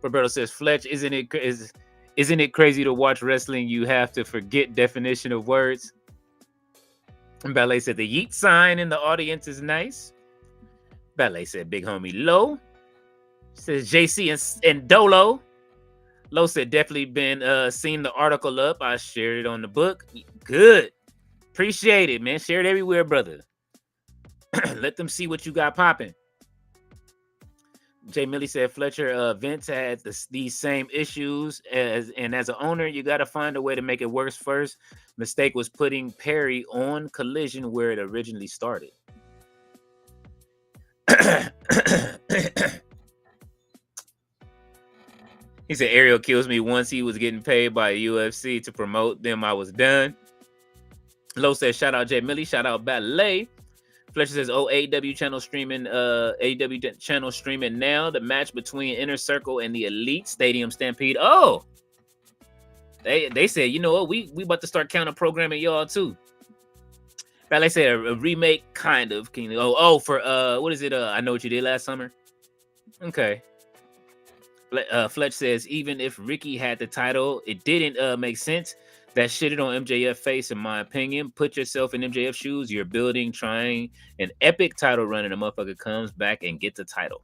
Roberto says, Fletch, isn't it crazy to watch wrestling? You have to forget definition of words. And Ballet said the yeet sign in the audience is nice. Ballet said big homie Low. Says JC and Dolo. Low said definitely been seen the article up. I shared it on the book. Good. Appreciate it, man. Share it everywhere, brother. Let them see what you got popping. Jay Millie said Fletcher Vince had these same issues as an owner, you got to find a way to make it worse first. Mistake was putting Perry on Collision where it originally started. He said Ariel kills me. Once he was getting paid by UFC to promote them, I was done. Low says shout out Jay Millie, shout out Ballet. Fletcher says, AEW channel streaming, AEW channel streaming now. The match between Inner Circle and the Elite Stadium Stampede. Oh, they said, you know what? We about to start counter programming y'all too. Ballet said a remake, kind of. For what is it? I Know What You Did Last Summer. Okay. Fletch says even if Ricky had the title, it didn't make sense. That shitted on MJF face, in my opinion. Put yourself in MJF's shoes. You're trying an epic title run, and a motherfucker comes back and gets the title.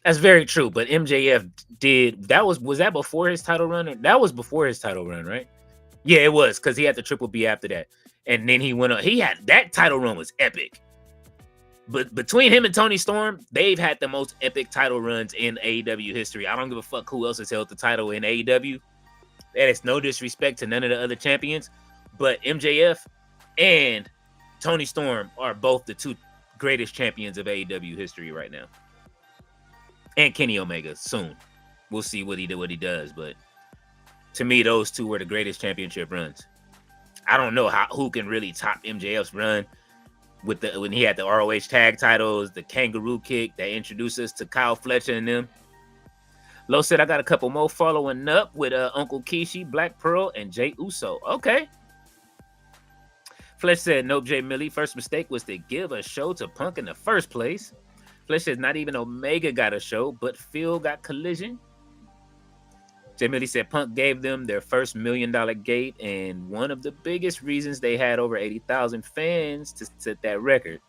That's very true. But MJF did that. Was that before his title run? That was before his title run, right? Yeah, it was, because he had the Triple B after that, and then he went on. He had that title run was epic. But between him and Tony Storm, they've had the most epic title runs in AEW history. I don't give a fuck who else has held the title in AEW. That is no disrespect to none of the other champions, but MJF and Tony Storm are both the two greatest champions of AEW history right now. And Kenny Omega soon. We'll see what he does, but to me, those two were the greatest championship runs. I don't know who can really top MJF's run with when he had the ROH tag titles, the kangaroo kick that introduced us to Kyle Fletcher and them. Lo said, I got a couple more following up with Uncle Kishi, Black Pearl, and Jay Uso. Okay. Fletch said, nope, Jay Millie. First mistake was to give a show to Punk in the first place. Fletch says, not even Omega got a show, but Phil got Collision. Jay Millie said, Punk gave them their first $1 million gate, and one of the biggest reasons they had over 80,000 fans to set that record.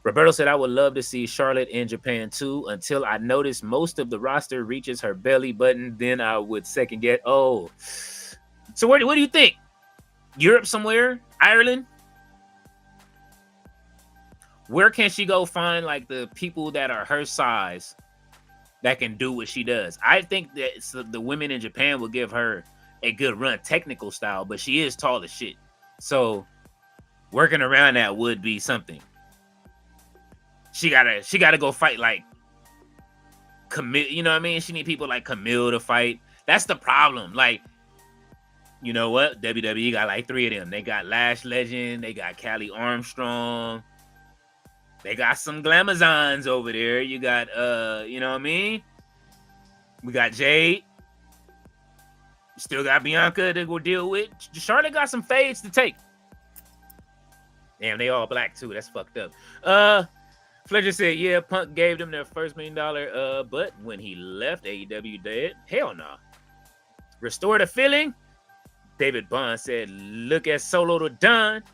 Roberto said, I would love to see Charlotte in Japan too, until I notice most of the roster reaches her belly button. Then I would second guess. Oh, so what do you think? Europe somewhere? Ireland? Where can she go find like the people that are her size that can do what she does? I think that the women in Japan will give her a good run, technical style, but she is tall as shit. So working around that would be something. She gotta go fight like Camille, you know what I mean? She need people like Camille to fight. That's the problem. Like, you know what? WWE got like 3 of them. They got Lash Legend, they got Callie Armstrong, they got some Glamazons over there. You got you know what I mean? We got Jade. Still got Bianca to go deal with. Charlotte got some fades to take. Damn, they all black too. That's fucked up. Fletcher said, yeah, Punk gave them their first $1 million, but when he left AEW dead, hell no. Nah. Restore the feeling? David Bond said, look at Solo to Don.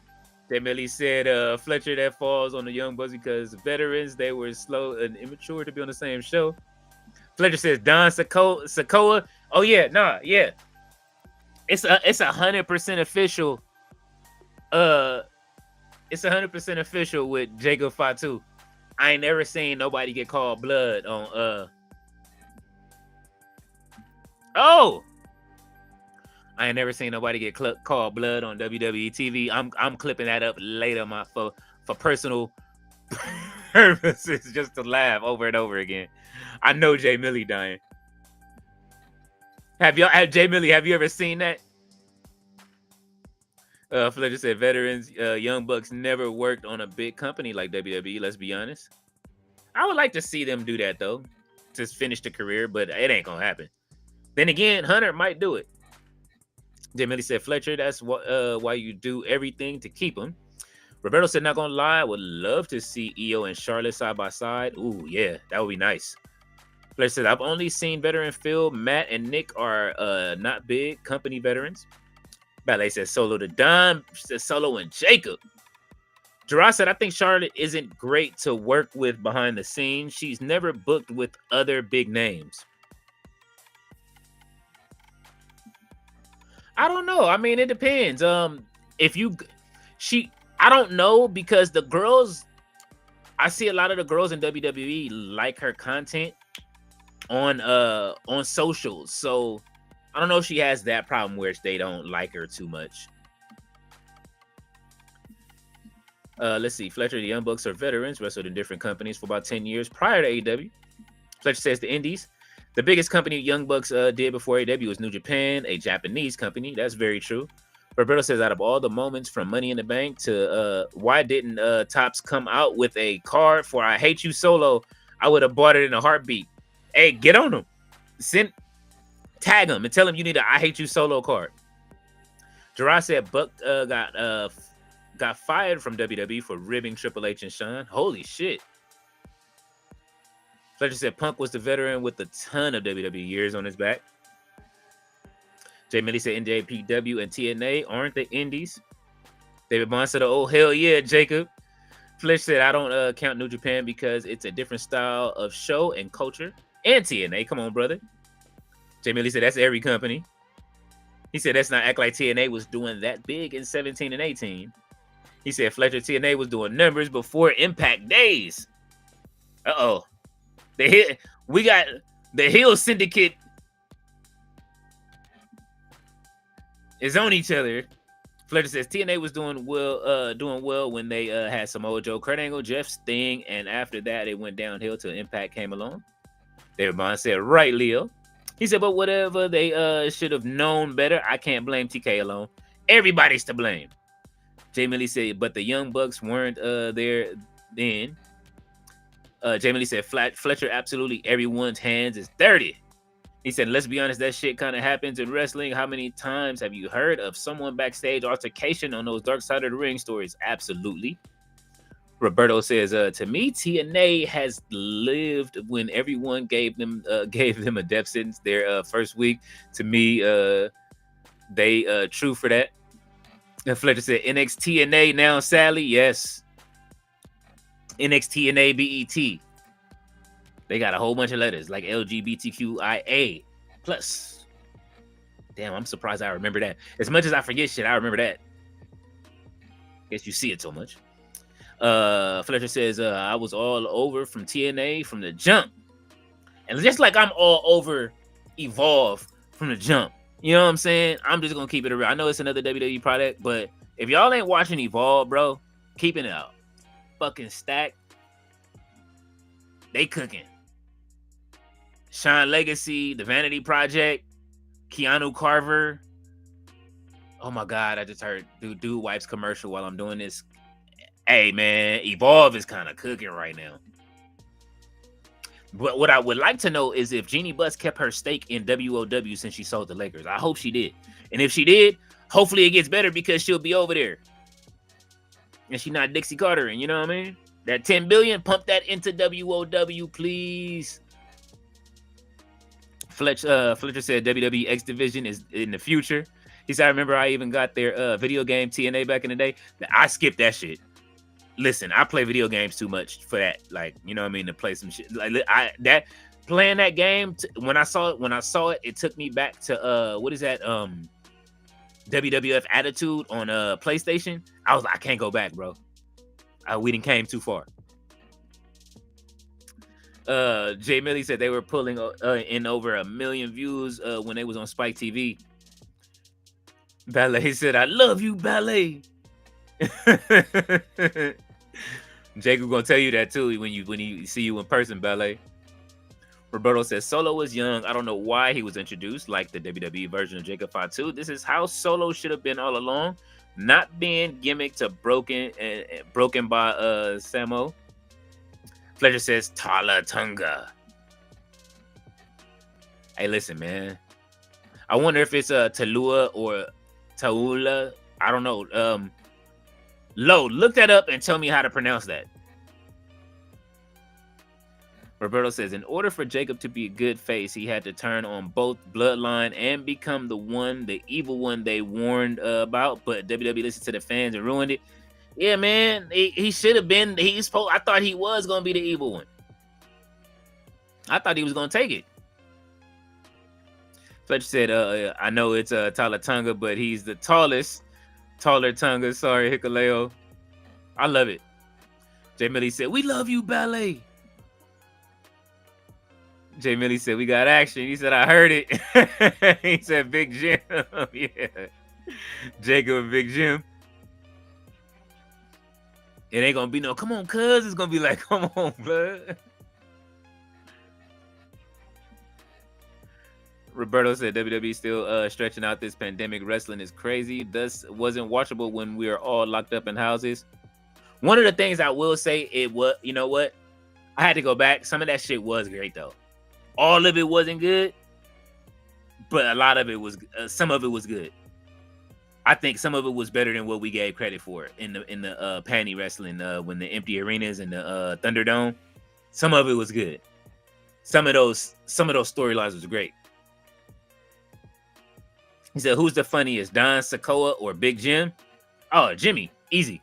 They merely said, Fletcher, that falls on the Young Bucks because veterans, they were slow and immature to be on the same show. Fletcher says, Don Sokoa. Oh, yeah, nah, yeah. It's 100% official. It's 100% official with Jacob Fatu. I ain't never seen nobody get called blood on Oh, I ain't never seen nobody get called blood on WWE TV. I'm clipping that up later, for personal purposes, just to laugh over and over again. I know Jay Millie dying. Jay Millie, have you ever seen that? Fletcher said veterans, Young Bucks never worked on a big company like WWE, let's be honest. I would like to see them do that though. Just finish the career, but it ain't gonna happen. Then again, Hunter might do it. Jay Millie said, Fletcher, that's why you do everything to keep him. Roberto said, not gonna lie, would love to see Io and Charlotte side by side. Ooh, yeah, that would be nice. Fletcher said, I've only seen veteran Phil, Matt, and Nick are not big company veterans. Ballet says Solo to Don, says Solo and Jacob. Gerard said, I think Charlotte isn't great to work with behind the scenes. She's never booked with other big names. I don't know. I mean, it depends. I don't know, because the girls, I see a lot of the girls in WWE like her content on socials. So I don't know if she has that problem where they don't like her too much. Let's see. Fletcher, the Young Bucks are veterans, wrestled in different companies for about 10 years prior to AEW. Fletcher says the Indies. The biggest company Young Bucks did before AEW was New Japan, a Japanese company. That's very true. Roberto says, out of all the moments from Money in the Bank to why didn't Topps come out with a card for I Hate You Solo, I would have bought it in a heartbeat. Hey, get on them. Tag them and tell them you need an I Hate You Solo card. Gerard said Buck got fired from WWE for ribbing Triple H and Shawn. Holy shit. Fletcher said Punk was the veteran with a ton of WWE years on his back. Jay Millie said NJPW and TNA aren't the indies. David Bond said, oh, hell yeah, Jacob. Fletcher said, I don't count New Japan because it's a different style of show and culture. And TNA, come on, brother. Jay Millie said, that's every company. He said, let's not act like TNA was doing that big in 17 and 18. He said, Fletcher, TNA was doing numbers before Impact days. Uh-oh. We got the Hill Syndicate is on each other. Fletcher says TNA was doing well when they had Samoa Joe, Kurt Angle, Jeff Sting, and after that it went downhill till Impact came along. David Bond said, right, Leo. He said, but whatever, they should have known better. I can't blame TK alone. Everybody's to blame. Jay Millie said, but the Young Bucks weren't there then. Jay Millie said, Fletcher, absolutely everyone's hands is dirty. He said, let's be honest, that shit kind of happens in wrestling. How many times have you heard of someone backstage altercation on those Dark Side of the Ring stories? Absolutely. Roberto says, to me, TNA has lived when everyone gave them a death sentence their first week. To me, they true for that. And Fletcher said, NXT now, Sally. Yes. NXT and BET. They got a whole bunch of letters like LGBTQIA plus. Damn, I'm surprised I remember that. As much as I forget shit, I remember that. Guess you see it so much. Fletcher says, I was all over from TNA from the jump. And just like I'm all over Evolve from the jump. You know what I'm saying? I'm just going to keep it real. I know it's another WWE product, but if y'all ain't watching Evolve, bro, keeping it out. Fucking stack. They cooking. Sean Legacy, The Vanity Project, Keanu Carver. Oh my God, I just heard dude wipes commercial while I'm doing this. Hey man, Evolve is kind of cooking right now. But what I would like to know is if Jeannie Buss kept her stake in WOW since she sold the Lakers. I hope she did. And if she did, hopefully it gets better because she'll be over there. And she not Dixie Carter, and you know what I mean? That 10 billion, pump that into WOW, please. Fletcher said WWE X Division is in the future. He said, I remember I even got their video game TNA back in the day. I skipped that shit. Listen, I play video games too much for that. Like, you know what I mean? To play some shit. Like playing that game, when I saw it, it took me back to what is that? WWF Attitude on PlayStation. I was like, I can't go back, bro. We didn't came too far. Jay Millie said they were pulling in over 1 million views when they was on Spike TV. Ballet said, "I love you, Ballet." Jacob gonna tell you that too when he see you in person, Ballet. Roberto says Solo was young. I don't know why he was introduced like the WWE version of Jacob Fatu. This is how Solo should have been all along, not being gimmicked to broken by Samo. Fletcher says Tala Tunga. Hey, listen, man. I wonder if it's Talua or Taula. I don't know. Lo, look that up and tell me how to pronounce that. Roberto says, in order for Jacob to be a good face, he had to turn on both Bloodline and become the evil one they warned about. But WWE listened to the fans and ruined it. Yeah, man, he should have been. I thought he was gonna be the evil one. I thought he was gonna take it. Fletcher said, I know it's Tala Tunga, but he's the taller Tunga. Sorry, Hikaleo. I love it. Jay Millie said, we love you, Ballet. Jay Millie said, we got action. He said, I heard it. He said, Big Jim. Yeah. Jacob and Big Jim. It ain't gonna be no, come on, cuz. It's gonna be like, come on, blood. Roberto said WWE still stretching out this pandemic. Wrestling is crazy. This wasn't watchable when we were all locked up in houses. One of the things I will say, you know what? I had to go back. Some of that shit was great though. All of it wasn't good, but a lot of it was. Some of it was good. I think some of it was better than what we gave credit for in the panty wrestling when the empty arenas and the Thunderdome. Some of it was good. Some of those storylines was great. He said, who's the funniest, Don Sokoa or Big Jim? Oh, Jimmy. Easy.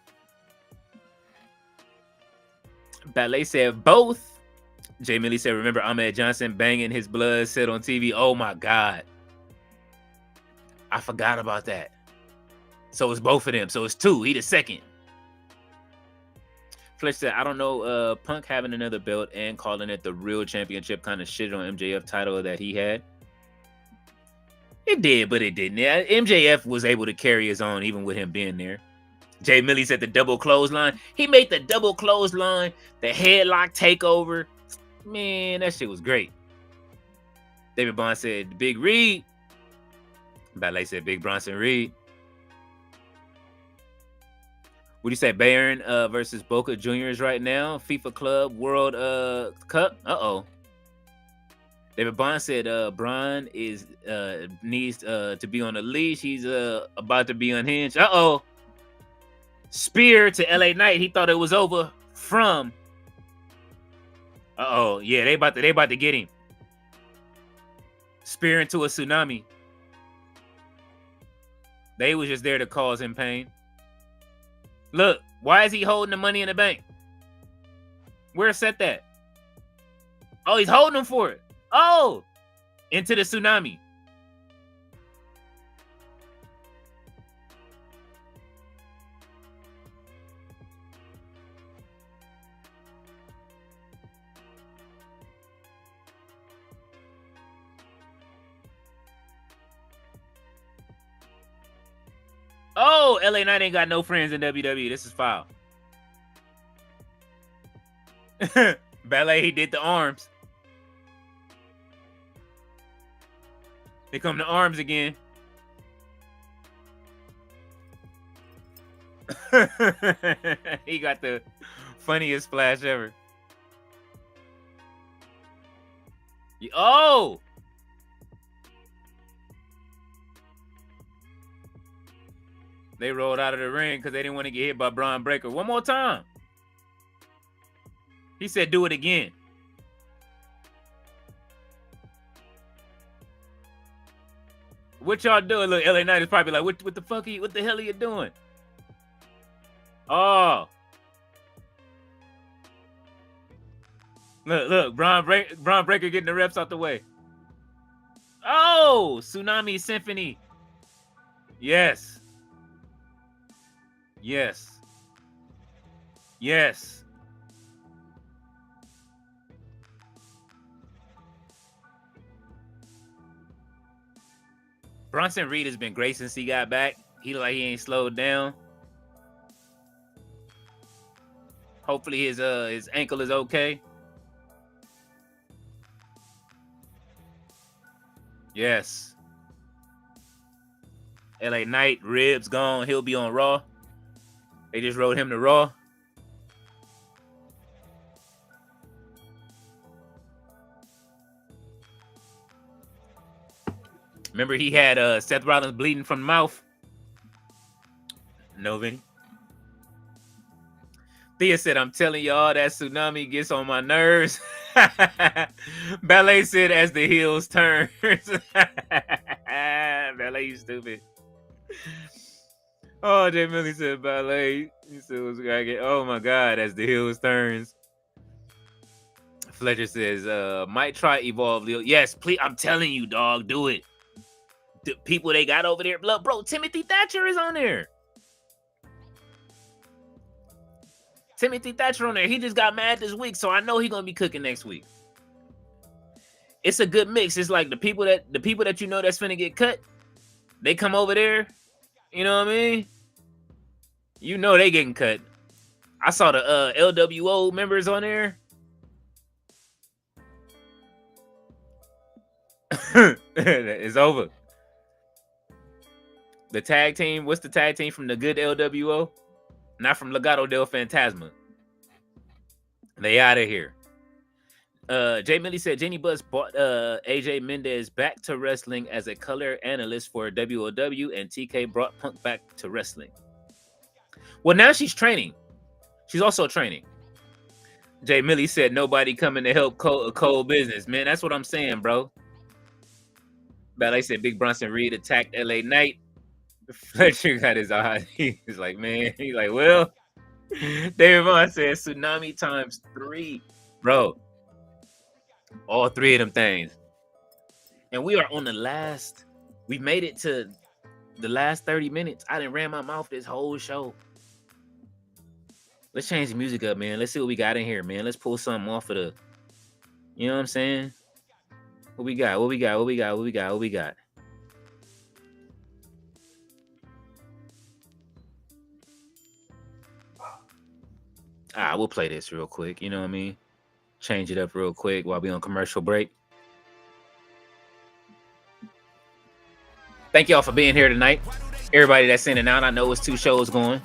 Ballet said both. Jay Millie said, remember Ahmed Johnson banging his blood set on TV? Oh, my God. I forgot about that. So it's both of them. So it's two. He the second. Fletcher said, I don't know. Punk having another belt and calling it the real championship kind of shit on MJF title that he had. It did, but it didn't. Yeah, MJF was able to carry his own even with him being there. Jay Millie said the double clothesline. He made the double clothesline, the headlock takeover. Man, that shit was great. David Bond said Big Reed. Ballet said Big Bronson Reed. What do you say? Bayern versus Boca Juniors right now. FIFA Club World Cup. Uh-oh. David Bond said Braun needs to be on a leash. He's about to be unhinged. Uh-oh. Spear to LA Knight. He thought it was over from. Uh-oh. Yeah, they about to get him. Spear into a tsunami. They was just there to cause him pain. Look, why is he holding the money in the bank? Where's Seth at? Oh, he's holding him for it. Oh, into the tsunami. Oh, LA Knight ain't got no friends in WWE. This is foul. Ballet, he did the arms. Here come the arms again. He got the funniest splash ever. Oh! They rolled out of the ring because they didn't want to get hit by Braun Breaker. One more time. He said, do it again. What y'all doing? Look, LA Knight is probably like, what the fuck what the hell are you doing? Oh. Look, Braun Breaker getting the reps out the way. Oh, Tsunami Symphony. Yes. Yes. Yes. Bronson Reed has been great since he got back. He like he ain't slowed down. Hopefully his ankle is okay. Yes. LA Knight, ribs gone. He'll be on Raw. They just wrote him to Raw. Remember he had Seth Rollins bleeding from the mouth? No, Vinny. Thea said, I'm telling y'all that tsunami gets on my nerves. Ballet said as the heels turns. Ballet, you stupid. Oh, Jay Millie said ballet. He said, what's gonna get? Oh my God, as the heels turns. Fletcher says, might try Evolve Leo. Yes, please. I'm telling you, dog, do it. The people they got over there. Bro, Timothy Thatcher is on there. Timothy Thatcher on there. He just got mad this week, so I know he's gonna be cooking next week. It's a good mix. It's like the people that you know that's finna get cut, they come over there. You know what I mean? You know they getting cut. I saw the LWO members on there. It's over. The tag team. What's the tag team from the good LWO? Not from Legado del Fantasma. They out of here. Jay Millie said Jenny Buzz brought AJ Mendez back to wrestling as a color analyst for WOW, and TK brought Punk back to wrestling. Well, now she's training. She's also training. Jay Millie said nobody coming to help Cole business. Man, that's what I'm saying, bro. Ballet said Big Bronson Reed attacked LA Knight. Fletcher got his eye. He's like, man. He's like, well. David Vaughn said tsunami times 3. Bro. All 3 of them things. And we are on the last. We made it to the last 30 minutes. I done ran my mouth this whole show. Let's change the music up, man. Let's see what we got in here, man. Let's pull something off of the. You know what I'm saying? What we got? What we got? What we got? What we got? What we got? We'll play this real quick. You know what I mean? Change it up real quick while we on commercial break. Thank y'all for being here tonight. Everybody that's in and out, I know it's 2 shows going.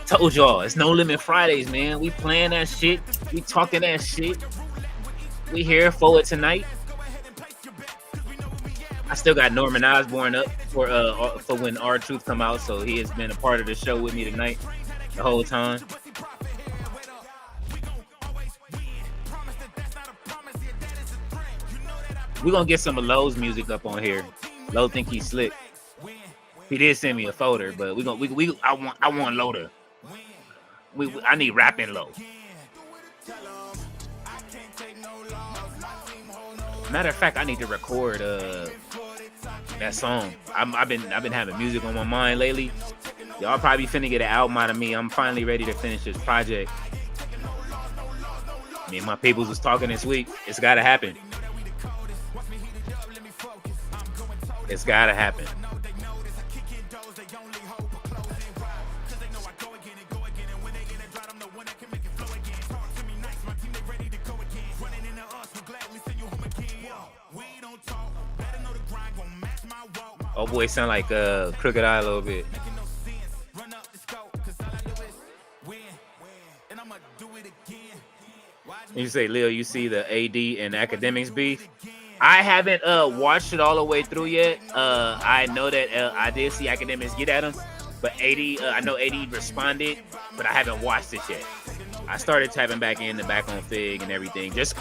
Told y'all, it's No Limit Fridays, man. We playing that shit. We talking that shit. We here for it tonight. I still got Norman Osborn up for when R-Truth come out, so he has been a part of the show with me tonight the whole time. We're gonna get some of Lowe's music up on here. Lowe think he's slick. He did send me a folder, but I want Loader. I need rapping Lowe. Matter of fact, I need to record that song. I've been having music on my mind lately. Y'all probably finna get an album out of me. I'm finally ready to finish this project. Me and my peoples was talking this week. It's gotta happen. It's gotta happen. Oh boy, sound like Crooked Eye a little bit. You say, Leo, you see the AD and Academics beef? I haven't watched it all the way through yet. I know that I did see Academics get at him, but I know AD responded, but I haven't watched it yet. I started tapping back on Fig and everything. Just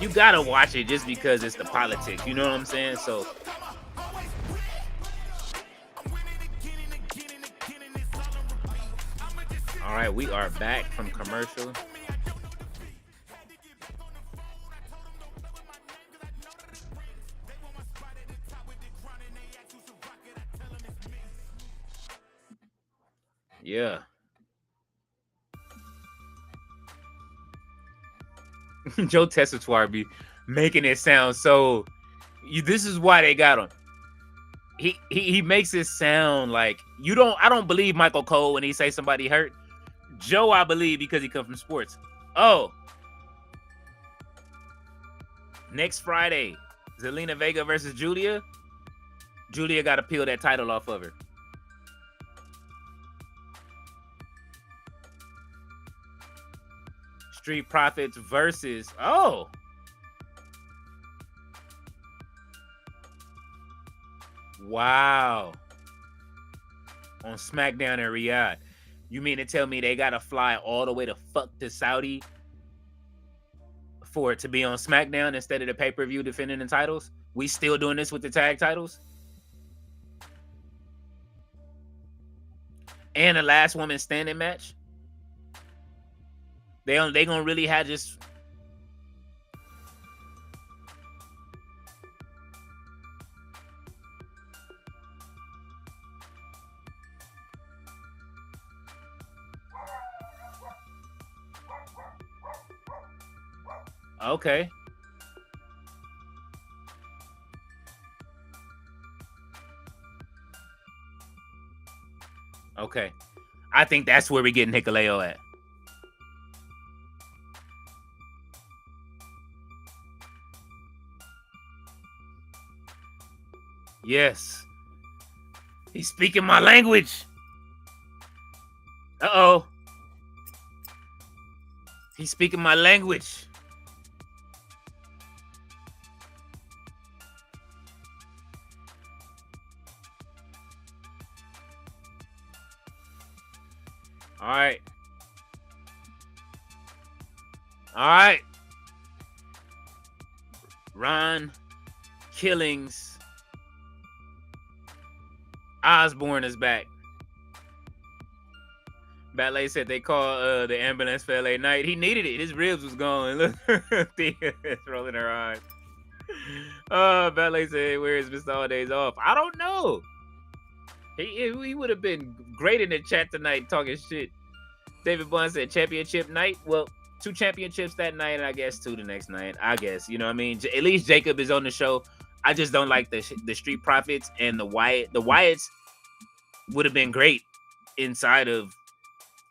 you gotta watch it just because it's the politics. You know what I'm saying? So. All right, we are back from commercial. Yeah. Joe Tessitore be making it sound so. This is why they got him. He makes it sound like you don't. I don't believe Michael Cole when he say somebody hurt. Joe, I believe because he come from sports. Oh, next Friday, Zelina Vega versus Julia. Julia got to peel that title off of her. Street Profits versus wow. On SmackDown in Riyadh. You mean to tell me they gotta fly all the way to Saudi for it to be on SmackDown instead of the pay-per-view defending the titles? We still doing this with the tag titles? And the last woman standing match? They gonna really have just okay. Okay. I think that's where we're getting Hikuleo at. Yes. He's speaking my language. Uh-oh. He's speaking my language. All right. All right. Ron Killings. Osborne is back. Ballet said they called the ambulance for LA Knight. He needed it. His ribs was gone. Look, Thea is rolling her eyes. Ballet said, where is Mr. All Days Off? I don't know. He would have been great in the chat tonight talking shit. David Bond said championship night. Well, 2 championships that night, and I guess 2 the next night. I guess, you know what I mean? At least Jacob is on the show. I just don't like the Street Profits and the Wyatt. The Wyatts would have been great inside of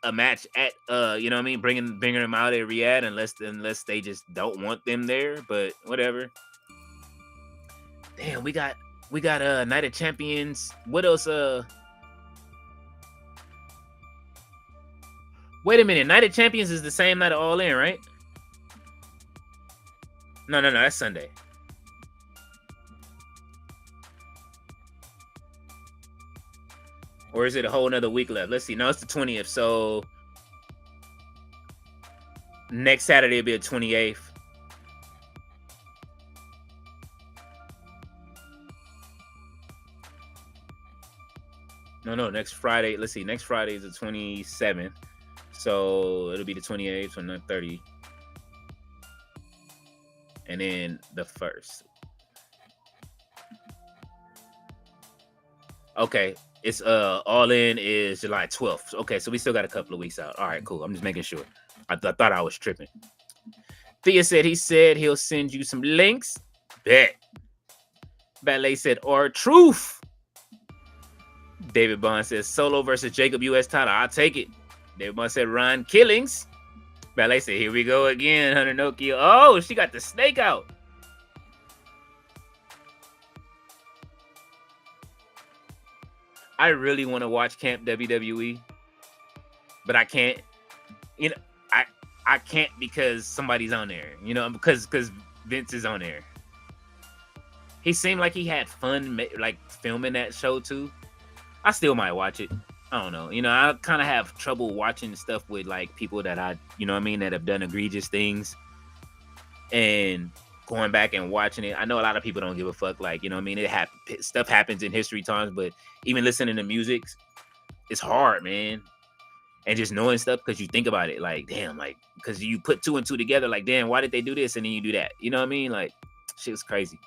a match at you know what I mean, bringing them out at Riyadh unless they just don't want them there, but whatever. Damn, we got Night of Champions. What else? Wait a minute, Night of Champions is the same night of All In, right? No, that's Sunday. Or is it a whole nother week left? Let's see. No, it's the 20th. So next Saturday will be the 28th. No, next Friday. Let's see. Next Friday is the 27th. So it'll be the 28th, 29th, 30th. And then the 1st. Okay. It's All In is July 12th. Okay, so we still got a couple of weeks out. All right, cool. I'm just making sure. I thought I was tripping. Thea said he'll send you some links. Bet. Ballet said truth. David Bond says Solo versus Jacob US title. I'll take it. David Bond said Ron Killings. Ballet said here we go again. Hunter Nokia. Oh, she got the snake out. I really want to watch Camp WWE, but I can't. You know, I can't because somebody's on there. You know, because Vince is on there. He seemed like he had fun, like filming that show too. I still might watch it. I don't know. You know, I kind of have trouble watching stuff with like people that you know what I mean, that have done egregious things, and going back and watching it. I know a lot of people don't give a fuck. Like, you know what I mean? Stuff happens in history times, but even listening to music, it's hard, man. And just knowing stuff because you think about it, like, damn, like, because you put 2 and 2 together, like, damn, why did they do this? And then you do that. You know what I mean? Like, shit was crazy.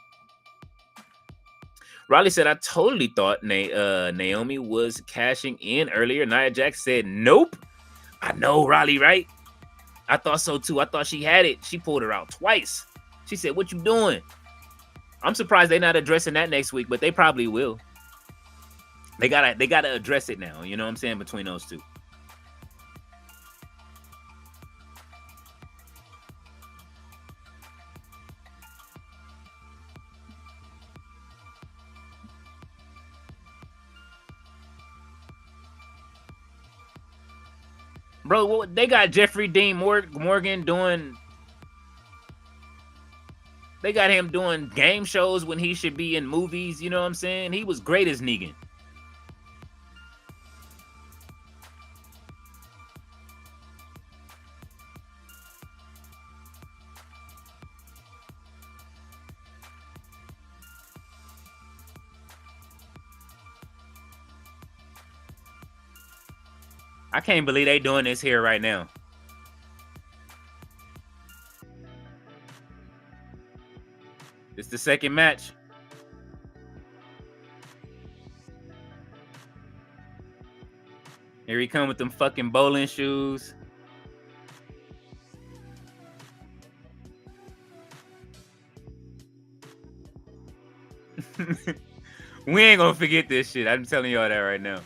Riley said, I totally thought Naomi was cashing in earlier. Nia Jax said, nope. I know, Riley, right? I thought so too. I thought she had it. She pulled her out twice. She said, "What you doing?" I'm surprised they're not addressing that next week, but they probably will. They gotta address it now. You know what I'm saying? Between those two. Bro, they got Jeffrey Dean Morgan doing. They got him doing game shows when he should be in movies. You know what I'm saying? He was great as Negan. I can't believe they doing this here right now. It's the second match. Here he come with them fucking bowling shoes. We ain't gonna forget this shit. I'm telling y'all that right now.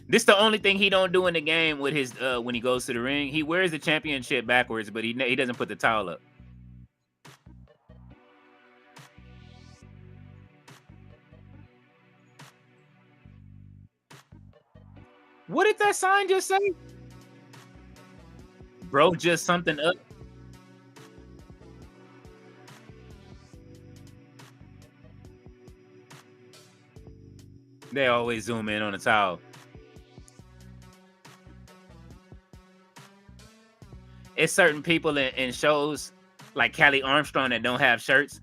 This the only thing he don't do in the game with his when he goes to the ring. He wears the championship backwards, but he doesn't put the towel up. What did that sign just say? Bro, just something up. They always zoom in on the towel. It's certain people in shows like Kelly Armstrong that don't have shirts.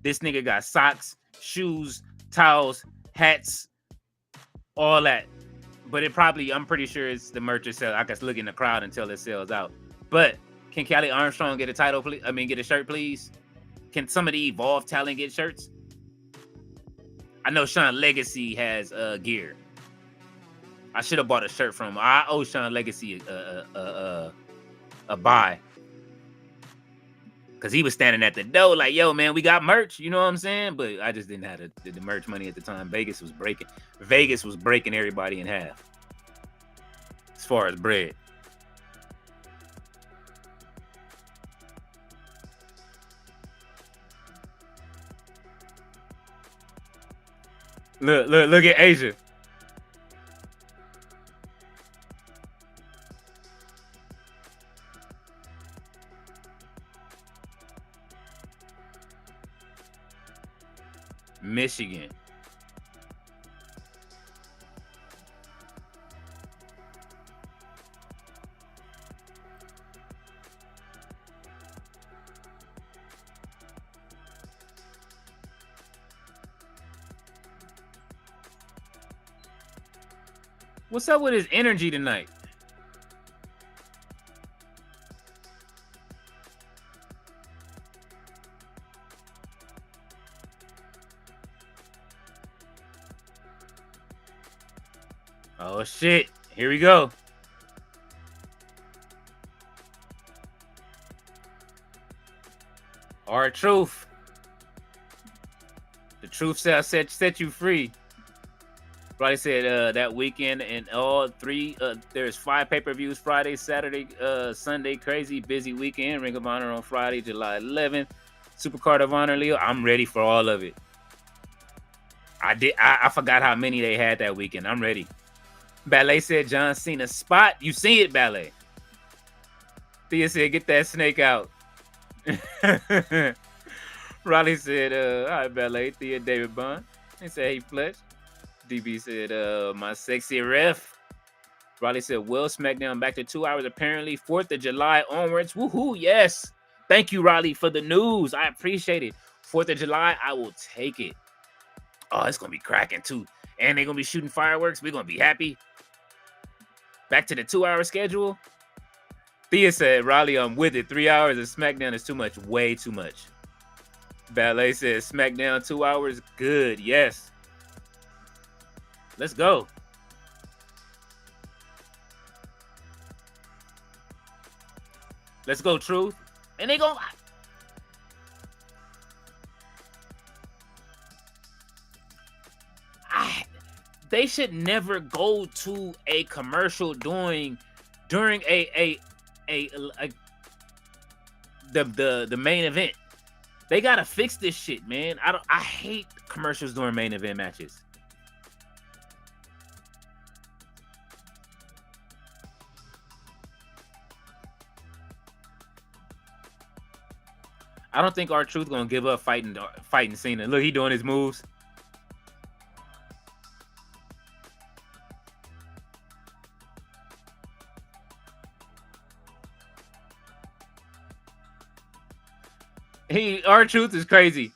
This nigga got socks, shoes, towels, hats, all that. But I'm pretty sure it's the merch itself. I can look in the crowd until it sells out. But can Kelly Armstrong get a title, please? I mean, get a shirt, please? Can some of the Evolve talent get shirts? I know Sean Legacy has gear. I should have bought a shirt from him. I owe Sean Legacy a buy. Because he was standing at the door like, yo, man, we got merch. You know what I'm saying? But I just didn't have the merch money at the time. Vegas was breaking everybody in half. As far as bread. Look at Asia. Michigan. What's up with his energy tonight? Oh shit, here we go. Our truth. The truth set you free. Roddy said that weekend and all three, there's 5 pay-per-views Friday, Saturday, Sunday. Crazy busy weekend. Ring of Honor on Friday, July 11th. Supercard of Honor, Leo. I'm ready for all of it. I forgot how many they had that weekend. I'm ready. Ballet said John Cena spot. You see it, Ballet. Thea said, get that snake out. Riley said, all right, Ballet. Thea David Bond. He said, hey, Fletch. DB said, my sexy ref. Riley said, well, SmackDown back to 2 hours, apparently. 4th of July onwards. Woohoo, yes. Thank you, Riley, for the news. I appreciate it. 4th of July, I will take it. Oh, it's going to be cracking, too. And they're going to be shooting fireworks. We're going to be happy. Back to the 2-hour schedule. Thea said, Riley, I'm with it. 3 hours of SmackDown is too much. Way too much. Ballet says, SmackDown 2 hours. Good, yes. Let's go. 'Cause Let's go, Truth. And they go. They should never go to a commercial during the main event. They gotta fix this shit, man. I hate commercials during main event matches. I don't think R-Truth gonna give up fighting Cena. Look, he doing his moves. R-Truth is crazy.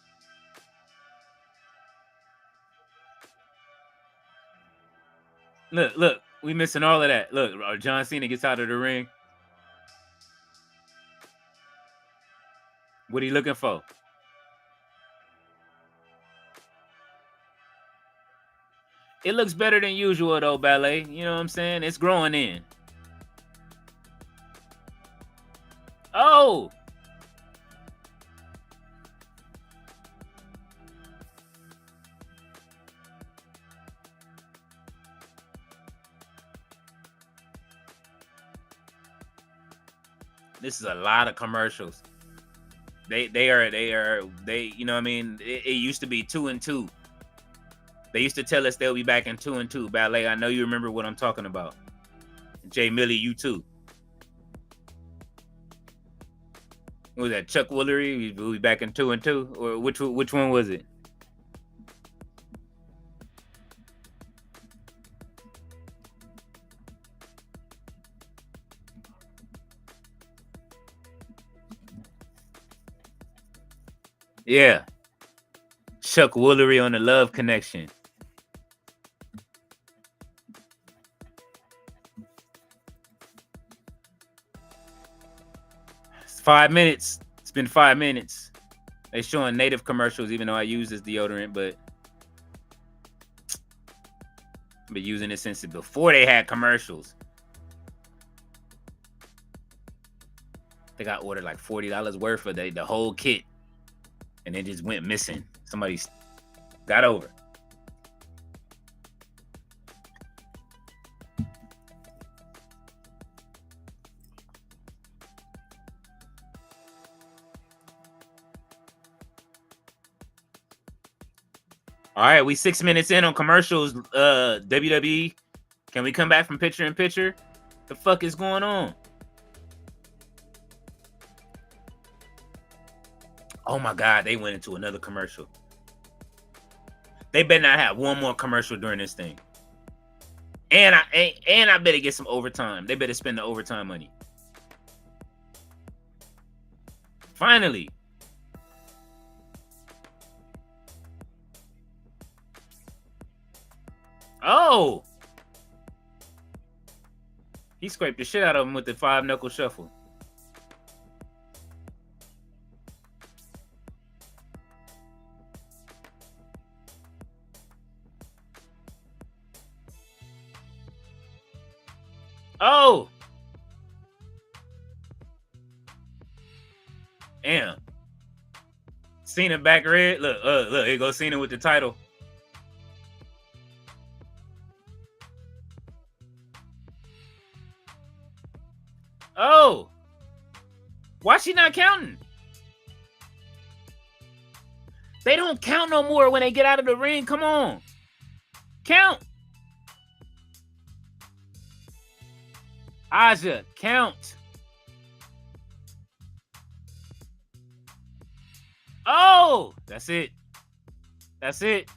Look, we missing all of that. Look, John Cena gets out of the ring. What are you looking for? It looks better than usual though, Ballet. You know what I'm saying? It's growing in. Oh! This is a lot of commercials. They you know what I mean? It used to be 2 and 2. They used to tell us they'll be back in 2 and 2. Ballet, I know you remember what I'm talking about. Jay Millie, you too. What was that? Chuck Woolery? We'll be back in 2 and 2? Or which one was it? Yeah. Chuck Woolery on the Love Connection. It's 5 minutes. It's been 5 minutes. They showing native commercials, even though I use this deodorant, but I've been using it since before they had commercials. I think I ordered like $40 worth of the whole kit. And it just went missing. Somebody got over. All right, we 6 minutes in on commercials. WWE, can we come back from picture in picture? The fuck is going on? Oh my God, they went into another commercial. They better not have one more commercial during this thing. And I better get some overtime. They better spend the overtime money. Finally. Oh. He scraped the shit out of him with the 5-knuckle shuffle. Oh! Damn. Cena back red. Look, here goes Cena with the title. Oh! Why she not counting? They don't count no more when they get out of the ring. Come on. Count. Aja, count. Oh, that's it. That's it.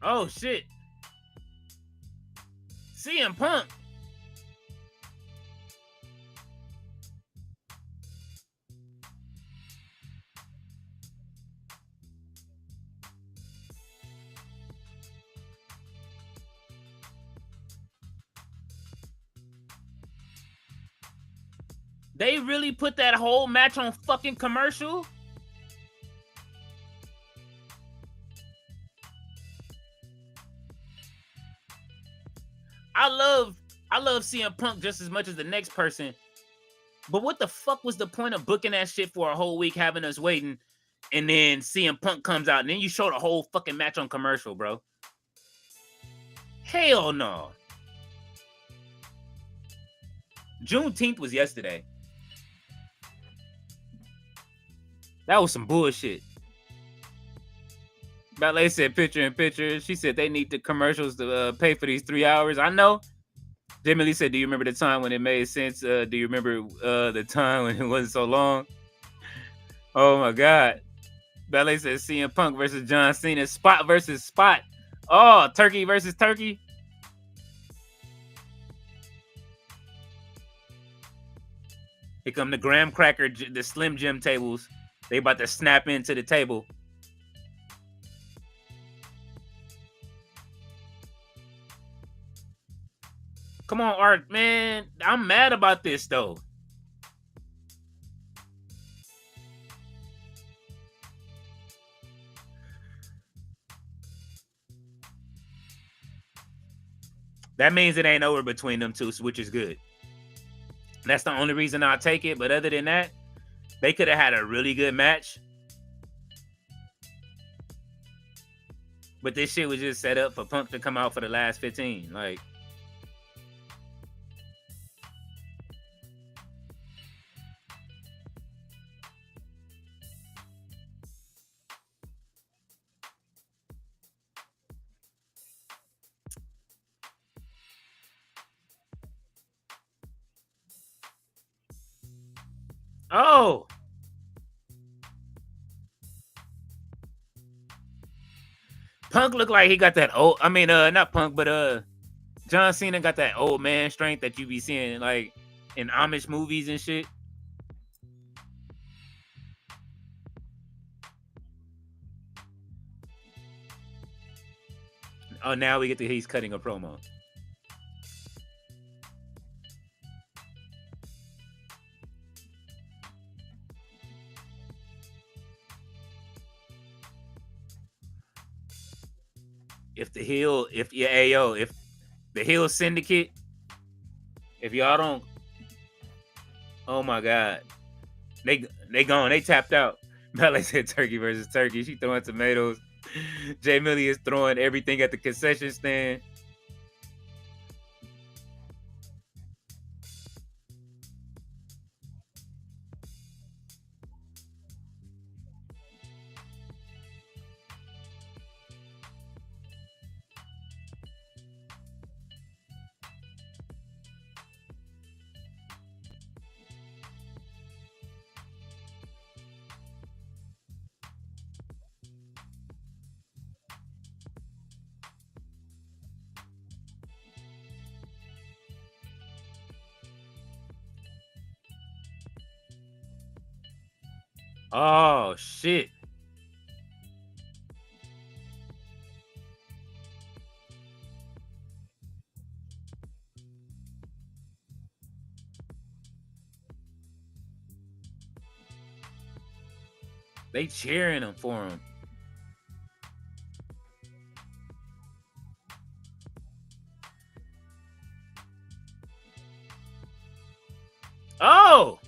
Oh, shit. CM Punk. They really put that whole match on fucking commercial? I love CM Punk just as much as the next person. But what the fuck was the point of booking that shit for a whole week, having us waiting, and then CM Punk comes out, and then you show the whole fucking match on commercial, bro? Hell no. Juneteenth was yesterday. That was some bullshit. Ballet said picture in picture. She said they need the commercials to pay for these 3 hours. I know. Jamie Lee said, do you remember the time when it made sense? Do you remember the time when it wasn't so long? Oh my God. Ballet said CM Punk versus John Cena. Spot versus spot. Oh, turkey versus turkey. Here come the graham cracker, the Slim Jim tables. They about to snap into the table. Come on, Art, man. I'm mad about this, though. That means it ain't over between them two, which is good. That's the only reason I'll take it. But other than that, they could have had a really good match. But this shit was just set up for Punk to come out for the last 15. Like, oh. Punk looked like he got that old, I mean, not Punk, but John Cena got that old man strength that you be seeing like in Amish movies and shit. Oh, now we get to he's cutting a promo. If the heel syndicate, if y'all don't, oh my God, they gone, they tapped out. Ballet said turkey versus turkey. She throwing tomatoes. Jay Millie is throwing everything at the concession stand. Oh shit. They cheering him for him. Oh.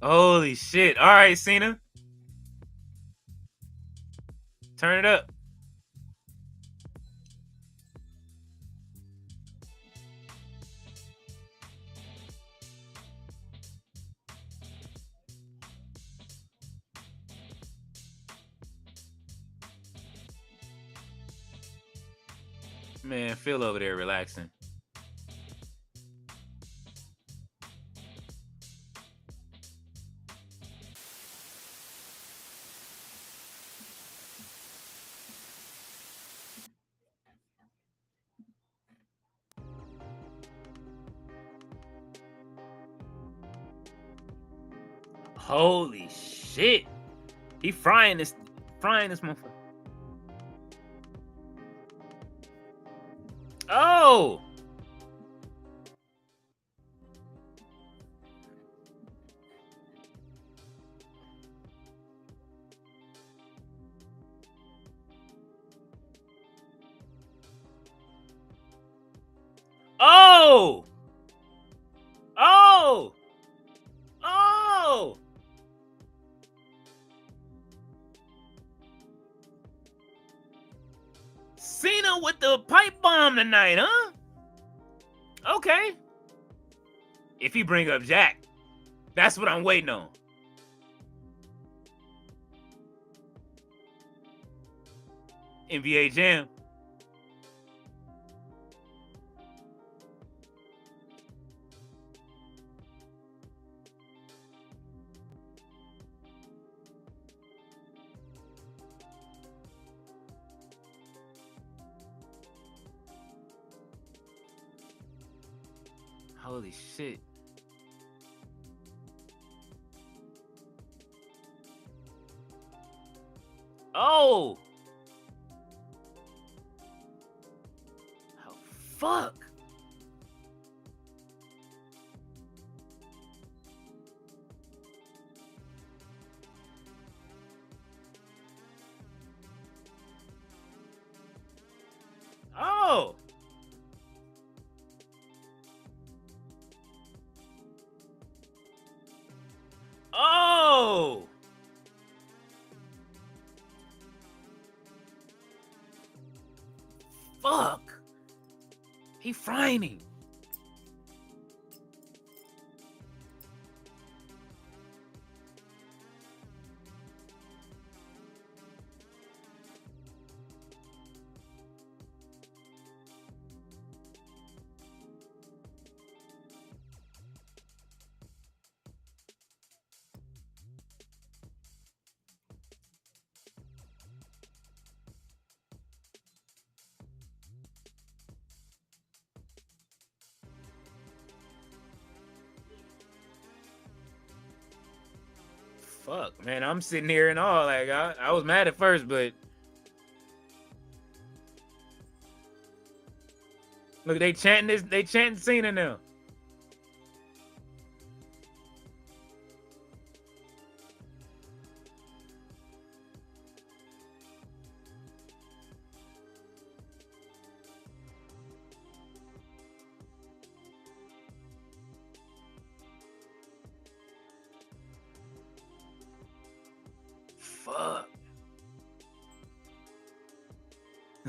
Holy shit. All right, Cena. Turn it up. Man, Phil over there relaxing. Holy shit. He frying this motherfucker. Oh! Oh! Oh! Oh! Cena with the pipe bomb tonight, huh? Okay. If he bring up Jack, that's what I'm waiting on. NBA Jam. Holy shit. Oh! Oh, fuck. Oh! Oh! Fuck! He frying him. Fuck, man, I'm sitting here and all like I was mad at first, but look, they chanting this, they chanting Cena now. Fuck.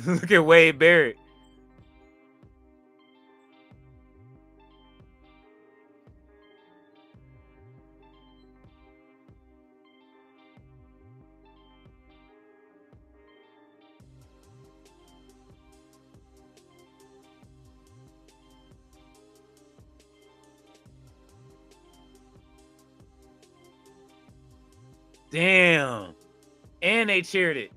Look at Wade Barrett. Damn. And they cheered it.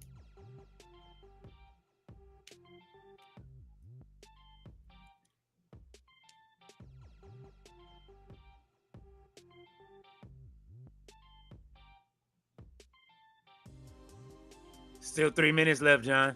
Still 3 minutes left, John.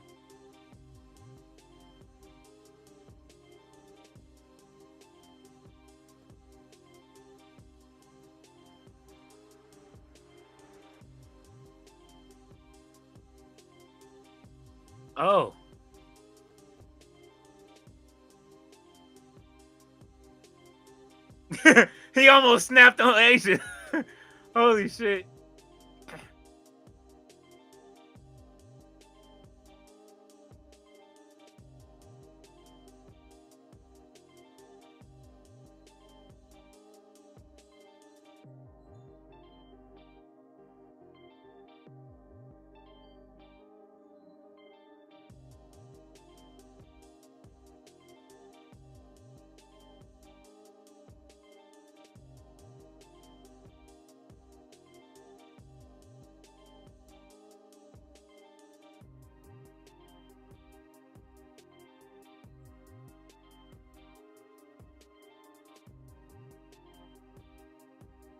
Oh. He almost snapped on Asia. Holy shit.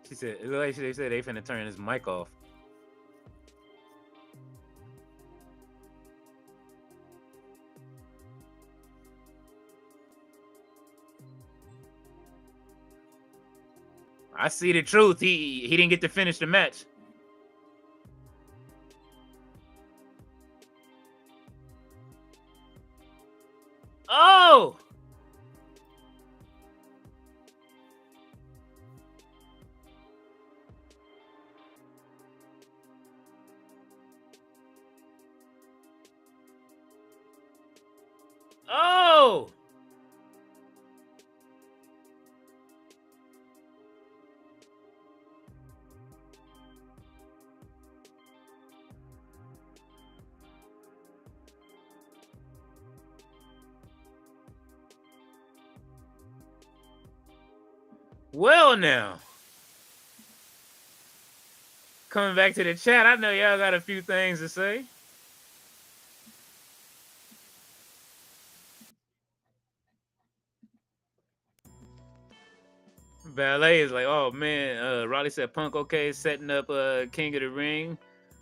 She said, like they said, they finna turn his mic off. I see the truth. He didn't get to finish the match. Oh! Oh! Well, now. Coming back to the chat, I know y'all got a few things to say. Ballet is like, oh man, Raleigh said Punk okay, setting up King of the Ring.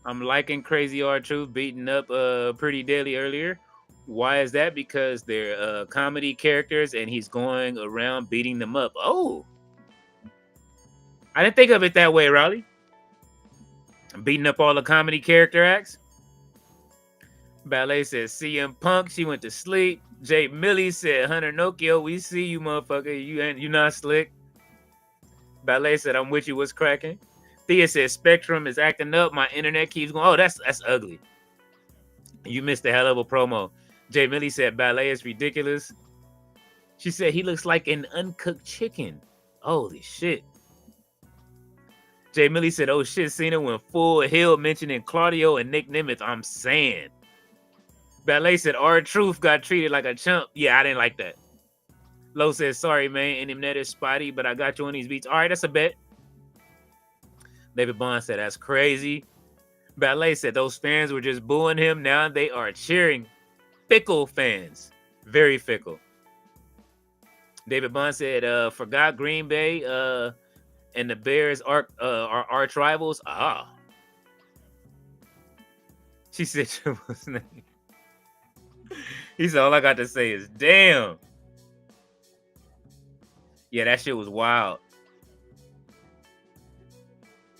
I'm liking Crazy R-Truth beating up Pretty Daily earlier. Why is that? Because they're comedy characters and he's going around beating them up. Oh, I didn't think of it that way, Raleigh. Beating up all the comedy character acts. Ballet said CM Punk, she went to sleep. Jay Millie said Hunter Nokio, we see you, motherfucker. You not slick. Ballet said I'm with you. What's cracking? Thea said Spectrum is acting up. My internet keeps going. Oh, that's ugly. You missed a hell of a promo. Jay Millie said Ballet is ridiculous. She said he looks like an uncooked chicken. Holy shit. Jay Millie said, oh shit, Cena went full heel mentioning Claudio and Nick Nemeth. I'm saying. Ballet said R-Truth got treated like a chump. Yeah, I didn't like that. Low says, sorry, man. Internet is spotty, but I got you on these beats. All right, that's a bet. David Bond said, that's crazy. Ballet said, those fans were just booing him. Now they are cheering. Fickle fans. Very fickle. David Bond said, forgot Green Bay and the Bears are arch rivals. Ah. She said, what's name? He said, all I got to say is, damn. Yeah, that shit was wild.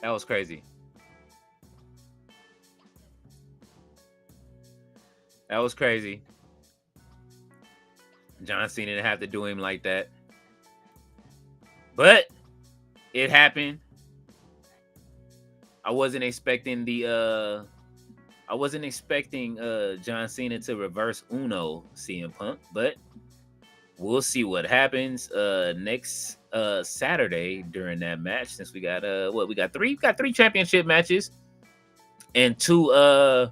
That was crazy. That was crazy. John Cena didn't have to do him like that. But it happened. I wasn't expecting John Cena to reverse Uno CM Punk, but we'll see what happens next Saturday during that match. Since we got three championship matches and 2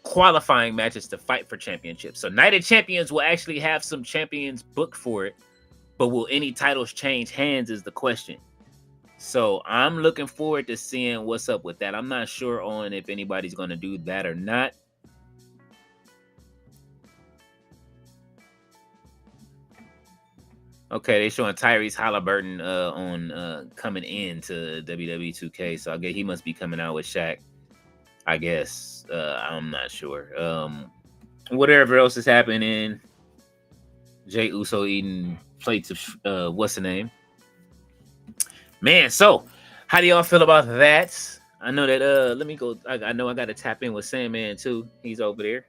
qualifying matches to fight for championships. So Night of Champions will actually have some champions booked for it, but will any titles change hands is the question. So I'm looking forward to seeing what's up with that. I'm not sure on if anybody's going to do that or not. Okay, they showing Tyrese Halliburton on coming into WWE 2K, so I guess he must be coming out with Shaq. I guess I'm not sure. Whatever else is happening, Jay Uso eating plates of what's the name? Man, so how do y'all feel about that? I know that let me go. I know I got to tap in with Sandman too. He's over there,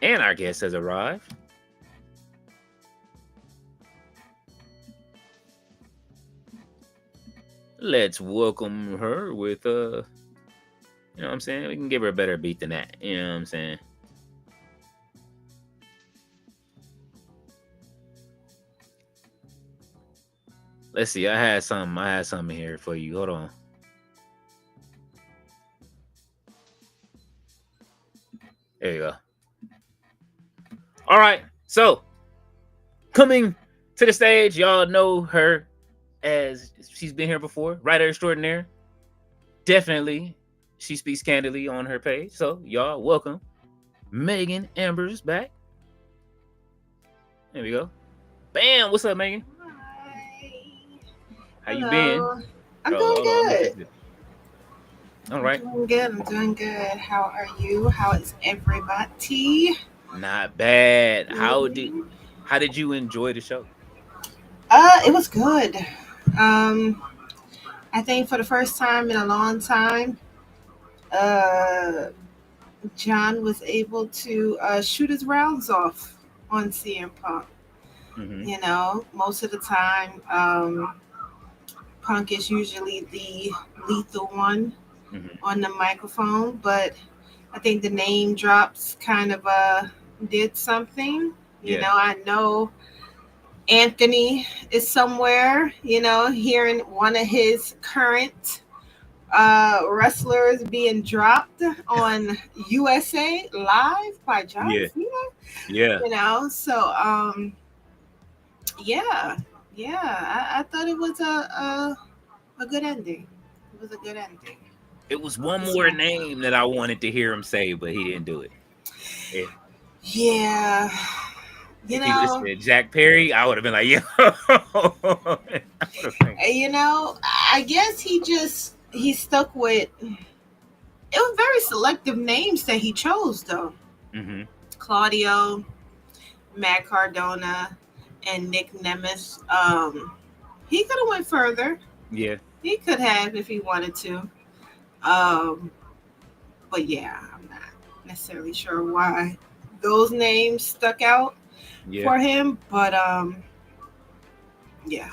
and our guest has arrived. Let's welcome her with you know what I'm saying? We can give her a better beat than that. You know what I'm saying? Let's see. I had something here for you. Hold on. There you go. All right. So, coming to the stage, y'all know her as she's been here before. Writer extraordinaire. Definitely, she speaks candidly on her page. So, y'all, welcome. Megan Amber's back. There we go. Bam! What's up, Megan? Hi. How you been? I'm doing good. All right. I'm doing good. How are you? How is everybody? Not bad. How did you enjoy the show? It was good. Um, I think for the first time in a long time, uh, John was able to shoot his rounds off on CM Punk. Mm-hmm. You know, most of the time, Punk is usually the lethal one Mm-hmm. on the microphone, but I think the name drops kind of did something. You Yeah. know, I know Anthony is somewhere, hearing one of his current wrestlers being dropped on USA Live by John Yeah. Cena, Yeah. yeah, I thought it was a good ending. It was a good ending. It was one more So, name that I wanted to hear him say, but he didn't do it. If, yeah, you if he would have know, said Jack Perry, I would have been like, yo. I would have been, I guess he stuck with. It was very selective names that he chose, though. mm-hmm. Claudio, Matt Cardona, and Nick Nemeth. He could have went further. Yeah. He could have if he wanted to. Um, but yeah, I'm not necessarily sure why those names stuck out Yeah. for him. But yeah.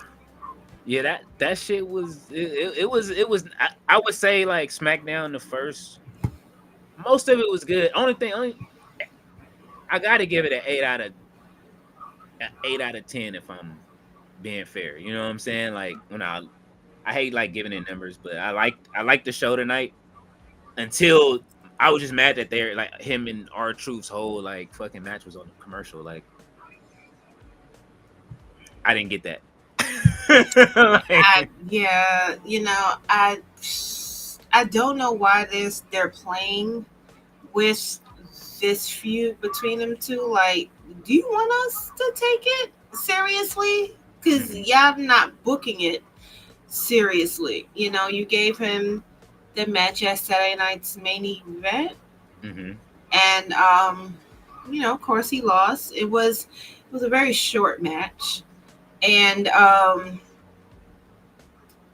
Yeah, that shit was it was I would say like SmackDown the first most of it was good. Only I got to give it an 8 out of 10 if I'm being fair. You know what I'm saying? Like when I hate like giving it numbers, but I liked the show tonight until I was just mad that they're like him and R-Truth's whole like fucking match was on the commercial. Like I didn't get that. I Like, yeah, I don't know why they're playing with this feud between them two. Like, do you want us to take it seriously? Because mhm, y'all not booking it seriously. You gave him the match at Saturday night's main event, mhm, and of course he lost. It was a very short match, and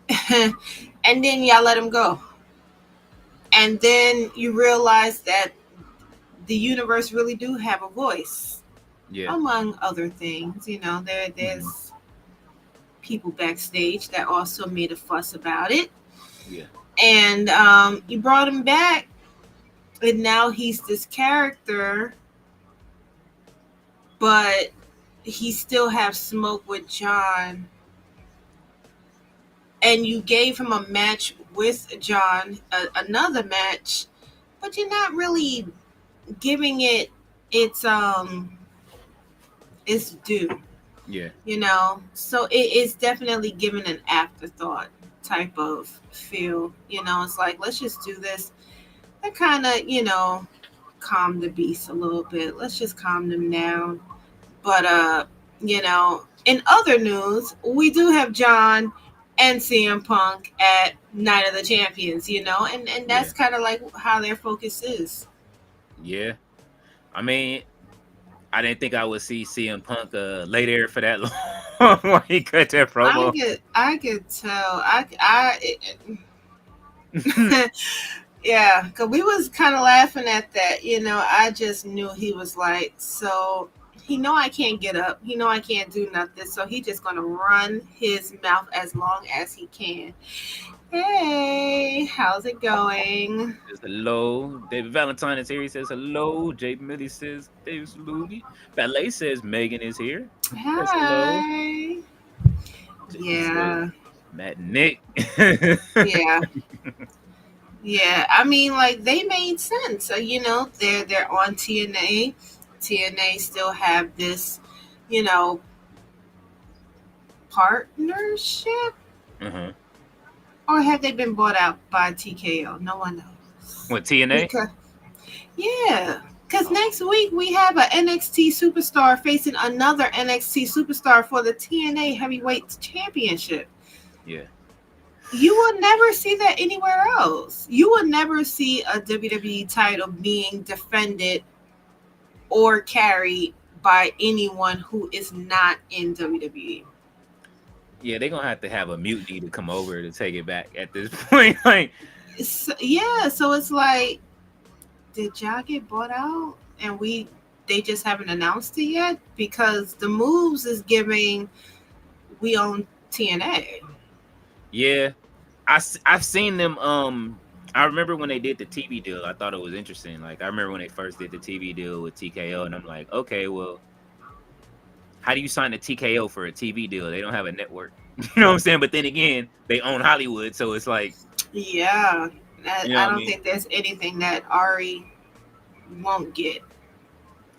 and then y'all let him go, and then you realize that the universe really do have a voice, yeah, among other things. mhm, There's people backstage that also made a fuss about it, yeah, and you brought him back, and now he's this character, but he still have smoke with John, and you gave him a match with John, another match, but you're not really giving it its due. yeah, So it is definitely given an afterthought type of feel. It's like, let's just do this and kind of calm the beast a little bit. Let's just calm them down. But in other news, we do have John and CM Punk at Night of the Champions, and yeah, that's kind of like how their focus is. yeah. I mean, I didn't think I would see CM Punk lay there for that long while he cut that I promo. could I could tell. Yeah, because we was kind of laughing at that. I just knew he was like, so he know I can't get up. He know I can't do nothing. So he just gonna run his mouth as long as he can. Hey, how's it going? Says hello. David Valentine is here. He says hello. Jay Millie says David Salugi. Ballet says Megan is here. Says hello. Hi. JP says Yeah, Matt and Nick. yeah, yeah. I mean, like they made sense. They're on TNA. TNA still have this, you know, partnership, Uh-huh. or have they been bought out by TKO? No one knows. What, TNA? Because yeah, because next week we have an NXT superstar facing another NXT superstar for the TNA Heavyweight Championship. Yeah. You will never see that anywhere else. You will never see a WWE title being defended or carried by anyone who is not in WWE. Yeah, they're gonna have to have a mutiny to come over to take it back at this point. Like, Yeah, so it's like, did y'all get bought out and they just haven't announced it yet? Because the moves is giving we own TNA. yeah, I've seen them. I remember when they did the TV deal. I thought it was interesting. Like, I remember when they first did the TV deal with TKO, and I'm like, okay, well, how do you sign a TKO for a TV deal? They don't have a network. You know what I'm saying? But then again, they own Hollywood, so it's like, Yeah, you know I what I don't mean? think there's anything that Ari won't get.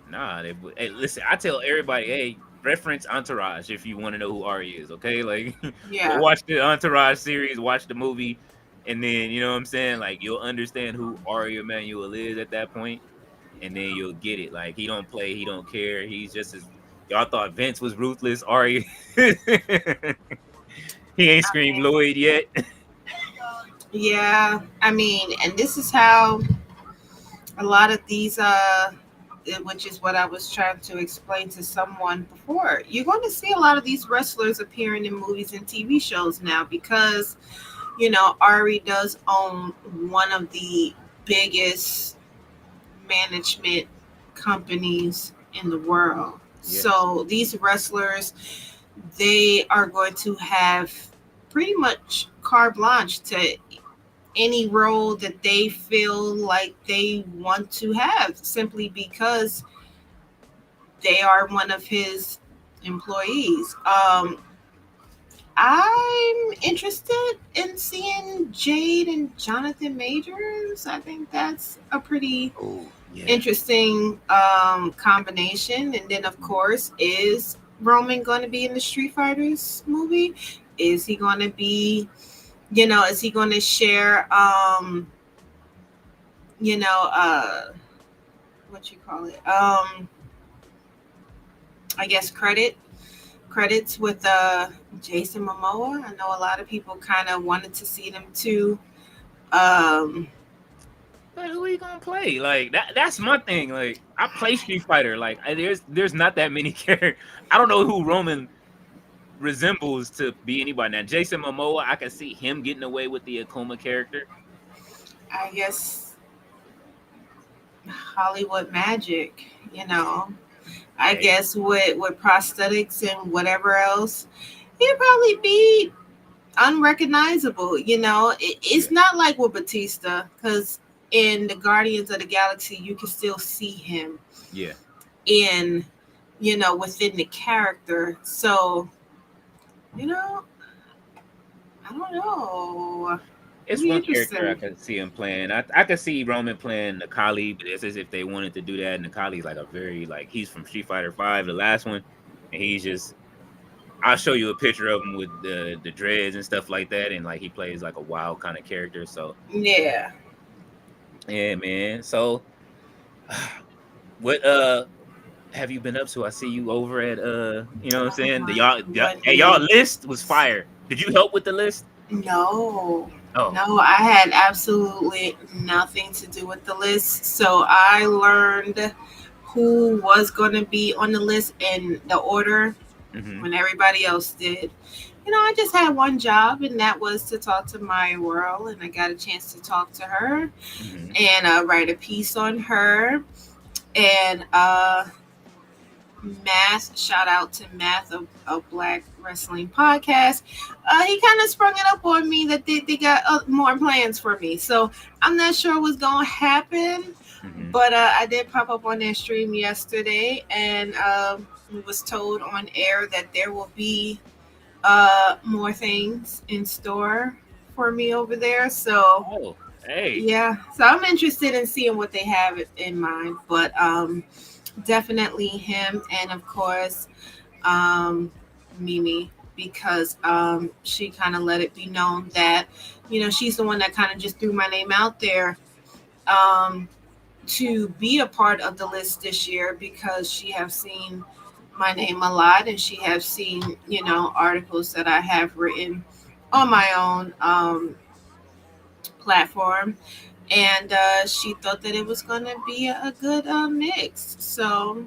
Nah, hey, listen, I tell everybody, hey, reference Entourage if you want to know who Ari is, okay? Like, go Yeah, watch the Entourage series, watch the movie, and then, you know what I'm saying? Like, you'll understand who Ari Emanuel is at that point, and then you'll get it. Like, he don't play, he don't care. He's just as, y'all thought Vince was ruthless. Ari, he ain't I screamed mean, Lloyd yet. yeah, I mean, and this is how a lot of these which is what I was trying to explain to someone before. You're going to see a lot of these wrestlers appearing in movies and TV shows now because, Ari does own one of the biggest management companies in the world. Yeah. So these wrestlers, they are going to have pretty much carte blanche to any role that they feel like they want to have simply because they are one of his employees. I'm interested in seeing Jade and Jonathan Majors. I think that's a pretty Oh, yeah. interesting combination. And then, of course, is Roman going to be in the Street Fighters movie? Is he going to be, is he going to share, what you call it? I guess credits with Jason Momoa. I know a lot of people kind of wanted to see them too. Um, But who are you gonna play? Like, that's my thing. Like, I play Street Fighter. Like, there's not that many characters. I don't know who Roman resembles to be anybody. Now, Jason Momoa, I can see him getting away with the Akuma character. I guess Hollywood magic, I Hey, guess with prosthetics and whatever else, he'd probably be unrecognizable. It's yeah, not like with Batista because in the Guardians of the Galaxy, you can still see him yeah. in, within the character. So, you know, I don't know. It'd It's be one character I interesting. could see him playing. I could see Roman playing Nakali, but it's as if they wanted to do that. Nakali's like a very like he's from Street Fighter Five, the last one, and he's just. I'll show you a picture of him with the dreads and stuff like that, and like he plays like a wild kind of character. So Yeah. yeah, man. So what have you been up to? I see you over at you know what I'm Oh saying? my Hey, y'all goodness. list was fire. Did you help with the list? No, Oh, no, I had absolutely nothing to do with the list. So I learned who was going to be on the list in the order mm-hmm, when everybody else did. I just had one job, and that was to talk to Maya World, and I got a chance to talk to her mm-hmm. and write a piece on her. And Math, shout out to Math of Black Wrestling Podcast. He kind of sprung it up on me that they got more plans for me. So I'm not sure what's going to happen, Mm-hmm. but I did pop up on their stream yesterday and was told on air that there will be more things in store for me over there. So Oh, hey, yeah, so I'm interested in seeing what they have in mind, but definitely him, and of course Mimi, because she kind of let it be known that she's the one that kind of just threw my name out there um, to be a part of the list this year because she have seen my name a lot and she have seen articles that I have written on mm-hmm. my own platform, and she thought that it was going to be a good mix. So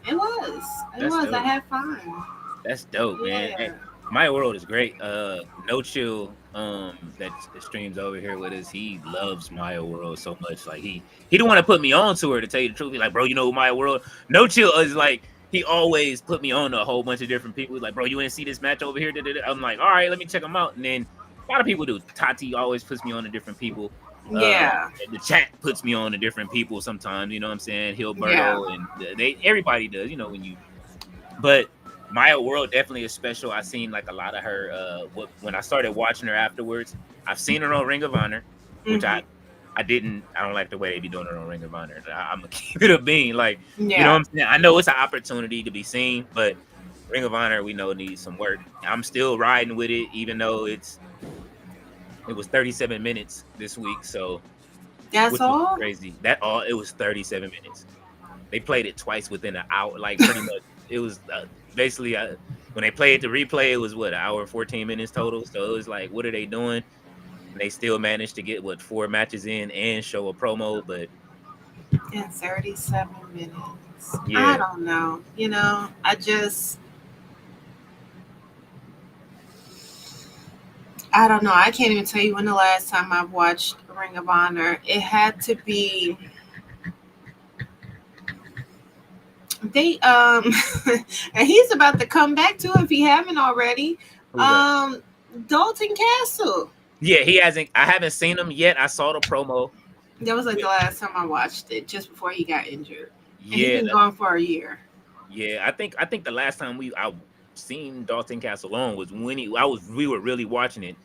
it was. It That's was. I dope. had fun. That's dope, man. Yeah. My World is great. No Chill, that streams over here with us. He loves Maya World so much. Like he don't want to put me on to her, to tell you the truth. He's like, bro, you know Maya World. No Chill is like, he always put me on to a whole bunch of different people. He's like, bro, you want to see this match over here? Da-da-da. I'm like, all right, let me check them out. And then a lot of people do. Tati always puts me on to different people. Yeah. The chat puts me on to different people sometimes. You know what I'm saying? Yeah. Hilberto and everybody does. You know when you, but Maya World definitely is special. I seen like a lot of her when I started watching her afterwards. I've seen her on Ring of Honor, which Mhm. I don't like the way they be doing it on Ring of Honor. I'm gonna keep it a bean. Like, you know what Yeah. I'm saying? I know it's an opportunity to be seen, but Ring of Honor we know needs some work. I'm still riding with it, even though it was 37 minutes this week, so That's which was all. crazy. That all it was 37 minutes. They played it twice within an hour, like pretty much. It was basically when they played the replay, it was what, an hour and 14 minutes total. So it was like, what are they doing? And they still managed to get what, 4 matches in and show a promo. But In 37 minutes. I yeah, don't know. You know, I don't know. I can't even tell you when the last time I've watched Ring of Honor. It had to be they and he's about to come back to if he haven't already. who's that? Dalton Castle. Yeah, he hasn't. I haven't seen him yet. I saw the promo. That was like the last time I watched it, just before he got injured. And he's Yeah, been gone for a year. yeah. I think the last time I seen Dalton Castle on was when we were really watching it.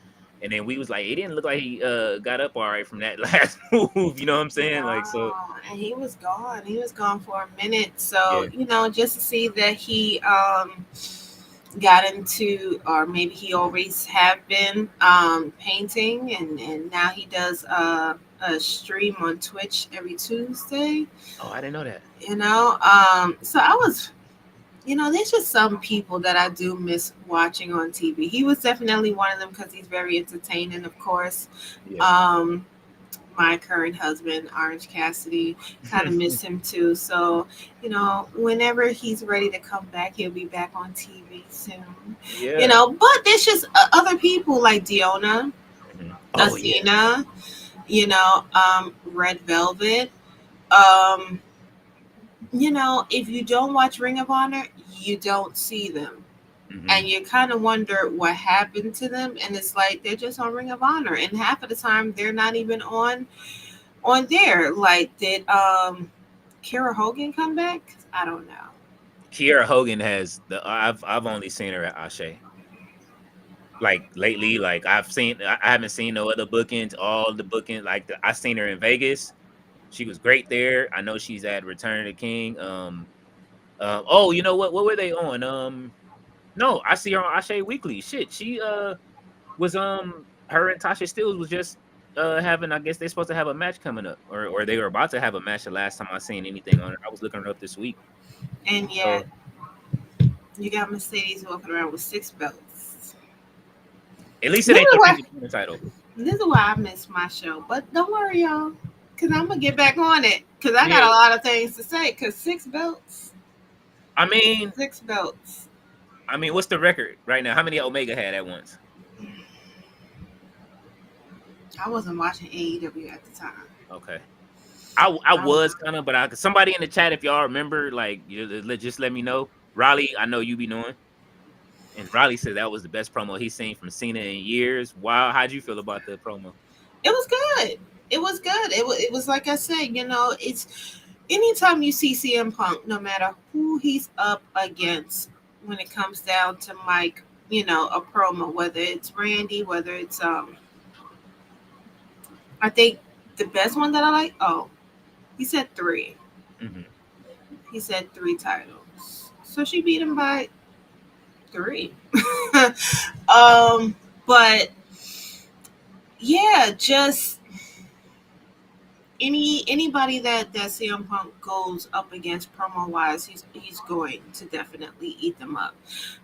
And then we was like, it didn't look like he got up all right from that last move. You know what I'm saying? Like, so No, and he was gone. He was gone for a minute. So, yeah. you know, just to see that he got into, or maybe he always have been painting, and now he does a stream on Twitch every Tuesday. Oh, I didn't know that. You know, so I was, you know, there's just some people that I do miss watching on TV. He was definitely one of them because he's very entertaining, of course. Yeah. My current husband, Orange Cassidy, kind of miss him too. So, you know, whenever he's ready to come back, he'll be back on TV soon. Yeah. You know, but there's just other people like Diona, Oh yeah. Cena, you know, Red Velvet. Um, you know, if you don't watch Ring of Honor, you don't see them. And you kind of wonder what happened to them, and it's like they're just on Ring of Honor, and half of the time they're not even on there. Like, did Kara Hogan come back? I don't know. Kiera Hogan has I've only seen her at Ashe. Like lately, like I haven't seen no other bookings. All the bookings, like I seen her in Vegas. She was great there. I know she's at Return of the King. Oh, you know what? What were they on? No, I see her on Ashe Weekly. Shit, she was her and Tasha Steelz was just having. I guess they're supposed to have a match coming up, or they were about to have a match. The last time I seen anything on her, I was looking her up this week. And So yet, you got Mercedes walking around with 6 belts. at least it This ain't is the why, Ring of Honor title. this is why I miss my show. But don't worry, y'all, because I'm going to get back on it, because I got Yeah. a lot of things to say, because 6 belts. I mean, 6 belts. what's the record right now? How many Omega had at once? I wasn't watching AEW at the time. Okay. I was kind of, but somebody in the chat, if y'all remember, like, just let me know. Raleigh, I know you be knowing. And Raleigh said that was the best promo he's seen from Cena in years. Wow, how'd you feel about the promo? It was good. It was good. It was like I said, you know, it's anytime you see CM Punk, no matter who he's up against, when it comes down to Mike, you know, a promo, whether it's Randy, whether it's I think the best one that I like, he said 3. Mm-hmm. He said 3 titles. So she beat him by 3. But yeah, just anybody that CM Punk goes up against promo wise, he's going to definitely eat them up.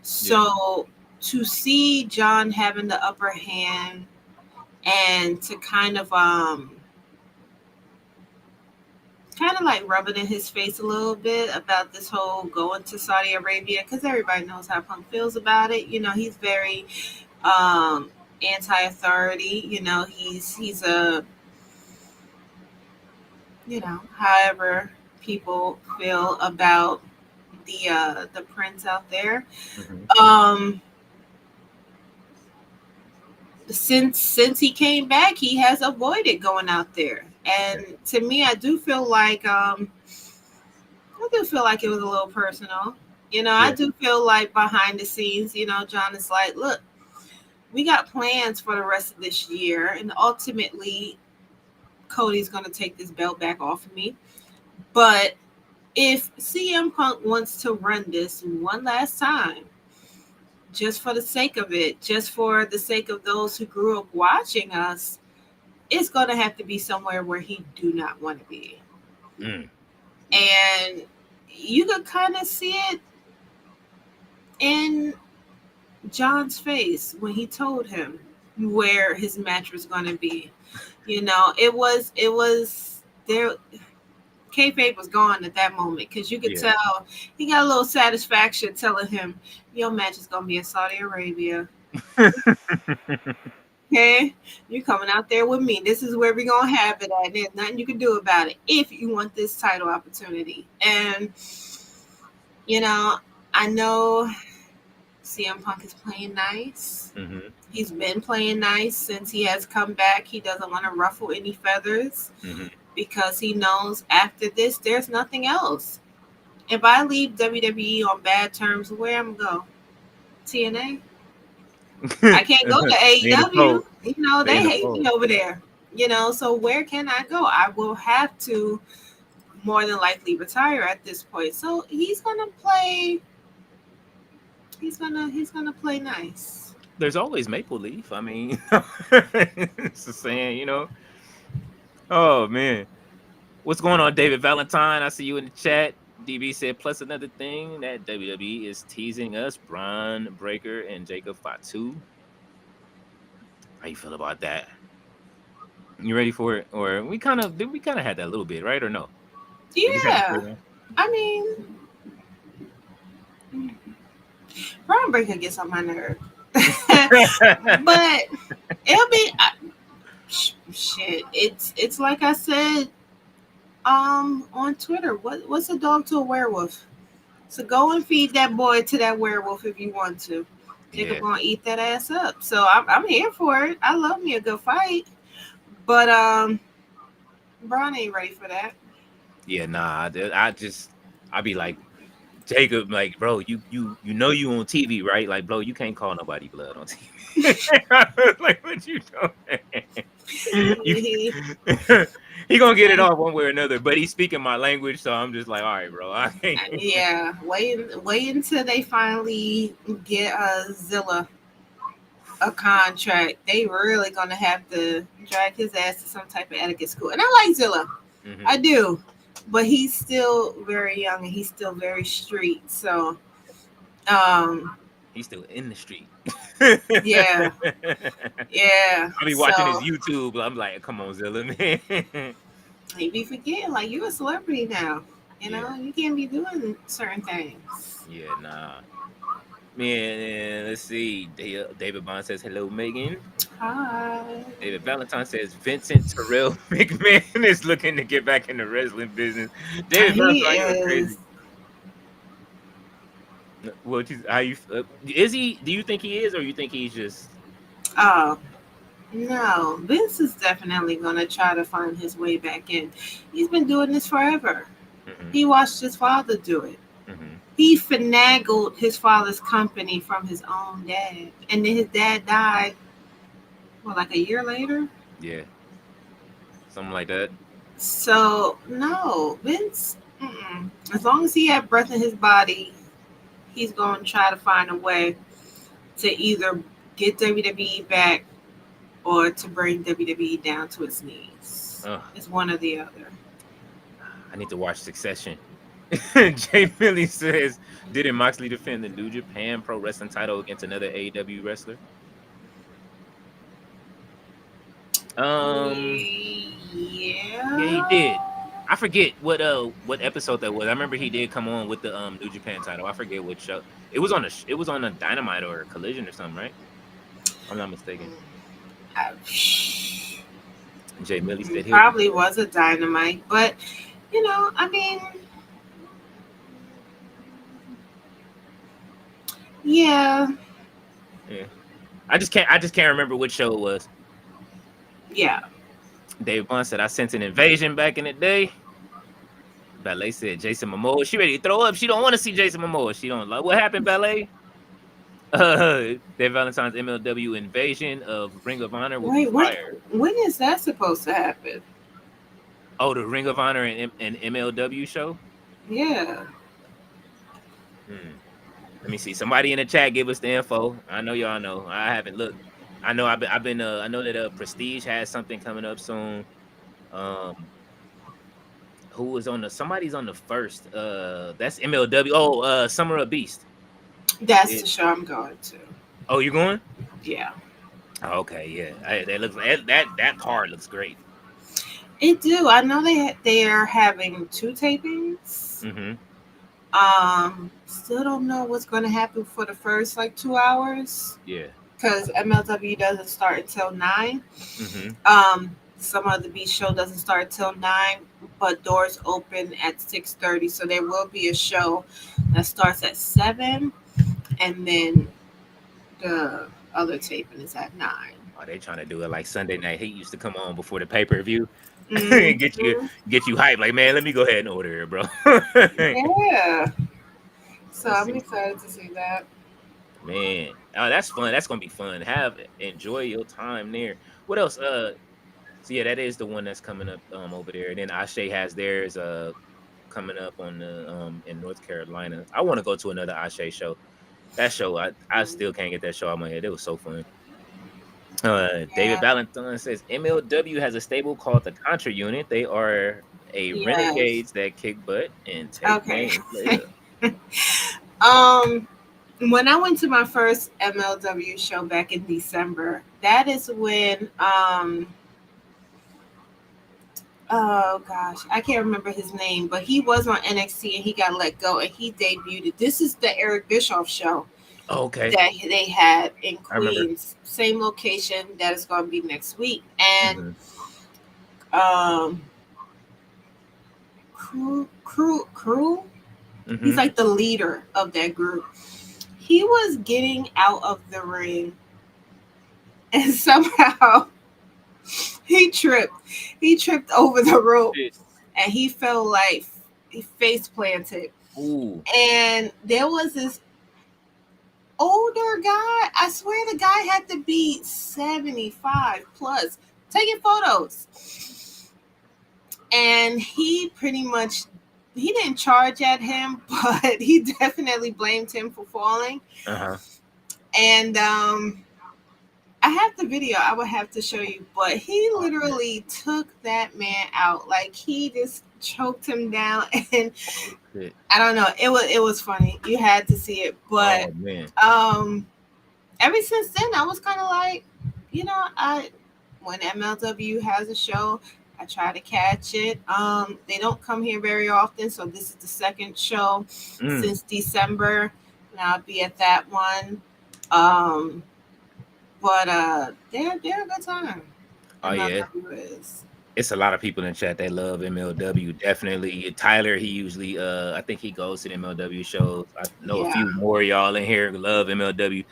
So to see John having the upper hand and to kind of kind of like rubbing in his face a little bit about this whole going to Saudi Arabia, because everybody knows how Punk feels about it. You know, he's very um, anti-authority. You know, he's a, you know, however people feel about the prince out there. Mhm. Um, since he came back, he has avoided going out there, and to me, I do feel like it was a little personal. You know, I Yeah. do feel like behind the scenes, you know, John is like, look, we got plans for the rest of this year, and ultimately, Cody's going to take this belt back off of me. But if CM Punk wants to run this one last time, just for the sake of it, just for the sake of those who grew up watching us, it's going to have to be somewhere where he do not want to be. Mm. And you could kind of see it in John's face when he told him where his match was going to be. You know, it was there. Kayfabe was gone at that moment because you could Yeah. tell he got a little satisfaction telling him, "Your match is going to be in Saudi Arabia. Okay, you're coming out there with me. This is where we're gonna have it at. There's nothing you can do about it if you want this title opportunity." And you know, I know CM Punk is playing nice. Mhm. He's been playing nice since he has come back. He doesn't want to ruffle any feathers Mhm. because he knows after this, there's nothing else. If I leave WWE on bad terms, where am I going to go? TNA? I can't go to They in the AEW. fold. You know, They they in the hate me fold. over there. You know, so where can I go? I will have to more than likely retire at this point. So he's gonna play nice. There's always Maple Leaf. I mean, it's a saying, you know. Oh man, what's going on, David Valentine? I see you in the chat. DB said, plus another thing that WWE is teasing us: Braun Breaker and Jacob Fatu. How you feel about that? You ready for it? Or we kind of had that a little bit, right? Or no? We just had to say Yeah. that. I mean, Braun Breaker gets on my nerve. But it'll be shit. It's like I said on Twitter. What's a dog to a werewolf? So go and feed that boy to that werewolf if you want to. Jacob Yeah. gonna eat that ass up. So I'm here for it. I love me a good fight. But Braun ain't ready for that. Yeah, nah. I be like Jacob, like, bro, you know you on TV, right? Like, bro, you can't call nobody blood on TV. Like, what you doing? you, He, he gonna get it off one way or another, but he's speaking my language, so I'm just like, all right, bro. I can't. yeah, wait until they finally get Zilla a contract. They really gonna have to drag his ass to some type of etiquette school. And I like Zilla, Mhm. I do, but he's still very young and he's still very street. So, um, He's still in the street. yeah, yeah. I be watching his So YouTube. I'm like, come on, Zilla, man. he be forgetting like you a celebrity now. You Yeah, know, you can't be doing certain things. yeah, nah. Man, let's see. David Bond says, hello, Megan. Hi. David Valentine says Vincent Terrell McMahon is looking to get back in the wrestling business. David He Valentine, you're is. crazy. What you? How you? Is he? Do you think he is, or you think he's just? Oh no, Vince is definitely gonna try to find his way back in. He's been doing this forever. Mm-hmm, He watched his father do it. mm-hmm. He finagled his father's company from his own dad, and then his dad died. Well, like a year later. Yeah, something like that. So no, Vince. Mm-mm. As long as he had breath in his body, he's going to try to find a way to either get WWE back or to bring WWE down to its knees. Ugh, It's one or the other. I need to watch Succession. Jay Millie says, didn't Moxley defend the New Japan Pro Wrestling title against another AEW wrestler? Yeah, he Yeah. did. I forget what episode that was. I remember he did come on with the New Japan title. I forget what show. It was on it was on a Dynamite or a Collision or something, right? I'm not mistaken. I, Jay Millie said he'll be probably was a Dynamite, but I mean, yeah, yeah. I just can't remember which show it was. yeah. Dave Bond said I sent an invasion back in the day. Ballet said Jason Momoa. She ready to throw up. She don't want to see Jason Momoa. She don't like what happened, Ballet. Dave Valentine's MLW invasion of Ring of Honor will be Wait, fire. when is that supposed to happen? Oh, the Ring of Honor and MLW show. Yeah. Let me see. Somebody in the chat gave us the info. I know y'all know. I haven't looked. I know I've been I know that Prestige has something coming up soon. Who was on somebody's on the first. That's MLW. Oh, Summer of Beast. That's the show I'm going to. Oh, you going? Yeah. Okay, yeah. That looks that card looks great. It do. I know they are having 2 tapings. Still don't know what's going to happen for the first 2 hours. Yeah. Because MLW doesn't start until 9. Some of the Beach show doesn't start till 9, but doors open at 6:30. So there will be a show that starts at 7, and then the other taping is at 9. Oh, they trying to do it like Sunday Night Heat used to come on before the pay-per-view. get you hyped. Like, man, let me go ahead and order it, bro. Yeah. So I'm excited to see that. Man, oh, that's fun. That's gonna be fun. Enjoy your time there. What else? So yeah, that is the one that's coming up over there. And then Ashe has theirs coming up on the in North Carolina. I want to go to another Ashe show. That show, I still can't get that show out of my head. It was so fun. David Valentine says MLW has a stable called the Contra Unit. They are renegades that kick butt and take names. When I went to my first MLW show back in December, that is when oh gosh, I can't remember his name, but he was on NXT and he got let go and he debuted. This is the Eric Bischoff show. Okay. That they had in Queens, same location that is going to be next week, and crew. He's like the leader of that group. He was getting out of the ring, and somehow he tripped. He tripped over the rope, and he fell like he face planted. Ooh. And there was this older guy. I swear the guy had to be 75 plus, taking photos. And he pretty much, he didn't charge at him, but he definitely blamed him for falling. And I have the video. I would have to show you, but he literally took that man out. Like he just choked him down, and I don't know. It was funny. You had to see it, but ever since then, I was kind of like, when MLW has a show, I try to catch it. They don't come here very often, so this is the second show since December, and I'll be at that one. But they're a good time. Oh yeah, it's a lot of people in the chat that love MLW. Definitely, Tyler. He usually, I think he goes to the MLW shows. I know a few more of y'all in here love MLW.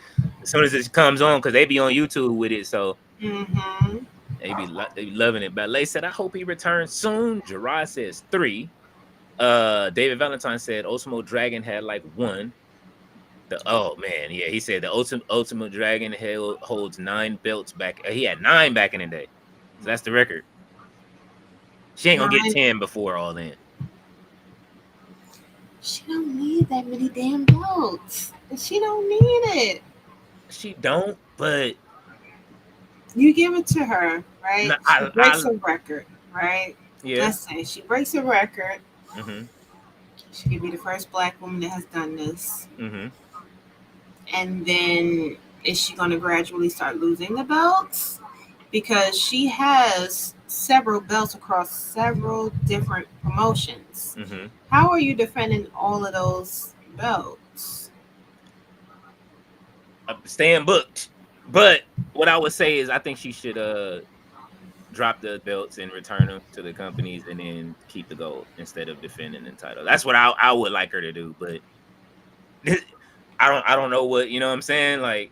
As soon as it comes on, because they be on YouTube with it, so they be loving it. Ballet said, "I hope he returns soon." Gerard says 3. David Valentine said Ultimo Dragon had like 1. He said the Ultimate Dragon holds 9 belts back. He had 9 back in the day, so that's the record. She ain't gonna get 10 before all then. She don't need that many damn belts. She don't need it. She don't, but you give it to her, right? She breaks a record, right? Yeah. Let's say she breaks a record. She could be the first Black woman that has done this. And then is she going to gradually start losing the belts? Because she has several belts across several different promotions. Mm-hmm. How are you defending all of those belts? Staying booked. But what I would say is I think she should drop the belts and return them to the companies and then keep the gold instead of defending the title. That's what I would like her to do, but I don't know what, you know what I'm saying? Like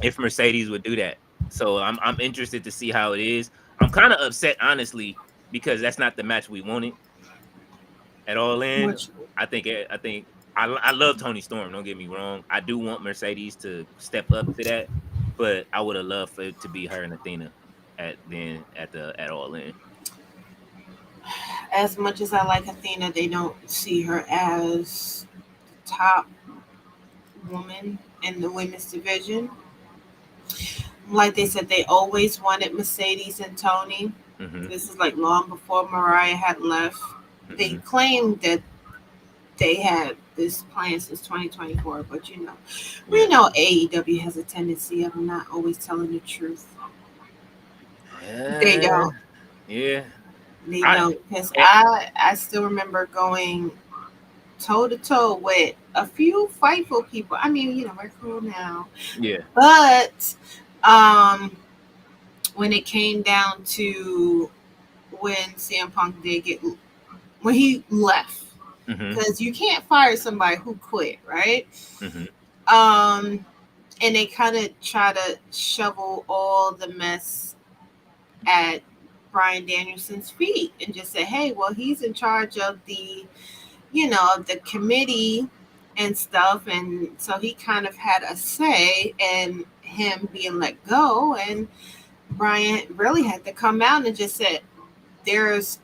if Mercedes would do that. So I'm interested to see how it is. I'm kind of upset honestly because that's not the match we wanted at All In. Which I love Tony Storm, don't get me wrong. I do want Mercedes to step up to that, but I would have loved for it to be her and Athena at All In. as much as I like Athena, they don't see her as top woman in the women's division. Like they said, they always wanted Mercedes and Tony. Mm-hmm. This is like long before Mariah had left. They Mm-hmm. claimed that they had this plan since 2024, but we know AEW has a tendency of not always telling the truth. They don't. Yeah. They don't. Because I still remember going toe to toe with a few Fightful people. I mean, we're cool now. Yeah. But when it came down to when CM Punk when he left, because you can't fire somebody who quit, right? Mm-hmm. And they kind of try to shovel all the mess at Bryan Danielson's feet and just say, hey, well, he's in charge of the committee and stuff, and so he kind of had a say in him being let go. And Bryan really had to come out and just said, there's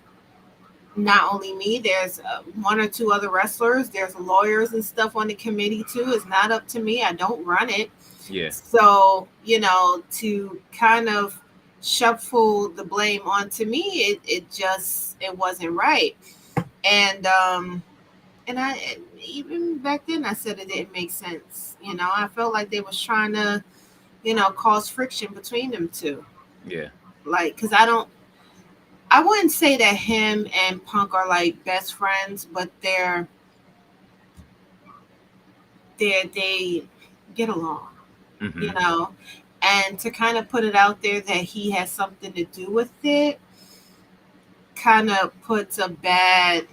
not only me, there's one or two other wrestlers, there's lawyers and stuff on the committee too. It's not up to me. I don't run it. Yeah. So, to kind of shuffle the blame onto me, it wasn't right. And I, even back then, I said it didn't make sense. I felt like they was trying to, cause friction between them two. Yeah. Like, because I wouldn't say that him and Punk are like best friends, but they get along, Mm-hmm. and to kind of put it out there that he has something to do with it kind of puts a bad,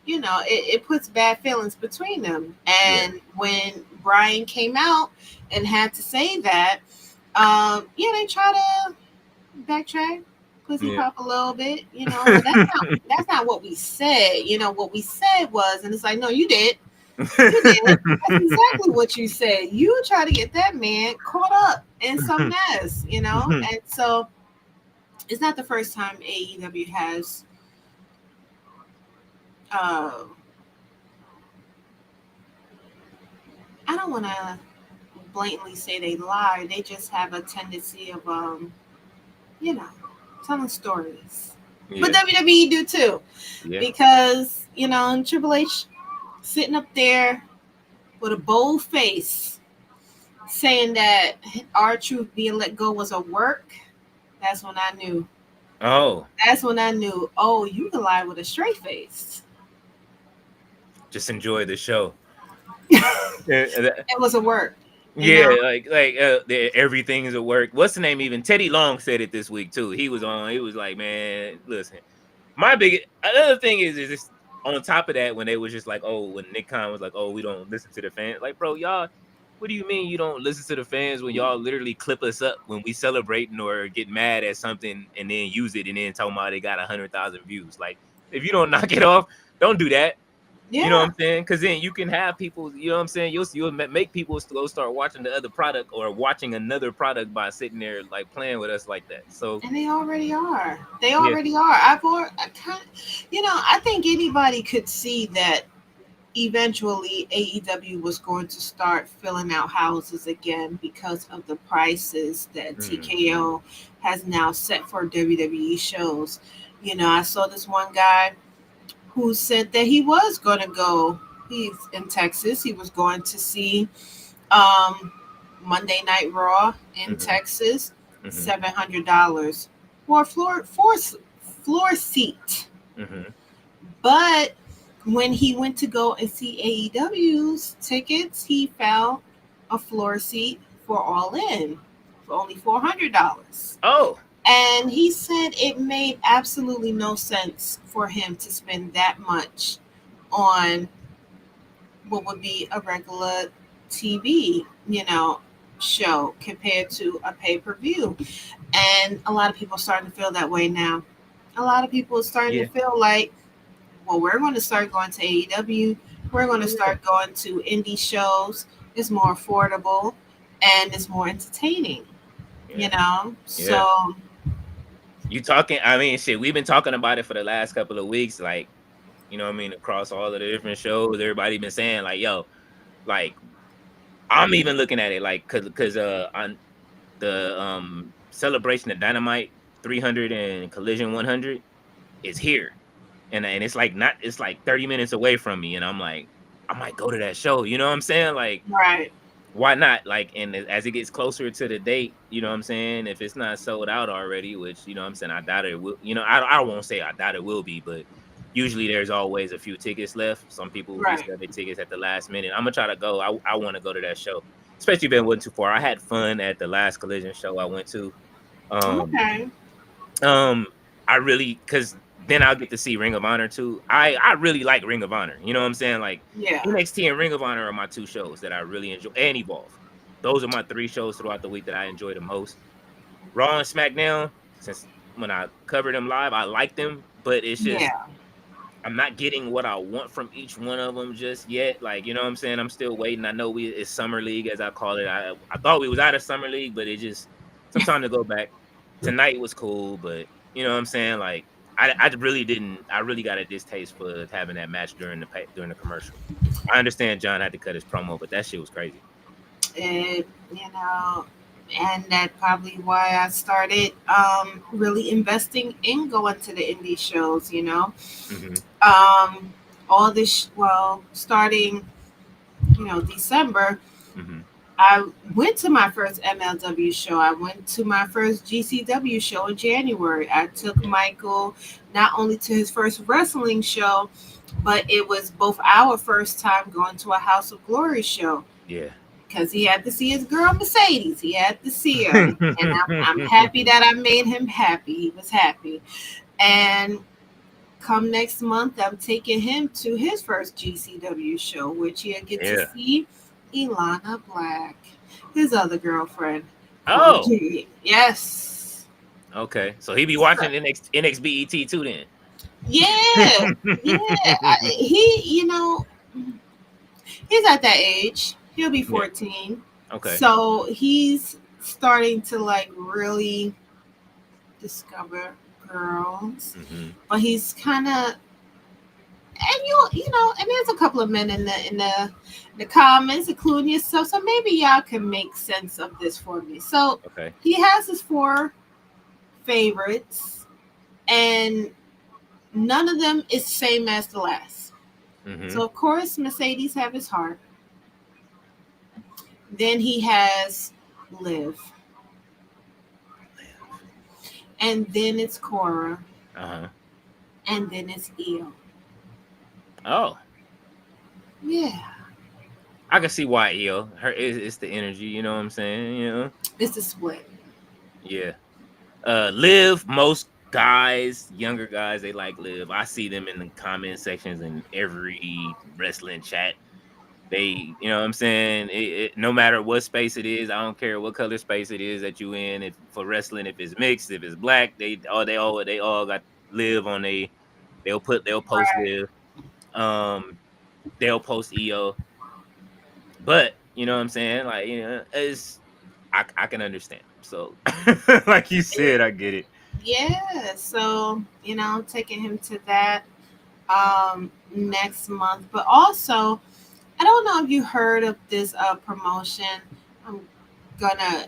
it puts bad feelings between them. And when Bryan came out and had to say that, they try to backtrack, pussy pop a little bit, that's not what we said. What we said was, and it's like, no, you did. You did. That's exactly what you said. You try to get that man caught up in some mess, and so it's not the first time AEW has I don't want to blatantly say they lie. They just have a tendency of telling stories. Yeah. But WWE do too. Yeah. Because, Triple H sitting up there with a bold face saying that R-Truth being let go was a work. That's when I knew. Oh. That's when I knew, you can lie with a straight face. Just enjoy the show. It was a work. Yeah, like everything is a work. What's the name? Even Teddy Long said it this week too. He was like, man, listen. Another thing is just on top of that, when they was just like, when Nick Khan was like, we don't listen to the fans. Like, bro, y'all, what do you mean you don't listen to the fans when y'all literally clip us up when we celebrating or get mad at something and then use it and then talking about they got 100,000 views? Like, if you don't knock it off, don't do that. Yeah. You know what I'm saying? Because then you can have people, you know what I'm saying? You'll make people go start watching the other product or watching another product by sitting there like playing with us like that. So, and they already are. They already are. I think anybody could see that eventually AEW was going to start filling out houses again because of the prices that TKO has now set for WWE shows. I saw this one guy who said that he was going to go. He's in Texas. He was going to see Monday Night Raw in Texas. $700. or floor seat. Mm-hmm. But when he went to go and see AEW's tickets, he found a floor seat for All In for only $400. Oh, And he said it made absolutely no sense for him to spend that much on what would be a regular TV, show compared to a pay-per-view. And a lot of people are starting to feel that way now. A lot of people are starting yeah. to feel like, well, we're going to start going to AEW. We're going to start going to indie shows. It's more affordable and it's more entertaining, Yeah. Yeah. So You talking? I mean, shit. We've been talking about it for the last couple of weeks. Like, you know what I mean? Across all of the different shows, everybody been saying like, yo, like, I'm even looking at it like, cause on the celebration of Dynamite 300 and Collision 100 is here, and it's like not, it's like 30 minutes away from me, and I'm like, I might go to that show. You know what I'm saying? Like, right, why not? Like, and as it gets closer to the date, you know what I'm saying? If it's not sold out already, which, you know what I'm saying, I doubt it will. I won't say I doubt it will be, but usually there's always a few tickets left. Some people right. resell their tickets at the last minute. I'm gonna try to go. I want to go to that show, especially if it wasn't too far. I had fun at the last Collision show I went to. Um, Okay. um, I really, cause then I'll get to see Ring of Honor too. I really like Ring of Honor. You know what I'm saying? Like, Yeah. NXT and Ring of Honor are my two shows that I really enjoy, and Evolve. Those are my three shows throughout the week that I enjoy the most. Raw and SmackDown, since when I covered them live, I like them, but it's just Yeah. I'm not getting what I want from each one of them just yet. Like, you know what I'm saying? I'm still waiting. I know it's Summer League, as I call it. I thought we was out of Summer League, but it just some time to go back. Tonight was cool, but you know what I'm saying? Like, I really didn't. I really got a distaste for having that match during the commercial. I understand John had to cut his promo, but that shit was crazy. And and that probably why I started really investing in going to the indie shows. Mm-hmm. All this starting December. Mm-hmm. I went to my first MLW show. I went to my first GCW show in January. I took Michael not only to his first wrestling show, but it was both our first time going to a House of Glory show. Yeah. Because he had to see his girl Mercedes. He had to see her. And I'm happy that I made him happy. He was happy. And come next month, I'm taking him to his first GCW show, which he'll get to see Ilana Black, his other girlfriend. Oh. Yes. Okay. So he be watching NXBET too then. Yeah. Yeah. He's at that age. He'll be 14. Yeah. Okay. So he's starting to like really discover girls. Mm-hmm. But he's kind of, and there's a couple of men in the comments, including yourself. So maybe y'all can make sense of this for me. So he has his 4 favorites, and none of them is the same as the last. Mm-hmm. So of course Mercedes have his heart. Then he has Liv. And then it's Cora. Uh-huh. And then it's Io. Oh. Yeah. I can see why Io. It's the energy, you know what I'm saying? It's the split. Yeah. Liv, most guys, younger guys, they like Liv. I see them in the comment sections in every wrestling chat. They, you know what I'm saying? No matter what space it is, I don't care what color space it is that you in. If for wrestling, if it's mixed, if it's black, they all got Liv on they'll post Liv. They'll post Io. But you know what I'm saying? Like, I can understand. So like you said, I get it. Yeah. So, I'm taking him to that next month. But also, I don't know if you heard of this promotion. I'm gonna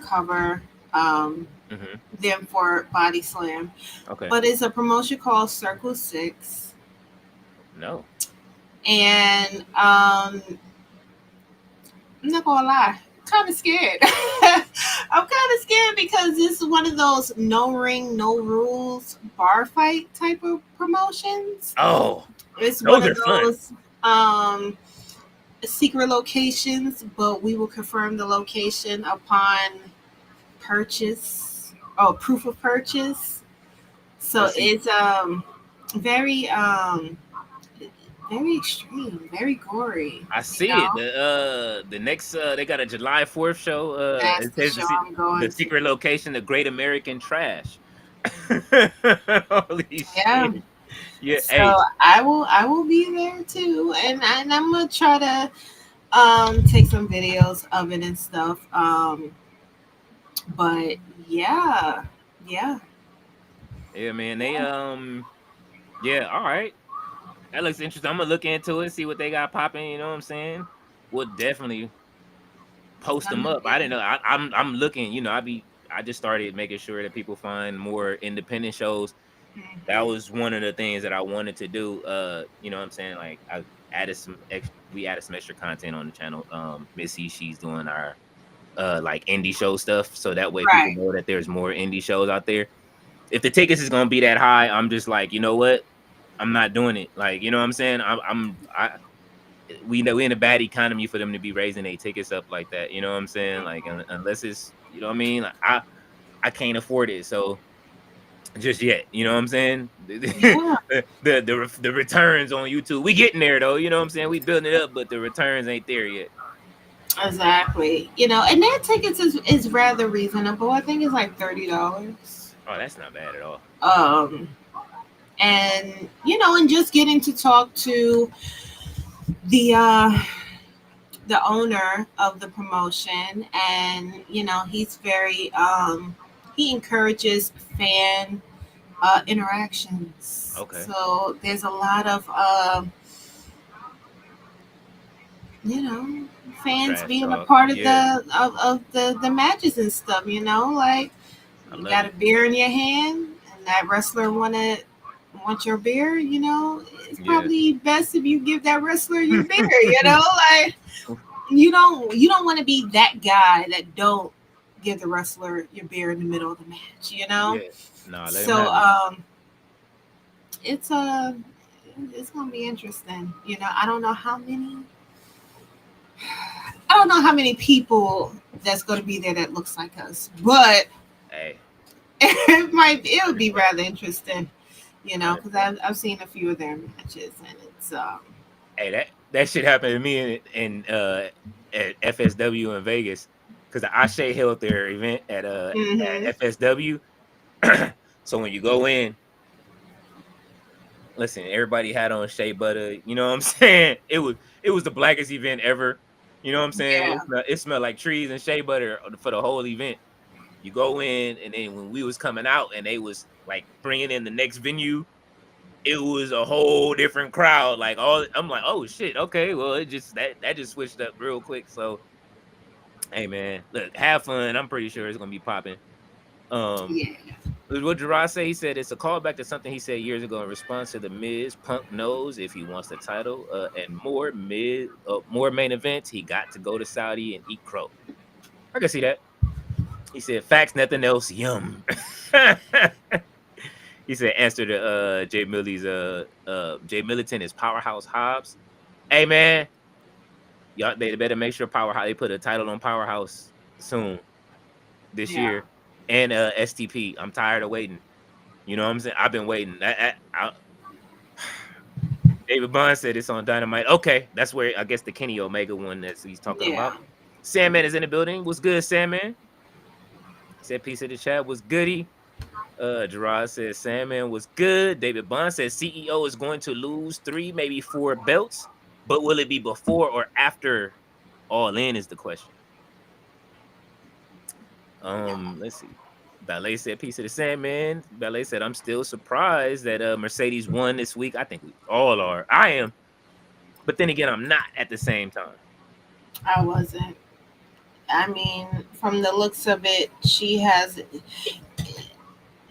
cover them for Body Slam. Okay. But it's a promotion called Circle 6. No. And I'm not gonna lie, kind of scared I'm kind of scared because this is one of those no ring, no rules bar fight type of promotions. Oh, It's one those of are fun. those secret locations, but we will confirm the location upon purchase. Oh, proof of purchase. So Let's see. it's very very extreme, very gory. I You see it. know, The next they got a July 4th show. that's It the says show I'm the going to. secret location, the Great American Trash. Holy Yeah. shit. Yeah, So hey. I will be there too, and I'm gonna try to take some videos of it and stuff. But yeah, yeah, Yeah, man. They yeah, all right. That looks interesting. I'm gonna look into it, see what they got popping, you know what I'm saying? We'll definitely it's post them gonna up. I didn't be. know. I'm looking, I just started making sure that people find more independent shows. That Mhm. was one of the things that I wanted to do. You know what I'm saying? Like we added some extra content on the channel. Missy, she's doing our like indie show stuff. So that way people Right. know that there's more indie shows out there. If the tickets is gonna be that high, I'm just like, you know what? I'm not doing it. Like, you know what I'm saying? We know we're in a bad economy for them to be raising their tickets up like that. You know what I'm saying? Like unless it's, you know what I mean? Like, I can't afford it. So just yet, you know what I'm saying? Yeah, The returns on YouTube, we getting there though. You know what I'm saying? We building it up, but the returns ain't there yet. exactly. You know, and their tickets is rather reasonable. I think it's like $30. Oh, that's not bad at all. Um, and you know, and just getting to talk to the owner of the promotion, and you know, he's very he encourages fan interactions. Okay. So there's a lot of you know, fans Trash being a talk. part of Yeah, the matches and stuff. You know, like I you love got a it. beer in your hand, and that wrestler want your beer. You know, it's Yeah. probably best if you give that wrestler your beer. You know, like you don't want to be that guy that don't give the wrestler your beer in the middle of the match. You know, Yeah. No, let him so have it. it's it's gonna be interesting. You know, I don't know how many people that's gonna be there that looks like us, but Hey, it I would be understand. rather interesting. You I know, because understand. I've seen a few of their matches, and it's Hey, that shit happened to me at FSW in Vegas because Ashe held their event at hmm FSW. So when you go in, listen, everybody had on shea butter. You know what I'm saying? It was the blackest event ever. You know what I'm saying? yeah. It smelled like trees and shea butter for the whole event. You go in, and then when we was coming out, and they was like bringing in the next venue, it was a whole different crowd. Like I'm like, oh shit, okay, well it just that just switched up real quick. So hey man, look, have fun. I'm pretty sure it's gonna be popping. Um, Yeah. what Gerard say? He said it's a callback to something he said years ago in response to the Miz. Punk knows if he wants the title and more main events, he got to go to Saudi and eat crow. I can see that. He said facts, nothing else. Yum. He said answer to Jay Millie's Jay Militant is Powerhouse Hobbs. Hey man, y'all they better make sure Powerhouse they put a title on Powerhouse soon this Yeah. year. And STP. I'm tired of waiting. You know what I'm saying? I've been waiting. David Bond said it's on Dynamite. Okay, that's where I guess the Kenny Omega one that he's talking Yeah. about. Sandman is in the building. What's good, Sandman? Said piece of the chat was goody. Gerard says Sandman was good. David Bond says CEO is going to lose 3, maybe 4 belts, but will it be before or after All In is the question. Let's see. Ballet said piece of the Sandman. Ballet said I'm still surprised that Mercedes won this week. I think we all are. I am, but then again, I'm not at the same time. I wasn't. I mean, from the looks of it, she has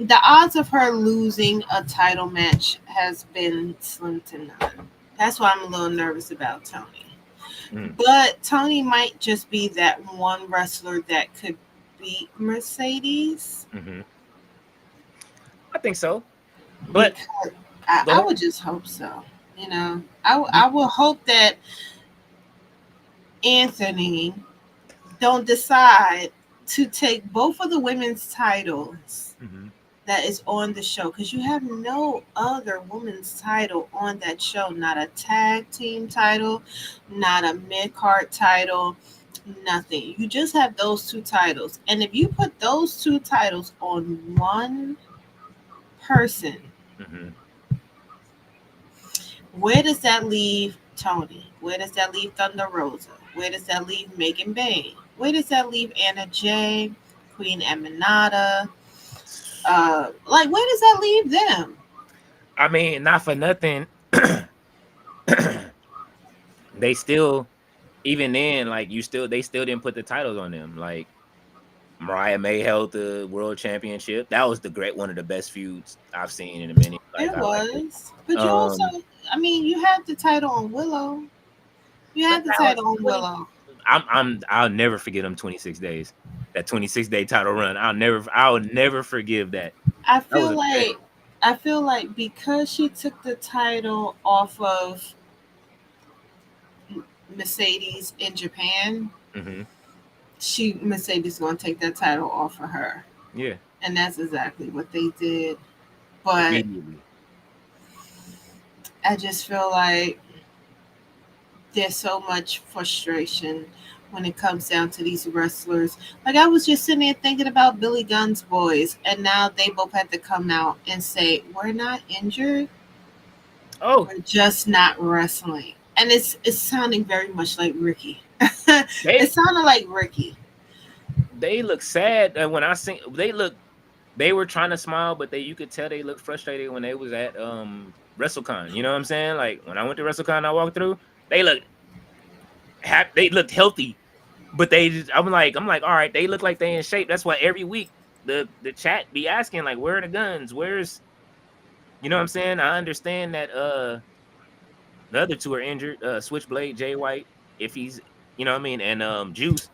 the odds of her losing a title match has been slim to none. That's why I'm a little nervous about Tony. Mm, But Tony might just be that one wrestler that could beat Mercedes. Mm-hmm. I think so, but Because the I whole would just hope so. You know, I would hope that Anthony don't decide to take both of the women's titles Mhm. that is on the show, because you have no other women's title on that show, not a tag team title, not a mid-card title, nothing. You just have those two titles, and if you put those two titles on one person, Mhm. where does that leave Tony? Where does that leave Thunder Rosa? Where does that leave Megan Bay? Where does that leave Anna Jay, Queen Eminata? Like, where does that leave them? I mean, not for nothing. They still, even then, like they still didn't put the titles on them. Like Mariah May held the world championship. That was one of the best feuds I've seen in a minute. Like It I like it. was, but you also, I mean, you had the title on Willow. You But had the that was title on 20. Willow. I'll never forget them 26 days. That 26-day title run. I'll never forgive that. I That was feel a like, I feel like because she took the title off of Mercedes in Japan, mm-hmm. Mercedes gonna take that title off of her, Yeah. and that's exactly what they did. But Immediately. I just feel like there's so much frustration when it comes down to these wrestlers. Like, I was just sitting there thinking about Billy Gunn's boys, and now they both had to come out and say, "We're not injured. Oh, We're just not wrestling." And it's sounding very much like Ricky. they It sounded like Ricky. they look sad when I seen they were trying to smile, but you could tell they looked frustrated when they was at WrestleCon. You know what I'm saying? Like when I went to WrestleCon, I walked through, they looked happy, they looked healthy, but I'm like, all right, they look like they in shape. That's why every week the chat be asking like, where are the guns? Where's, you know what I'm saying? I understand that the other two are injured, Switchblade, Jay White, if he's, you know what I mean, and Juice.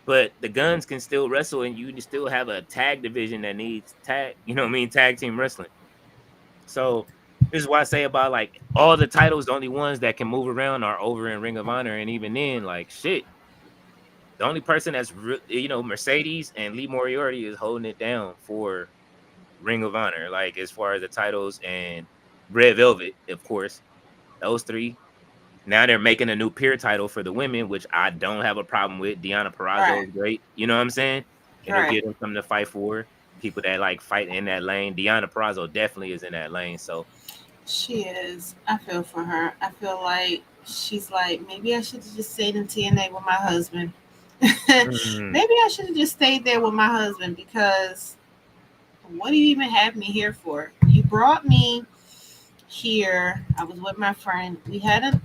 But the guns can still wrestle, and you still have a tag division that needs tag, you know what I mean, tag team wrestling. So this is why I say about like all the titles, the only ones that can move around are over in Ring of Honor, and even then, like shit, the only person that's Mercedes and Lee Moriarty is holding it down for Ring of Honor, like as far as the titles and Red Velvet, of course, those three. Now they're making a new peer title for the women, which I don't have a problem with. Deonna Purrazzo Right, is great. You know what I'm saying? It'll right. give them something to fight for. People that like fight in that lane. Deonna Purrazzo definitely is in that lane. So She is. I feel for her. I feel like she's like, maybe I should have just stayed in TNA with my husband. mm, Maybe I should have just stayed there with my husband, because what do you even have me here for? You brought me here. I was with my friend. We had a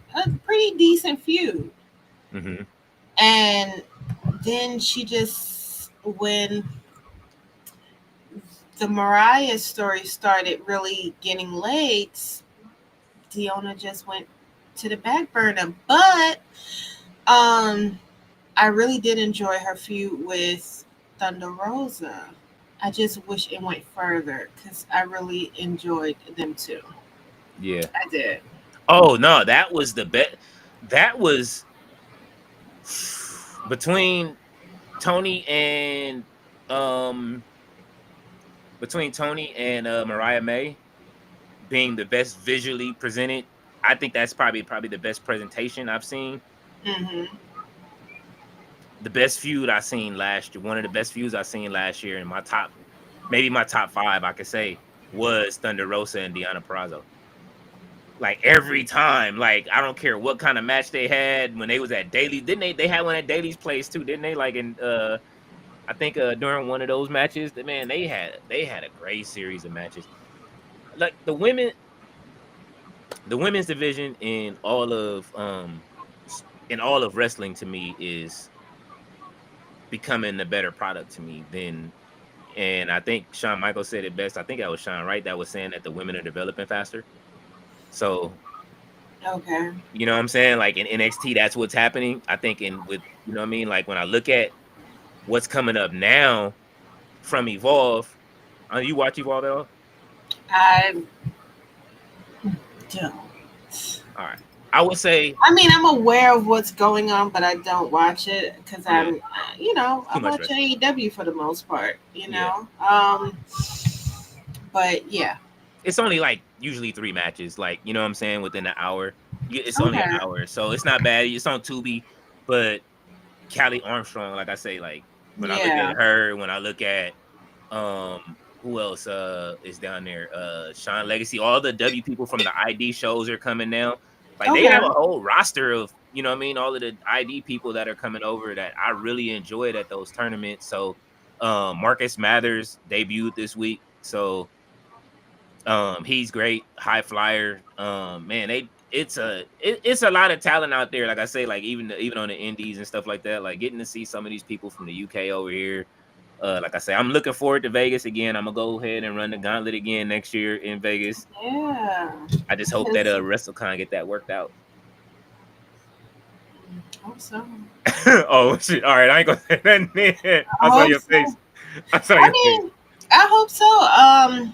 pretty decent feud. mm-hmm. And then she just, when the Mariah story started really getting legs, Deonna just went to the back burner. But I really did enjoy her feud with Thunder Rosa. I just wish it went further, because I really enjoyed them too. Yeah. I did. Oh no, that was the bet. That was between Tony and um Mariah May being the best visually presented. I think that's probably the best presentation I've seen. Hmm. The best feud I seen last year, one of the best feuds I seen last year in maybe my top five, I could say, was Thunder Rosa and Deonna Purrazzo. Like every time, like I don't care what kind of match they had when they was at Daly, didn't they had one at Daly's place too, didn't they? Like in I think during one of those matches, man, they had a great series of matches. Like the women's division in all of wrestling to me is becoming a better product to me than, and I think Shawn Michaels said it best. I think that was Shawn, right? That was saying that the women are developing faster. So, Okay. you know what I'm saying? Like in NXT, that's what's happening. I think with, you know what I mean? Like when I look at what's coming up now from Evolve. You watch Evolve at all? I don't. All right. I would say, I mean, I'm aware of what's going on, but I don't watch it because yeah, I too much watch wrestling. AEW for the most part, Yeah. But yeah. It's only like usually 3 matches, like, you know what I'm saying, within an hour. It's only an Okay. hour, so it's not bad. It's on Tubi, but Callie Armstrong, like I say, like when I look Yeah. at her, when I look at who else is down there? Sean Legacy, all the W people from the ID shows are coming now. Like they Okay. have a whole roster of, you know what I mean, all of the ID people that are coming over that I really enjoyed at those tournaments. So Marcus Mathers debuted this week. So he's great, high flyer. Man, it's a lot of talent out there. Like I say, like even on the indies and stuff like that. Like getting to see some of these people from the UK over here. Like I say, I'm looking forward to Vegas again. I'm gonna go ahead and run the gauntlet again next year in Vegas. Yeah. I just hope that WrestleCon get that worked out. Hope so. Oh shit! All right, I ain't gonna say that. I saw hope your so. face. I saw I your face. mean, I hope so. I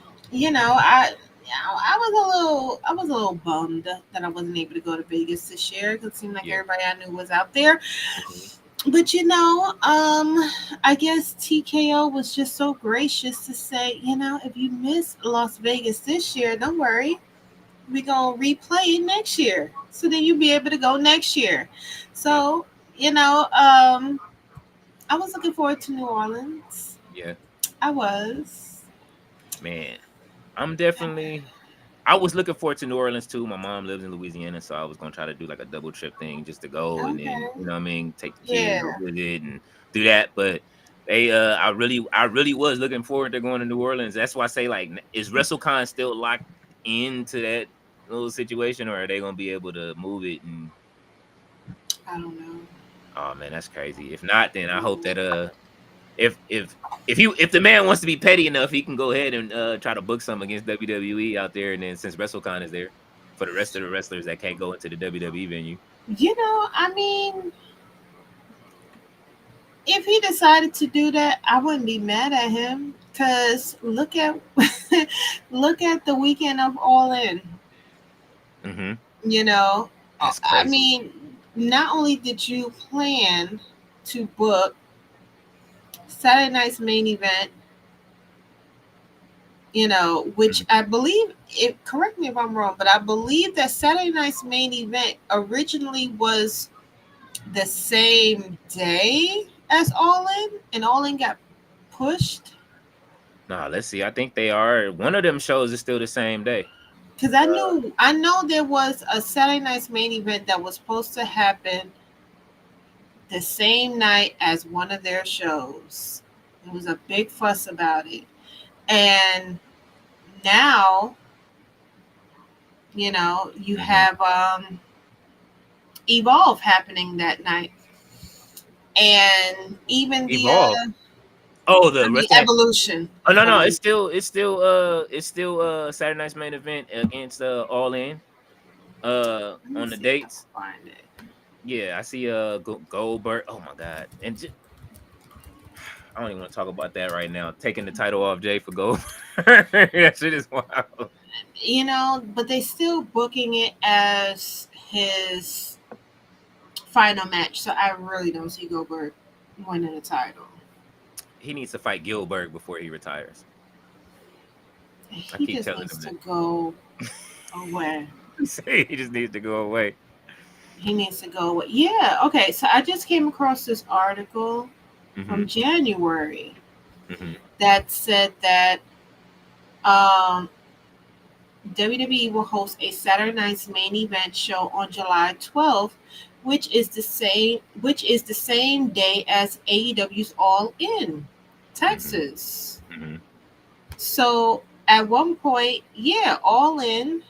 was a little bummed that I wasn't able to go to Vegas this year because it seemed like Yeah. everybody I knew was out there. Mhm. But I guess TKO was just so gracious to say, if you miss Las Vegas this year, don't worry. We're gonna replay it next year. So then you'll be able to go next year. So, I was looking forward to New Orleans. Yeah, I was. man. I was looking forward to New Orleans too. My mom lives in Louisiana, so I was gonna try to do like a double trip thing just to go and then, Okay. you know what I mean, take the kids, Yeah. go visit and do that. But I really was looking forward to going to New Orleans. That's why I say, like, is WrestleCon still locked into that little situation, or are they gonna be able to move it? And I don't know. oh man, that's crazy. If not, then I hope that if if the man wants to be petty enough, he can go ahead and try to book some against WWE out there, and then since WrestleCon is there for the rest of the wrestlers that can't go into the WWE venue. I mean, if he decided to do that, I wouldn't be mad at him. Cause look at look at the weekend of All In. Mm-hmm. You know, That's I crazy. mean, not only did you plan to book Saturday night's main event, which Mhm. I believe, correct me if I'm wrong, but I believe that Saturday night's main event originally was the same day as All In, and All In got pushed. Nah, let's see. I think they are. One of them shows is still the same day. Because I know there was a Saturday night's main event that was supposed to happen the same night as one of their shows. There was a big fuss about it. And now, you Mhm. have Evolve happening that night. And even Evolve. Oh, I the mean, wrestling. Evolution. Oh no, no, Evolution. it's still Saturday night's main event against All In Let me on the see if I dates. can find it. Yeah, I see Goldberg. Oh my god. And I don't even want to talk about that right now. Taking the title off Jay for Gold. That shit is wild. But they still booking it as his final match. So I really don't see Goldberg winning the title. He needs to fight Gilbert before he retires. I He keep just telling needs him to that. go away. He say he just needs to go away. He needs to go away. Yeah. Okay. So I just came across this article Hmm. from January Hmm. that said that um, WWE will host a Saturday night's main event show on July 12th, which is the same day as AEW's All In Hmm. Texas. Hmm. So at one point, yeah, All In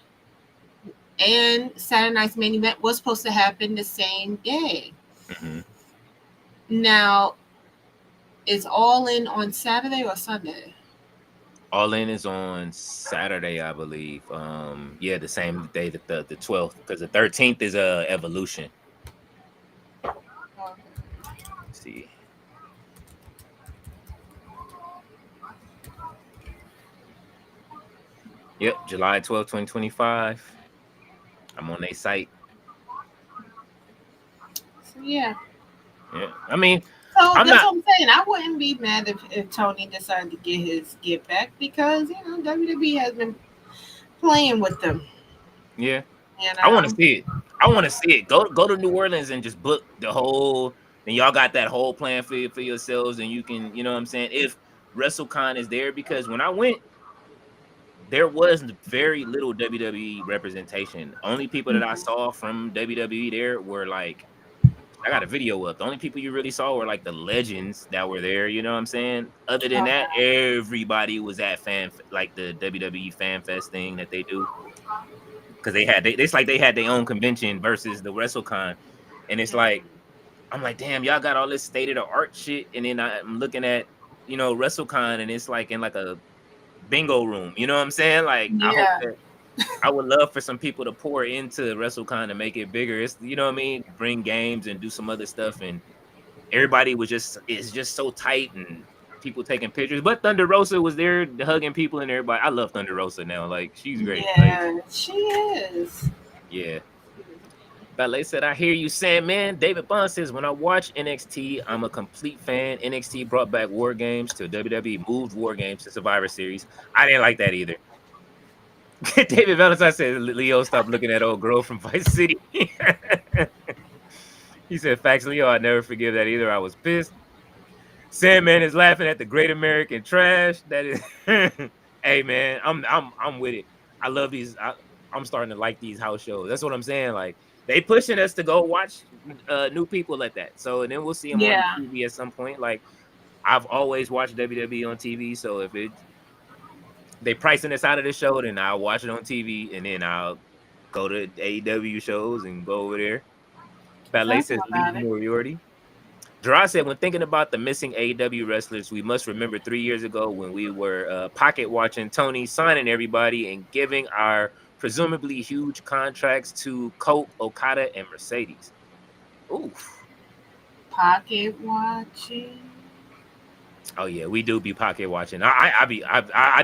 and Saturday night's main event was supposed to happen the same day. Hmm. Now, is All In on Saturday or Sunday? All In is on Saturday, I believe. Yeah, the same day that the 12th, because the 13th is Evolution. Okay. Let's see. Yep, July 12th, 2025. I'm on their site. So, yeah. Yeah. I mean, So I'm that's not. what I'm saying. I wouldn't be mad if Tony decided to get his get back because WWE has been playing with them. Yeah. You I want to know. see it. I want to see it. Go to New Orleans and just book the whole. And y'all got that whole plan for yourselves, and you can, you know what I'm saying. If WrestleCon is there, because when I went, there was very little WWE representation. Only people that I saw from WWE there were like, I got a video up. The only people you really saw were like the legends that were there. You know what I'm saying? Other than that, Okay. everybody was at like the WWE Fan Fest thing that they do, because it's like they had their own convention versus the WrestleCon, and it's like I'm like, damn, y'all got all this state of the art shit, and then I'm looking at WrestleCon, and it's like in like a bingo room. You know what I'm saying? Like I hope Yeah. that I would love for some people to pour into WrestleCon and make it bigger. It's what I mean, bring games and do some other stuff, and everybody is just so tight and people taking pictures. But Thunder Rosa was there hugging people and everybody. I love Thunder Rosa now. Like she's great. Like Yeah, she is. yeah. Ballet said, I hear you saying, man. David Bond says, when I watch NXT, I'm a complete fan. NXT brought back War Games to WWE, moved War Games to Survivor Series. I didn't like that either. David Valentine said, Leo, stop looking at old girl from Vice City. He said, facts, Leo, I never forgive that either. I was pissed. Sandman is laughing at the Great American Trash. That is, hey man, I'm with it. I love these. I'm starting to like these house shows. That's what I'm saying. Like they pushing us to go watch new people at that. So and then we'll see them on Yeah. TV at some point. Like I've always watched WWE on TV. So if they pricing us out of the show, then I'll watch it on TV and then I'll go to AEW shows and go over there. Ballet Talking says about leave it. Moriarty. Gerard said, when thinking about the missing AEW wrestlers, we must remember 3 years ago when we were pocket watching Tony signing everybody and giving our presumably huge contracts to Colt, Okada, and Mercedes. Oof. Pocket watching. Oh yeah, we do be pocket watching. I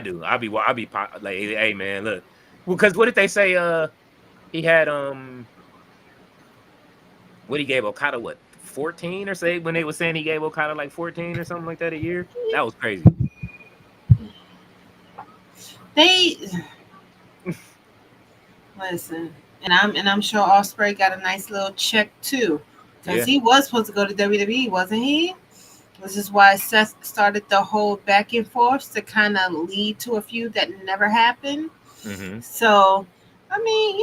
do. Like, hey man, look, because what did they say? He had what he gave Okada, what 14 or say when they were saying he gave Okada like 14 or something like that a year. That was crazy. They listen, and I'm sure Osprey got a nice little check too, because Yeah. he was supposed to go to WWE, wasn't he? This is why Seth started the whole back and forth to kind of lead to a feud that never happened. Mm-hmm. So, I mean,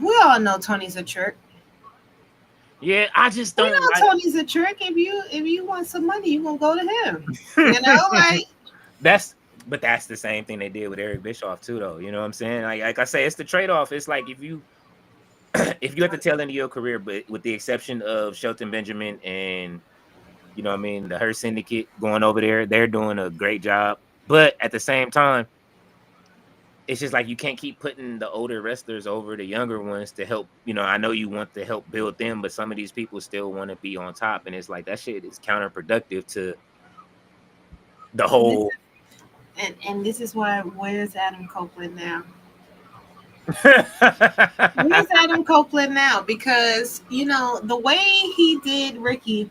we all know Tony's a jerk. Yeah, I just We don't know like. Tony's a jerk. If you want some money, you gonna go to him. Like that's the same thing they did with Eric Bischoff too, though. You know what I'm saying? Like I say, it's the trade off. It's like if you if you at the tail end of your career, but with the exception of Shelton Benjamin and what I mean, the Her Syndicate going over there, they're doing a great job. But at the same time, it's just like you can't keep putting the older wrestlers over the younger ones to help. I know you want to help build them, but some of these people still want to be on top, and it's like that shit is counterproductive to the whole. and this is why where's Adam Copeland now? Mm-hmm. Where's Adam Copeland now? Because the way he did Ricky,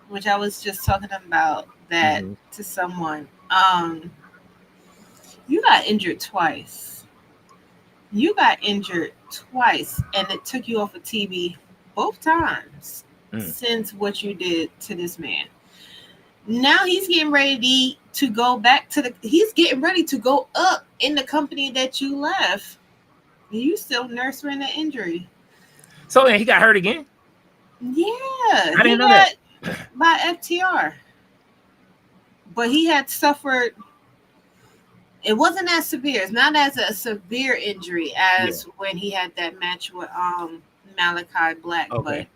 which I was just talking about that to someone. You got injured twice. And it took you off of TV both times since what you did to this man. Now he's getting ready to go back to he's getting ready to go up in the company that you left. You still nursing the injury. So he got hurt again? Yeah. I didn't know that. By FTR. But he had suffered. It wasn't as severe. It's not as a severe injury as when he had that match with Malachi Black. Okay.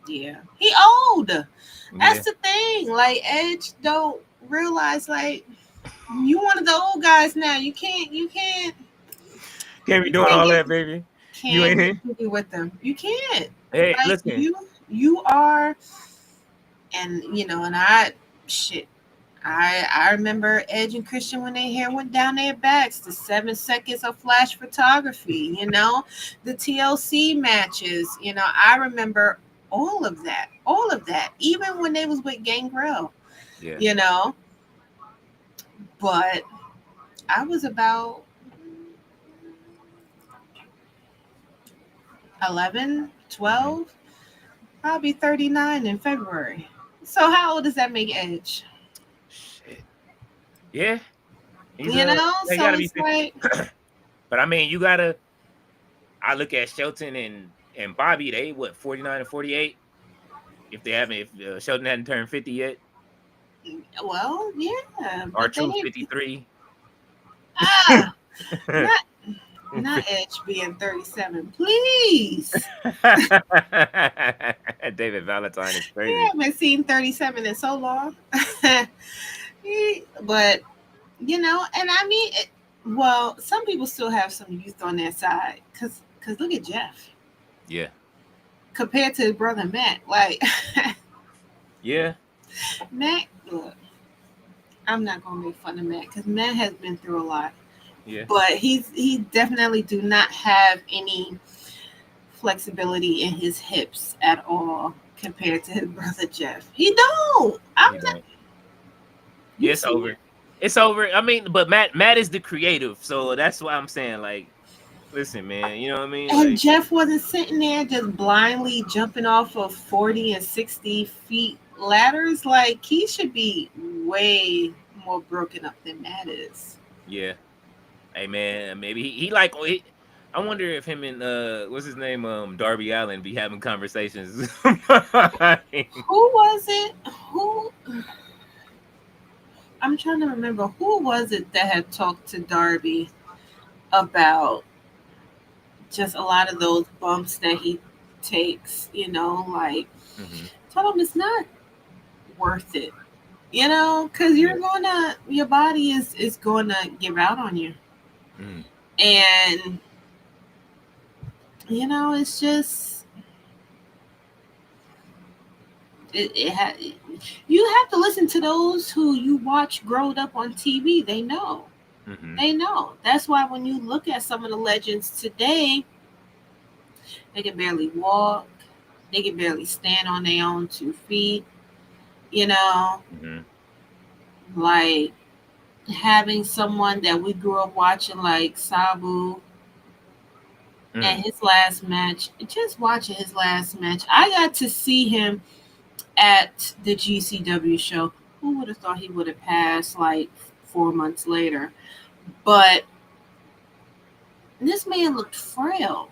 But yeah, he old. That's the thing. Like Edge don't realize like you one of the old guys now. You can't be doing all that, baby. You ain't here with them. You can't. Hey, like, listen. You are, and and I remember Edge and Christian when their hair went down their backs, the 7 seconds of flash photography, the TLC matches, I remember all of that, even when they was with Gangrel, Yeah. But I was about 11, 12, I'll be 39 in February. So how old does that make Edge? Shit. Yeah. They So gotta be it's 50. like, But I mean, I look at Shelton and Bobby, they 49 and 48. If Shelton hadn't turned 50 yet. well, yeah. Our But Truth 53. not Edge being 37, please. David Valentine is I crazy. haven't seen 37 in so long. But, and I mean, well, some people still have some youth on their side. Because look at Jeff. Yeah. Compared to his brother Matt. Like, yeah. Matt, look, I'm not going to make fun of Matt because Matt has been through a lot. Yeah. But he definitely do not have any flexibility in his hips at all compared to his brother Jeff. He don't. Yeah, it's over. It's over. I mean, but Matt is the creative, so that's why I'm saying, like, listen, man, you know what I mean? And like, Jeff wasn't sitting there just blindly jumping off of 40 and 60 feet ladders. Like, he should be way more broken up than Matt is. Yeah. Hey, man, maybe he I wonder if him and what's his name, Darby Allin be having conversations. Who was it? I'm trying to remember who was it that had talked to Darby about just a lot of those bumps that he takes, like tell him it's not worth it, because your body is gonna give out on you. And it's just you have to listen to those who you watch growed up on TV. They know. They know. That's why when you look at some of the legends today, they can barely walk. They can barely stand on their own 2 feet. Like having someone that we grew up watching, like Sabu, and his last match. Just watching his last match, I got to see him at the GCW show. Who would have thought he would have passed like 4 months later? But this man looked frail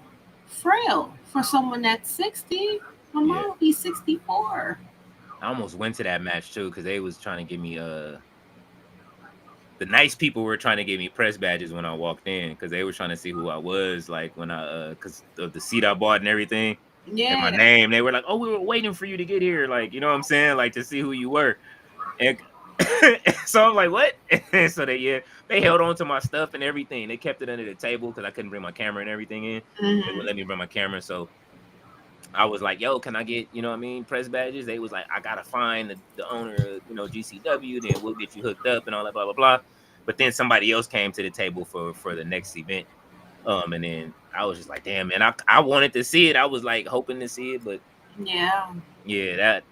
for someone that's 60. My mom would be 64. I almost went to that match too because they was trying to give me the nice people were trying to give me press badges when I walked in because they were trying to see who I was, like when I because of the seat I bought and everything. And my name. They were like, "Oh, we were waiting for you to get here," like, you know what I'm saying, like to see who you were. And so I'm like, "What?" So they held on to my stuff and everything. They kept it under the table because I couldn't bring my camera and everything in. They would let me bring my camera, so I was like, "Yo, can I get press badges?" They was like, "I gotta find the owner of GCW, then we'll get you hooked up and all that blah blah blah." But then somebody else came to the table for the next event. And then I was just like, damn, man, I wanted to see it. I was like hoping to see it, but now I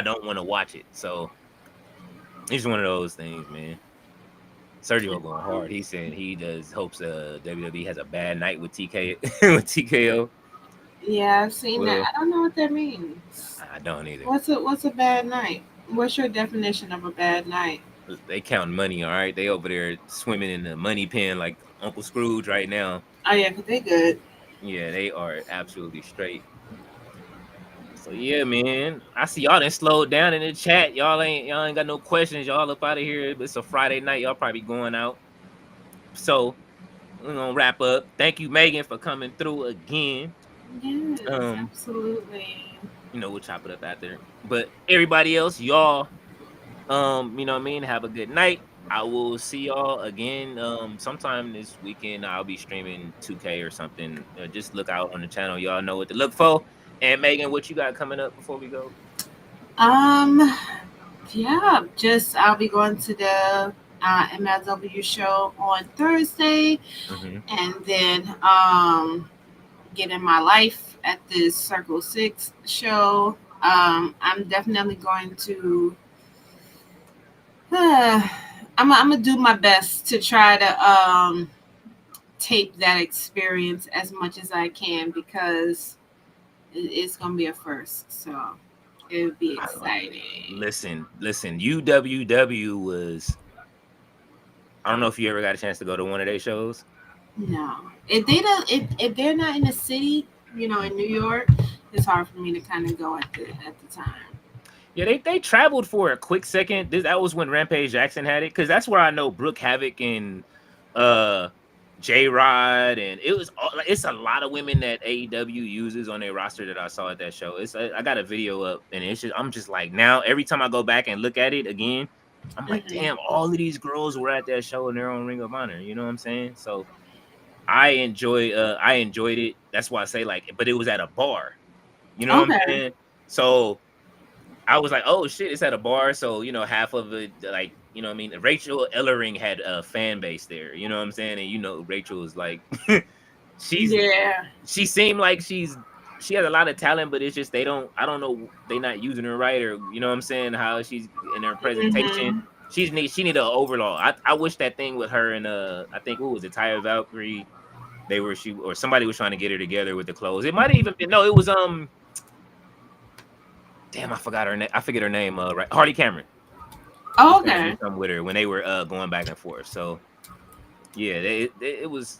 don't want to watch it. So it's just one of those things, man. Sergio going hard. He said he hopes WWE has a bad night with TKO. Yeah, I've seen that. I don't know what that means. I don't either. What's a bad night? What's your definition of a bad night? They count money, all right? They over there swimming in the money pen like Uncle Scrooge right now. Oh yeah, because they good. Yeah, they are absolutely straight. So yeah, man. I see y'all done slowed down in the chat. Y'all ain't got no questions. Y'all up out of here. It's a Friday night. Y'all probably going out. So we're gonna wrap up. Thank you, Megan, for coming through again. Yes, absolutely. We'll chop it up after. But everybody else, y'all, have a good night. I will see y'all again sometime this weekend. I'll be streaming 2K or something. Just look out on the channel. Y'all know what to look for. And Megan, what you got coming up before we go? Yeah, just I'll be going to the MLW show on Thursday, Mm-hmm. and then getting my life at this Circle Six show. I'm definitely going to. I'm gonna do my best to try to tape that experience as much as I can because it's gonna be a first. So it would be exciting. Listen. UWW was. I don't know if you ever got a chance to go to one of their shows. No, if they don't, if they're not in the city, in New York, it's hard for me to kind of go at the time. Yeah, they traveled for a quick second. That was when Rampage Jackson had it, because that's where I know Brooke Havoc and uh J Rod, and it's a lot of women that AEW uses on their roster that I saw at that show. I got a video up, and I'm just like, now every time I go back and look at it again, I'm like, Mhm. damn, all of these girls were at that show in their own Ring of Honor. You know what I'm saying? So I enjoyed it. That's why I say, like, but it was at a bar. You know what I'm Okay. saying? So I was like, oh shit, it's at a bar. So, half of it, like, what I mean? Rachel Ellering had a fan base there. You know what I'm saying? And Rachel is like, she's Yeah. she seemed like she has a lot of talent, but it's just I don't know, they not using her right, or you know what I'm saying, how she's in her presentation. Hmm. She need an overall. I wish that thing with her and I think what was it, Tyra Valkyrie, or somebody was trying to get her together with the clothes. It might have even been, no, it was damn, I forgot her name. I forget her name. Right, Hardy Cameron was Oh, trying to do okay. something with her when they were going back and forth. So yeah, it was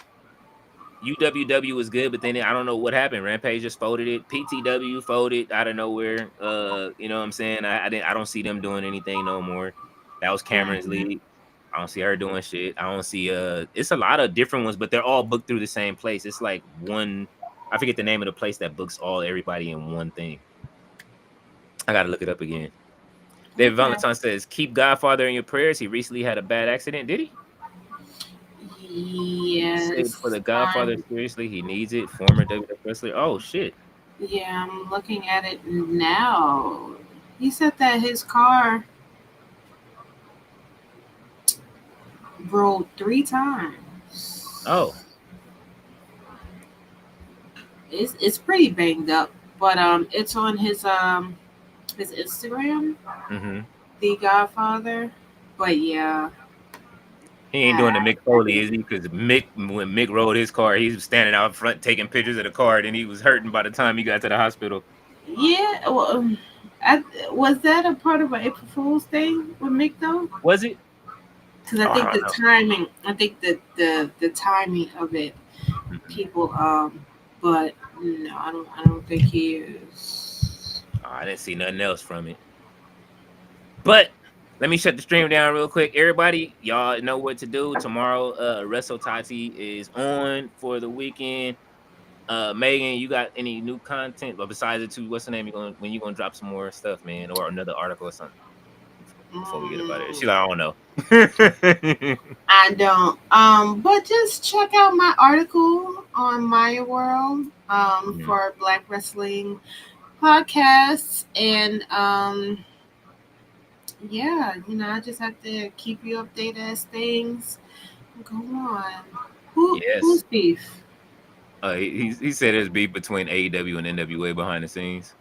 UWW was good, but then I don't know what happened. Rampage just folded it. PTW folded out of nowhere. You know what I'm saying? I don't see them doing anything no more. That was Cameron's Mhm. league. I don't see her doing shit. I don't see it's a lot of different ones, but they're all booked through the same place. It's like one, I forget the name of the place that books everybody in one thing. I gotta look it up again. David Okay. Valentine says, keep Godfather in your prayers. He recently had a bad accident. Did he? He said for Yes. the Godfather, seriously, he needs it. Former WWF wrestler. Oh shit. Yeah, I'm looking at it now. He said that his car rolled 3 times. Oh. It's pretty banged up, but it's on his Instagram, Mm-hmm. The Godfather. But yeah, He ain't doing the Mick Foley, is he? Because when Mick rode his car, he was standing out front taking pictures of the car, and he was hurting by the time he got to the hospital. yeah. Well, was that a part of an April Fool's thing with Mick though? Was it? Because I Oh, I think don't the know. timing, I think the timing of it, Mm-mm. people but no, I don't think he is. Oh, I didn't see nothing else from it. But let me shut the stream down real quick. Everybody, y'all know what to do. Tomorrow, Wrestle Tati is on for the weekend. Megan, you got any new content? But besides the two, what's the name? When you gonna drop some more stuff, man, or another article or something before we get about it? She's like, I don't know. I don't. But just check out my article on Maya World Mhm. for Black Wrestling podcasts, and yeah, I just have to keep you updated as things go on. Who's Yes. beef? He said there's beef between AEW and NWA behind the scenes.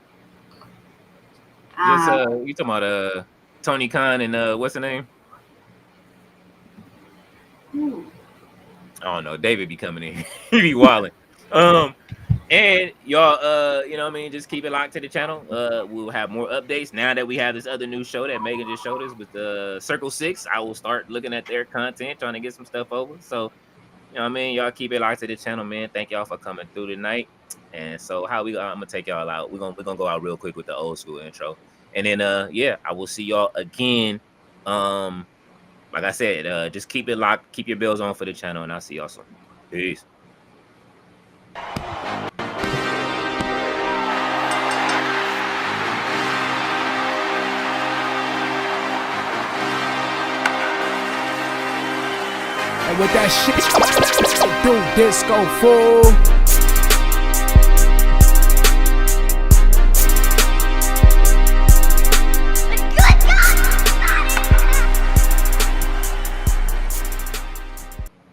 Just Uh, you talking about Tony Khan and what's the name? hmm. I don't know. David be coming in. He be wilding. And y'all, you know what I mean? Just keep it locked to the channel. We'll have more updates now that we have this other new show that Megan just showed us with the Circle 6. I will start looking at their content, trying to get some stuff over. So, you know what I mean? Y'all keep it locked to the channel, man. Thank y'all for coming through tonight. And so I'm gonna take y'all out. We're gonna go out real quick with the old school intro. And then yeah, I will see y'all again. Like I said, just keep it locked, keep your bells on for the channel, and I'll see y'all soon. Peace. And with that shit, do disco fool.